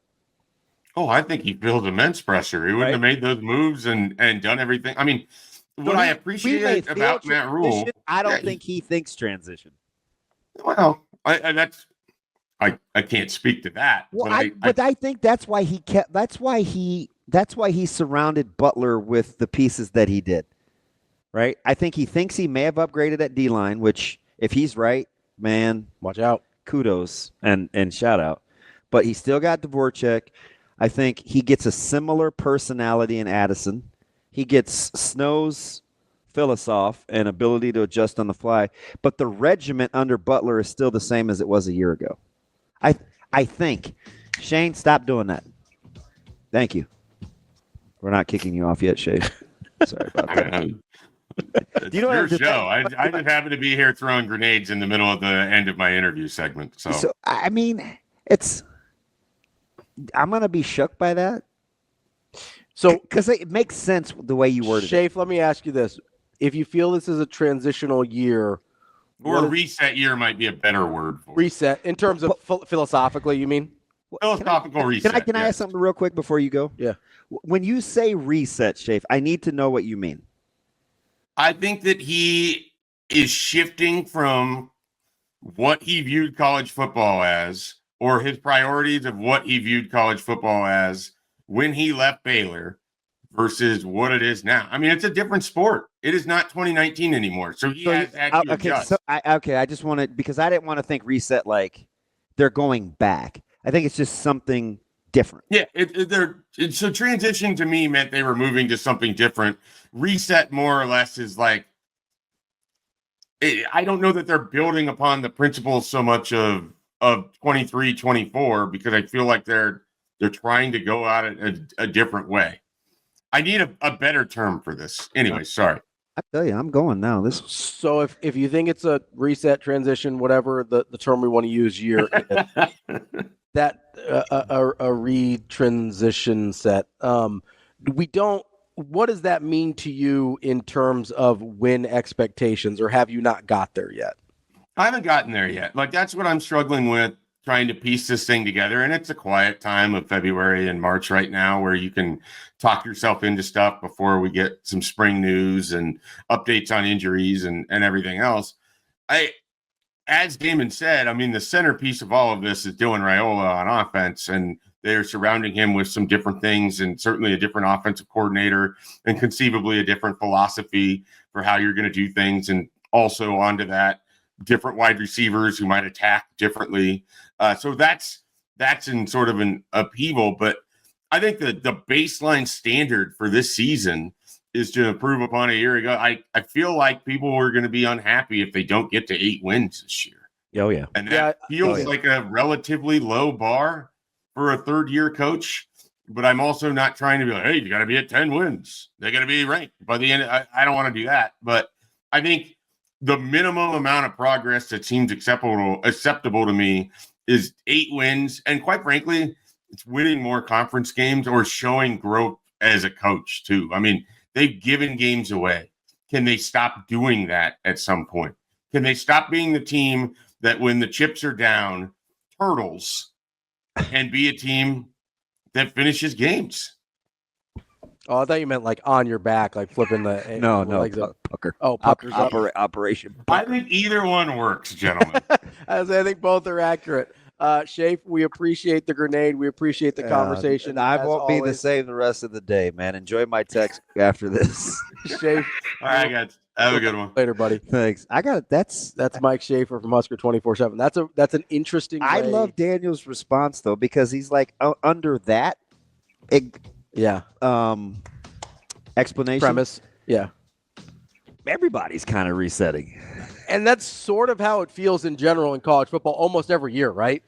Oh, I think he feels immense pressure. He wouldn't have made those moves and done everything. I mean, what I appreciate about Matt Rhule, I don't think he thinks transition. Well, I can't speak to that. Well, I think that's why he kept. That's why he surrounded Butler with the pieces that he did. Right? I think he thinks he may have upgraded at D-line, which If he's right, man, Watch out. kudos and shout out. But he still got Dvorak. I think he gets a similar personality in Addison. He gets Snow's philosoph and ability to adjust on the fly. But the regiment under Butler is still the same as it was a year ago. I think. Shane, stop doing that. Thank you. We're not kicking you off yet, Shay. Sorry about that. You know, your show. I just happen to be here throwing grenades in the middle of the end of my interview segment. So I mean, I'm gonna be shook by that. So because it makes sense the way you worded it. Schaefer, let me ask you this: if you feel this is a transitional year, or reset year might be a better word for reset in terms of philosophically, you mean? Philosophical reset. Can I ask something real quick before you go? Yeah. When you say reset, Schaefer, I need to know what you mean. I think that he is shifting from what he viewed college football as, or his priorities of what he viewed college football as when he left Baylor versus what it is now. I mean, it's a different sport. It is not 2019 anymore. So he has had to adjust. I just wanted, because I didn't want to think reset like they're going back. I think it's just something different. Yeah, so transition to me meant they were moving to something different. Reset more or less is like, I don't know that they're building upon the principles so much of 23, 24, because I feel like they're trying to go out a different way. I need a better term for this. Anyway, sorry. I tell you, I'm going now. So if you think it's a reset, transition, whatever the term we want to use, year, that a re-transition set. What does that mean to you in terms of win expectations, or have you not got there yet? I haven't gotten there yet. Like, that's what I'm struggling with, trying to piece this thing together. And it's a quiet time of February and March right now where you can talk yourself into stuff before we get some spring news and updates on injuries and everything else. As Damon said, I mean, the centerpiece of all of this is Dylan Raiola on offense, and they're surrounding him with some different things, and certainly a different offensive coordinator, and conceivably a different philosophy for how you're going to do things. And also onto that, different wide receivers who might attack differently. So that's in sort of an upheaval. But I think the baseline standard for this season is to improve upon a year ago. I feel like people are going to be unhappy if they don't get to 8 wins this year. Oh, yeah. And that feels like a relatively low bar for a third-year coach. But I'm also not trying to be like, hey, you got to be at 10 wins. They're going to be ranked by the end. I don't want to do that. But I think the minimum amount of progress that seems acceptable to me is 8 wins. And quite frankly, it's winning more conference games or showing growth as a coach, too. I mean, they've given games away. Can they stop doing that at some point? Can they stop being the team that when the chips are down, turtles, and be a team that finishes games? Oh, I thought you meant like on your back, like flipping the no, pucker. Oh, puckers Operation Pucker. I think either one works, gentlemen. I think both are accurate. Schaefer, we appreciate the grenade. We appreciate the conversation. I won't be the same the rest of the day, man. Enjoy my text after this. Schaefer. All right, guys. Have a good one. Later, buddy. Thanks. That's Mike Schaefer from Husker 24/7. That's an interesting. I love Daniel's response though, because he's like under that. Explanation premise. Yeah. Everybody's kind of resetting. And that's sort of how it feels in general in college football almost every year, right?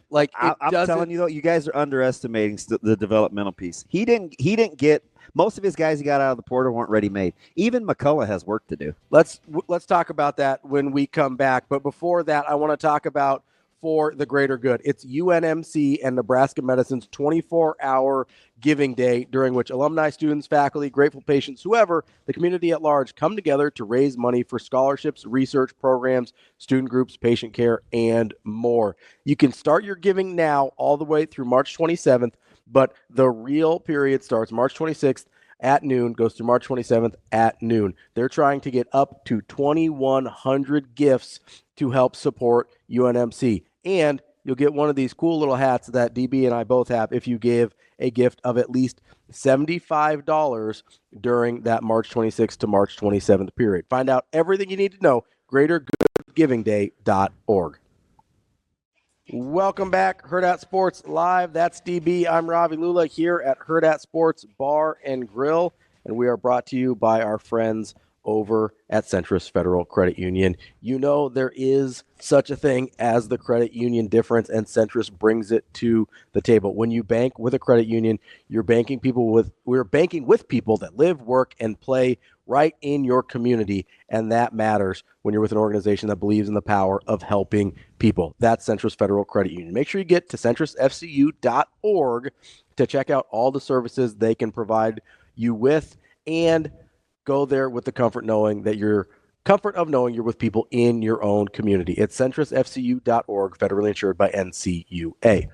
Like I'm telling you though, you guys are underestimating the developmental piece. He didn't get most of his guys he got out of the portal weren't ready made. Even McCullough has work to do. Let's talk about that when we come back. But before that, I want to talk about For the Greater Good. It's UNMC and Nebraska Medicine's 24-hour giving day, during which alumni, students, faculty, grateful patients, whoever, the community at large, come together to raise money for scholarships, research programs, student groups, patient care, and more. You can start your giving now all the way through March 27th, but the real period starts March 26th at noon, goes through March 27th at noon. They're trying to get up to 2,100 gifts to help support UNMC. And you'll get one of these cool little hats that DB and I both have if you give a gift of at least $75 during that March 26th to March 27th period. Find out everything you need to know. Greater Good givingday.org. Welcome back, Hurrdat Sports Live. That's DB. I'm Ravi Lulla here at Hurrdat Sports Bar and Grill, and we are brought to you by our friends over at Centris Federal Credit Union. You know there is such a thing as the credit union difference, and Centris brings it to the table. When you bank with a credit union, we're banking with people that live, work, and play right in your community, and that matters when you're with an organization that believes in the power of helping people. That's Centris Federal Credit Union. Make sure you get to centrisfcu.org to check out all the services they can provide you with, and go there with the comfort of knowing you're with people in your own community. It's centrisfcu.org, federally insured by NCUA.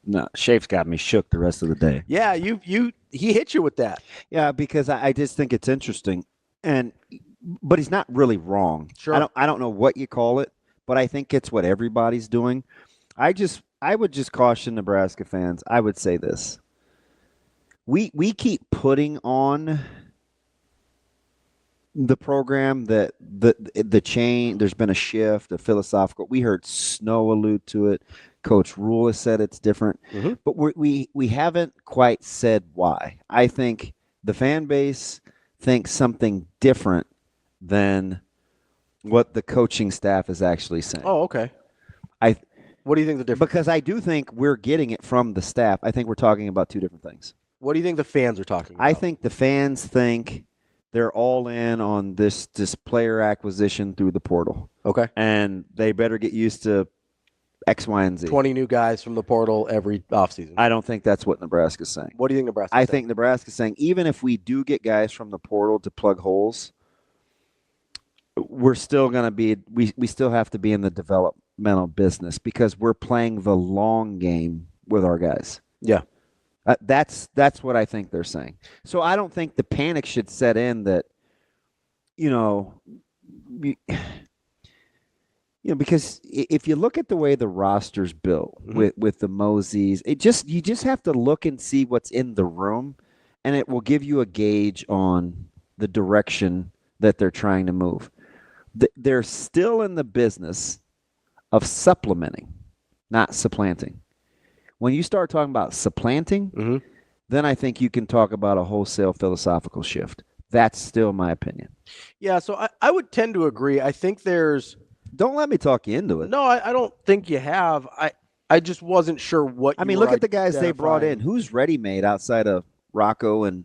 No, Schaefer's got me shook the rest of the day. Yeah, he hit you with that. Yeah, because I just think it's interesting, but he's not really wrong. Sure. I don't know what you call it, but I think it's what everybody's doing. I would just caution Nebraska fans. I would say this: we keep putting on the program that the chain. There's been a shift, a philosophical. We heard Snow allude to it. Coach Rhule has said it's different, but we haven't quite said why. I think the fan base thinks something different than what the coaching staff is actually saying. Oh, okay. What do you think the difference? Because I do think we're getting it from the staff. I think we're talking about two different things. What do you think the fans are talking about? I think the fans think they're all in on this player acquisition through the portal. Okay. And they better get used to X, Y, and Z. 20 new guys from the portal every offseason. I don't think that's what Nebraska's saying. What do you think Nebraska's saying? I think Nebraska's saying even if we do get guys from the portal to plug holes, we're still going to be we still have to be in the developmental business because we're playing the long game with our guys. Yeah. That's what I think they're saying. So I don't think the panic should set in that, because if you look at the way the roster's built with the Moseys, you just have to look and see what's in the room, and it will give you a gauge on the direction that they're trying to move. They're still in the business of supplementing, not supplanting. When you start talking about supplanting, then I think you can talk about a wholesale philosophical shift. That's still my opinion. Yeah, so I would tend to agree. I think there's... Don't let me talk you into it. No, I don't think you have. I just wasn't sure what you look at the guys they brought in. Who's ready-made outside of Rocco, and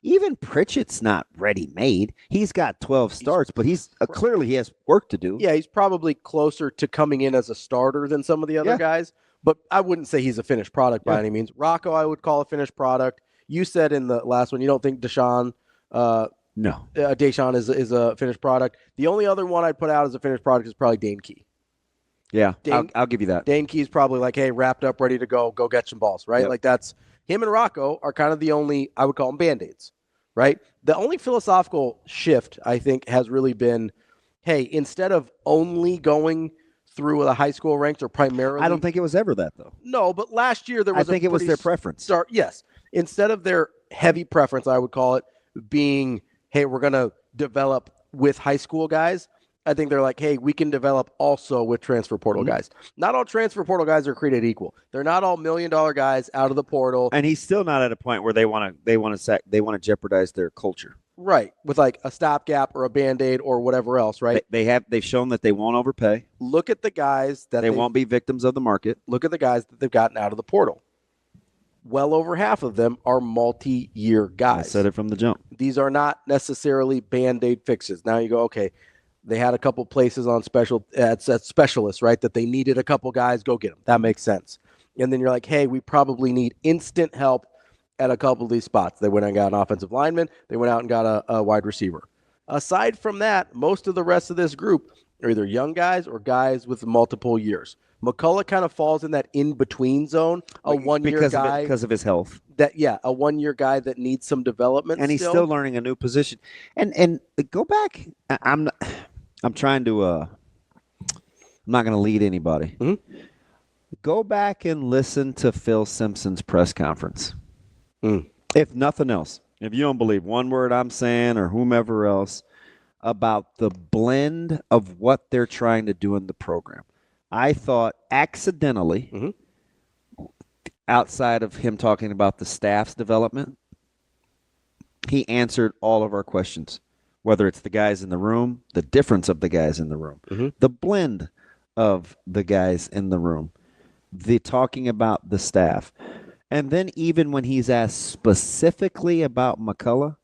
even Pritchett's not ready-made. He's got 12 starts, but he's clearly he has work to do. Yeah, he's probably closer to coming in as a starter than some of the other guys, but I wouldn't say he's a finished product by any means. Rocco, I would call a finished product. You said in the last one you don't think Deshaun is a finished product. The only other one I'd put out as a finished product is probably Dane Key. Yeah, I'll give you that. Dane Key's probably like, hey, wrapped up, ready to go get some balls, right? Yep. Like that's him and Rocco are kind of the only, I would call them Band-Aids, right? The only philosophical shift I think has really been, hey, instead of only going through the high school ranks or primarily. I don't think it was ever that though. No, but last year there was. I think it was their preference. Yes, instead of their heavy preference, I would call it being, hey, we're going to develop with high school guys. I think they're like, hey, we can develop also with transfer portal guys. Not all transfer portal guys are created equal. They're not all $1 million guys out of the portal. And he's still not at a point where they want to jeopardize their culture. Right, with like a stopgap or a Band-Aid or whatever else, right? They've shown that they won't overpay. Look at the guys that they won't be victims of the market. Look at the guys that they've gotten out of the portal. Well over half of them are multi-year guys. I said it from the jump. These are not necessarily Band-Aid fixes. Now you go, okay, they had a couple places on specialists, right, that they needed a couple guys, go get them. That makes sense. And then you're like, hey, we probably need instant help at a couple of these spots. They went out and got an offensive lineman. They went out and got a wide receiver. Aside from that, most of the rest of this group are either young guys or guys with multiple years. McCullough kind of falls in that in-between zone, a one-year guy. Because of his health. A one-year guy that needs some development. And he's still learning a new position. And go back. I'm trying to I'm not going to lead anybody. Mm-hmm. Go back and listen to Phil Simpson's press conference. If nothing else, if you don't believe one word I'm saying or whomever else, about the blend of what they're trying to do in the program. I thought accidentally, outside of him talking about the staff's development, he answered all of our questions, whether it's the guys in the room, the difference of the guys in the room, the blend of the guys in the room, the talking about the staff. And then even when he's asked specifically about McCullough,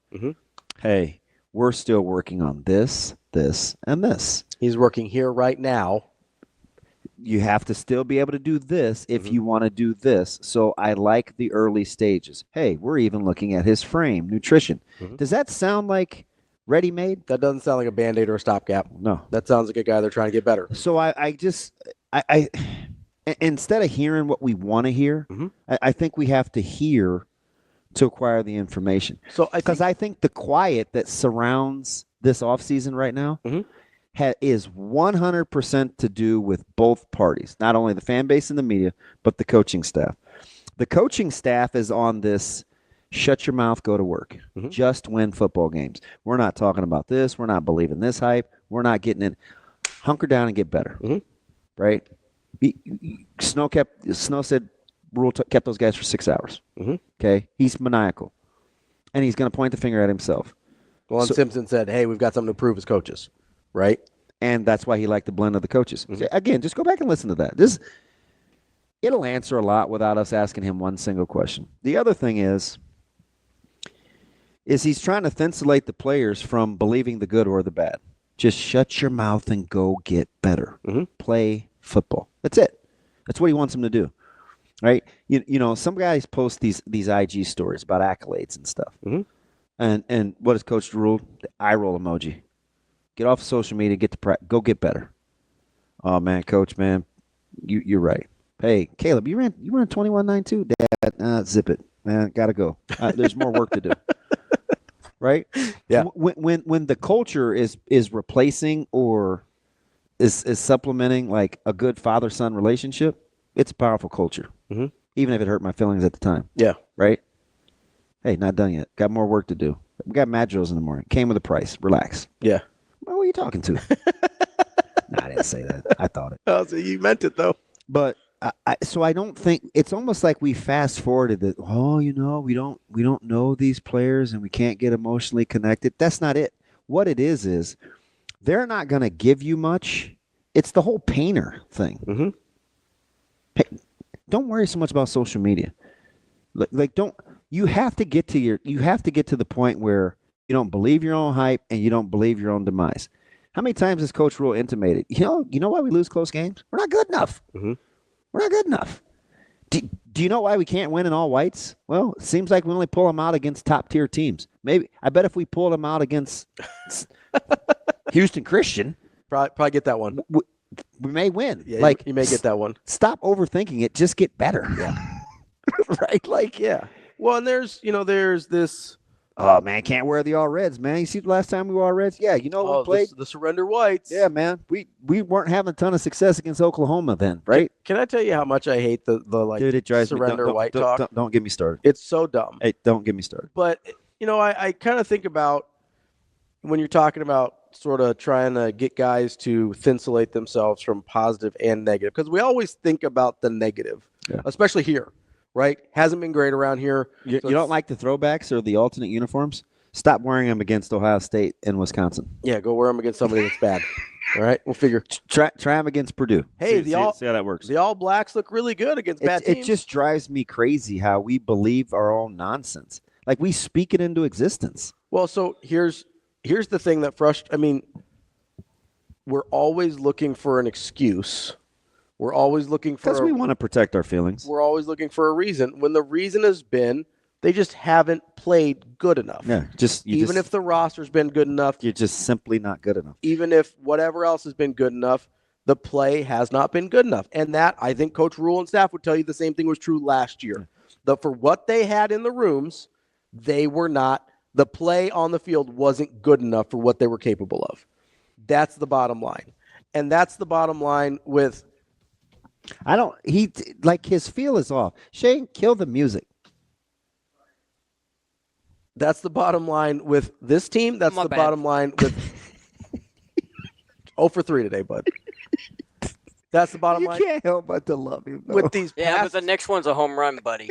hey, we're still working on this, this, and this. He's working here right now. You have to still be able to do this if you want to do this. So I like the early stages. Hey, we're even looking at his frame, nutrition. Does that sound like ready-made? That doesn't sound like a Band-Aid or a stopgap. No. That sounds like a guy they're trying to get better. So I instead of hearing what we want to hear, I think we have to hear to acquire the information. So because I think the quiet that surrounds this offseason right now is 100% to do with both parties, not only the fan base and the media, but the coaching staff. The coaching staff is on this shut your mouth, go to work. Just win football games. We're not talking about this. We're not believing this hype. We're not getting in. Hunker down and get better. Right? Snow said Rhule kept those guys for 6 hours. Okay? He's maniacal. And he's going to point the finger at himself. Well, and Simpson said, hey, we've got something to prove as coaches. Right? And that's why he liked the blend of the coaches. Again, just go back and listen to that. It'll answer a lot without us asking him one single question. The other thing is he's trying to insulate the players from believing the good or the bad. Just shut your mouth and go get better. Play football. That's it. That's what he wants them to do. Right? You know, some guys post these IG stories about accolades and stuff. And what does Coach Rhule? The eye roll emoji. Get off social media, go get better. Oh man, Coach, man, you're right. Hey, Caleb, you ran 21.92, Dad. Zip it, man. Gotta go. There's more work to do. Right? Yeah. When the culture is replacing or is supplementing like a good father-son relationship, it's a powerful culture. Even if it hurt my feelings at the time. Yeah. Right? Hey, not done yet. Got more work to do. We got mad drills in the morning. Came with a price. Relax. Yeah. Well, who are you talking to? No, I didn't say that. I thought it. Oh, so you meant it, though. But so I don't think it's almost like we fast forwarded that. Oh, you know, we don't know these players and we can't get emotionally connected. That's not it. What it is they're not going to give you much. It's the whole painter thing. Hey, don't worry so much about social media. You have to get to the point where you don't believe your own hype and you don't believe your own demise. How many times has Coach Rhule intimated, you know why we lose close games? We're not good enough. We're not good enough. Do you know why we can't win in all whites? Well, it seems like we only pull them out against top-tier teams. I bet if we pulled them out against Houston Christian, probably get that one. We may win. Yeah, you may get that one. Stop overthinking it. Just get better. Yeah. Right? Yeah. Well, and there's this. Oh, man, can't wear the all reds, man. You see the last time we wore all reds? Yeah, we played. The surrender whites. Yeah, man. We weren't having a ton of success against Oklahoma then, right? Can I tell you how much I hate the Dude, it drives surrender me. white talk? Don't get me started. It's so dumb. Hey, don't get me started. But, I kind of think about when you're talking about sort of trying to get guys to insulate themselves from positive and negative, because we always think about the negative, especially here. Right? Hasn't been great around here. You don't like the throwbacks or the alternate uniforms? Stop wearing them against Ohio State and Wisconsin. Yeah, go wear them against somebody that's bad. All right? We'll figure. Try them against Purdue. Hey, see how that works. The All Blacks look really good against bad teams. It just drives me crazy how we believe our own nonsense. Like we speak it into existence. Well, so here's the thing that frustrates. I mean, we're always looking for an excuse. We're always looking for because we want to protect our feelings. We're always looking for a reason when the reason has been they just haven't played good enough. Yeah, if the roster's been good enough, you're just simply not good enough. Even if whatever else has been good enough, the play has not been good enough. And that I think Coach Rhule and staff would tell you the same thing was true last year. That for what they had in the rooms, they were not. The play on the field wasn't good enough for what they were capable of. That's the bottom line, and that's the bottom line with. His feel is off. Shane, kill the music. That's the bottom line with this team. That's the bottom line with 0 for 3 today, bud. That's the bottom line. You can't help but to love him. With these Yeah, past, but the next one's a home run, buddy.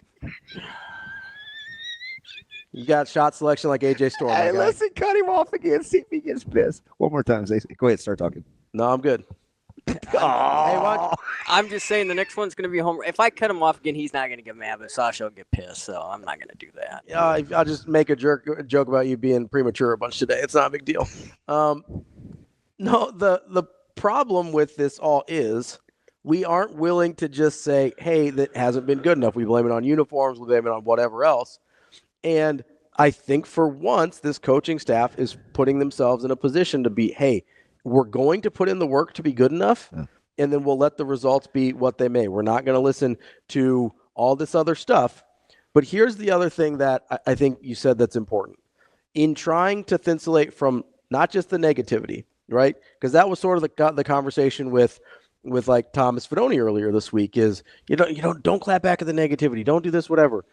you got shot selection like AJ Storm. Hey, my guy. listen, cut him off again. See if he gets pissed. One more time, Stacey. Go ahead, start talking. No, I'm good. Hey, why I'm just saying the next one's going to be a home run. If I cut him off again, he's not going to get mad, but Sasha will get pissed, so I'm not going to do that. I'll just make a joke about you being premature a bunch today. It's not a big deal. No, the problem with this all is we aren't willing to just say, hey, that hasn't been good enough. We blame it on uniforms. We blame it on whatever else. And I think for once, this coaching staff is putting themselves in a position to be, hey, we're going to put in the work to be good enough, and then we'll let the results be what they may. We're not going to listen to all this other stuff. But here's the other thing that I think you said that's important. In trying to thinsulate from not just the negativity, right? Because that was sort of the conversation with like Thomas Fidoni earlier this week is, don't clap back at the negativity. Don't do this, whatever.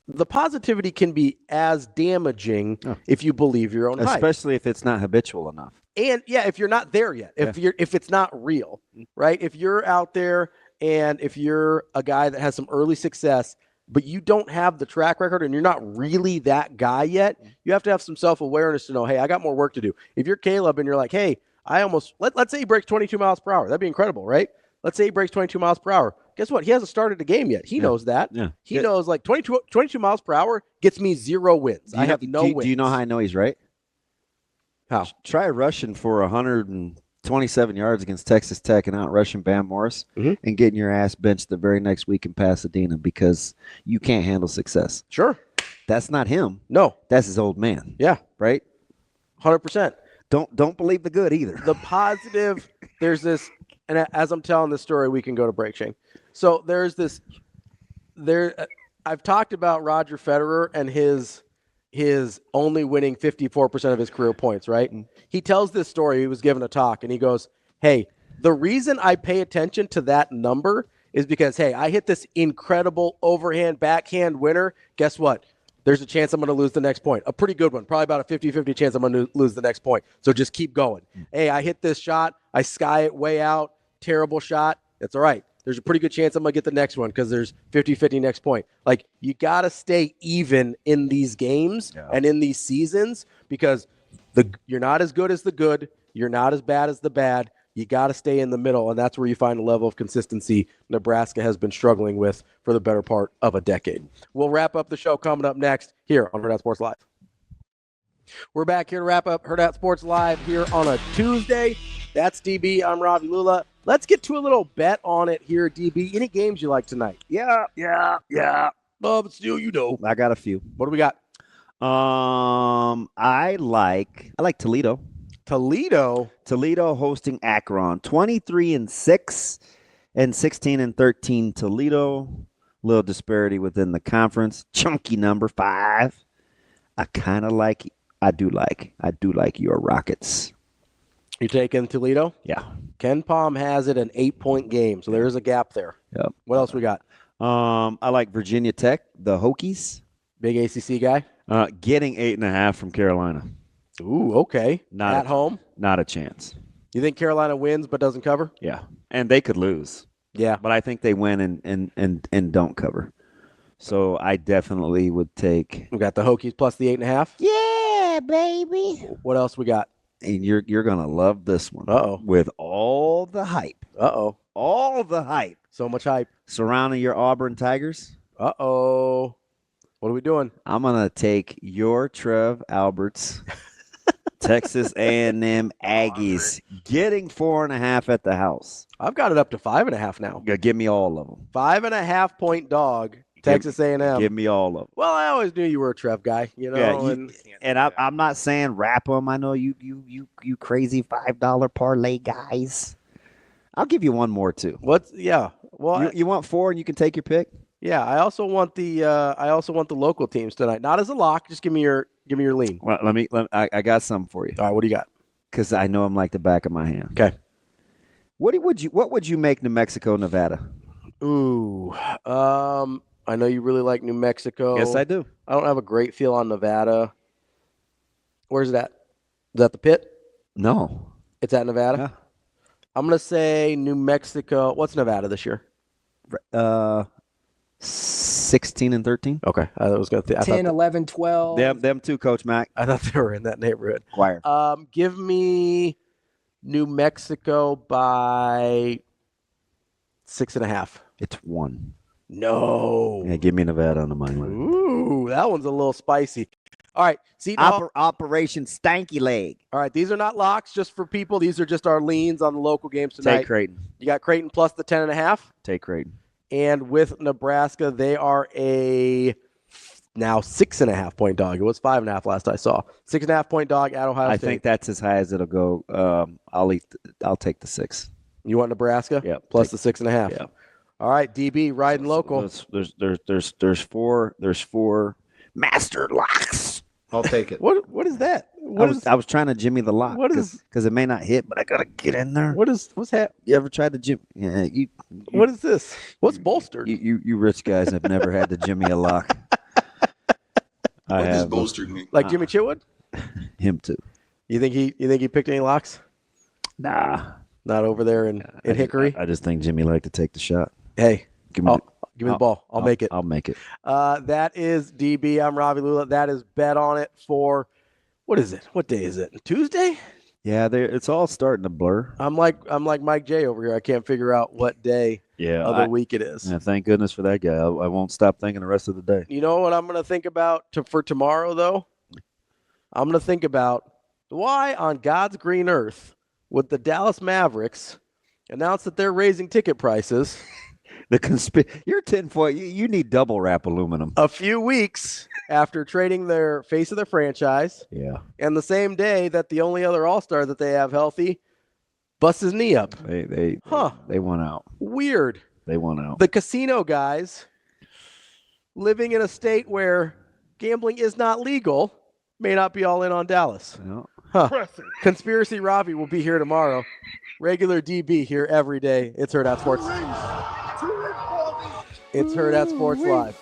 The positivity can be as damaging if you believe your own hype. Especially if it's not habitual enough. And if you're not there yet, if it's not real, right? If you're out there and if you're a guy that has some early success, but you don't have the track record and you're not really that guy yet, you have to have some self-awareness to know, hey, I got more work to do. If you're Caleb and you're like, hey, let's say he breaks 22 miles per hour. That'd be incredible, right? Let's say he breaks 22 miles per hour. Guess what? He hasn't started a game yet. He knows that. Yeah. He knows like 22 miles per hour gets me 0 wins. I have no wins. Do you know how I know he's right? How? Try rushing for 127 yards against Texas Tech and out rushing Bam Morris and getting your ass benched the very next week in Pasadena because you can't handle success. Sure. That's not him. No. That's his old man. Yeah. Right? 100%. Don't believe the good either. The positive, there's this, and as I'm telling this story, we can go to break, Shane. So there's this, I've talked about Roger Federer and his only winning 54% of his career points, right? He tells this story. He was given a talk, and he goes, hey, the reason I pay attention to that number is because, hey, I hit this incredible overhand, backhand winner. Guess what? There's a chance I'm going to lose the next point. A pretty good one. Probably about a 50-50 chance I'm going to lose the next point. So just keep going. Hey, I hit this shot. I sky it way out. Terrible shot. That's all right. There's a pretty good chance I'm going to get the next one because there's 50-50 next point. Like, you got to stay even in these games and in these seasons because you're not as good as the good. You're not as bad as the bad. You got to stay in the middle, and that's where you find a level of consistency Nebraska has been struggling with for the better part of a decade. We'll wrap up the show coming up next here on Hurrdat Sports Live. We're back here to wrap up Hurrdat Sports Live here on a Tuesday. That's DB. I'm Ravi Lulla. Let's get to a little bet on it here, DB. Any games you like tonight? Yeah. But still, I got a few. What do we got? I like Toledo. Toledo hosting Akron. 23-6 and 16-13 Toledo. Little disparity within the conference. Chunky number 5. I do like your Rockets. You taking Toledo? Yeah. Ken Palm has it an 8-point game, so there's a gap there. Yep. What else we got? I like Virginia Tech, the Hokies. Big ACC guy? Getting 8.5 from Carolina. Ooh, okay. At home? Not a chance. You think Carolina wins but doesn't cover? Yeah. And they could lose. Yeah. But I think they win and don't cover. So I definitely would take. We got the Hokies plus the 8.5. Yeah, baby. What else we got? And you're gonna love this one. Uh-oh. With all the hype. Uh-oh. All the hype. So much hype. Surrounding your Auburn Tigers. Uh-oh. What are we doing? I'm gonna take your Trev Alberts. Texas A&M Aggies getting 4.5 at the house. I've got it up to 5.5 now. Yeah, give me all of them. 5.5 point dog. Texas A&M. Give me all of them. Well, I always knew you were a Trev guy, Yeah, I'm not saying wrap them. I know you crazy $5 parlay guys. I'll give you one more too. Well, you want 4 and you can take your pick. Yeah, I also want the local teams tonight. Not as a lock. Just give me your lean. Well, I got something for you. All right, what do you got? Because I know I'm like the back of my hand. Okay. What would you make New Mexico, Nevada? Ooh, I know you really like New Mexico. Yes, I do. I don't have a great feel on Nevada. Where's that? Is that the Pit? No. It's at Nevada? I'm going to say New Mexico. What's Nevada this year? 16 and 13. Okay. I was going to 10, 11, 12. Them two, Coach Mac. I thought they were in that neighborhood. Choir. Give me New Mexico by 6.5. It's 1. No. Yeah, give me Nevada on the money line. Ooh, that one's a little spicy. All right. See, Operation Stanky Leg. all right. These are not locks just for people. These are just our leans on the local games tonight. Take Creighton. You got Creighton plus the 10.5. Take Creighton. And with Nebraska, they are a now 6.5 point dog. It was 5.5 last I saw. 6.5 point dog at Ohio State. I think that's as high as it'll go. I'll take the 6. You want Nebraska? Yeah. Plus the 6.5. Yeah. All right, DB riding local. There's four master locks. I'll take it. What is that? I was trying to jimmy the lock. What is- because it may not hit, but I gotta get in there. What's happening? You ever tried to jimmy? Yeah, What is this? What's bolstered? You rich guys have never had to jimmy a lock. What does bolstered mean? Like Jimmy Chitwood? Him too. You think he picked any locks? Nah, not over there in Hickory. I just think Jimmy liked to take the shot. Hey, give me the ball. I'll make it. I'll make it. That is DB. I'm Ravi Lulla. That is bet on it for what is it? What day is it? Tuesday? Yeah, it's all starting to blur. I'm like Mike J over here. I can't figure out what day of the week it is. Yeah, thank goodness for that guy. I won't stop thinking the rest of the day. You know what I'm going to think about for tomorrow, though? I'm going to think about why on God's green earth would the Dallas Mavericks announce that they're raising ticket prices? You're tinfoil. You need double wrap aluminum. A few weeks after trading their face of their franchise. Yeah. And the same day that the only other All-Star that they have healthy busts his knee up. They won out. Weird. They won out. The casino guys living in a state where gambling is not legal may not be all in on Dallas. No. Huh. Conspiracy Ravi will be here tomorrow. Regular DB here every day. It's Hurrdat Sports. It's Hurrdat Sports Live.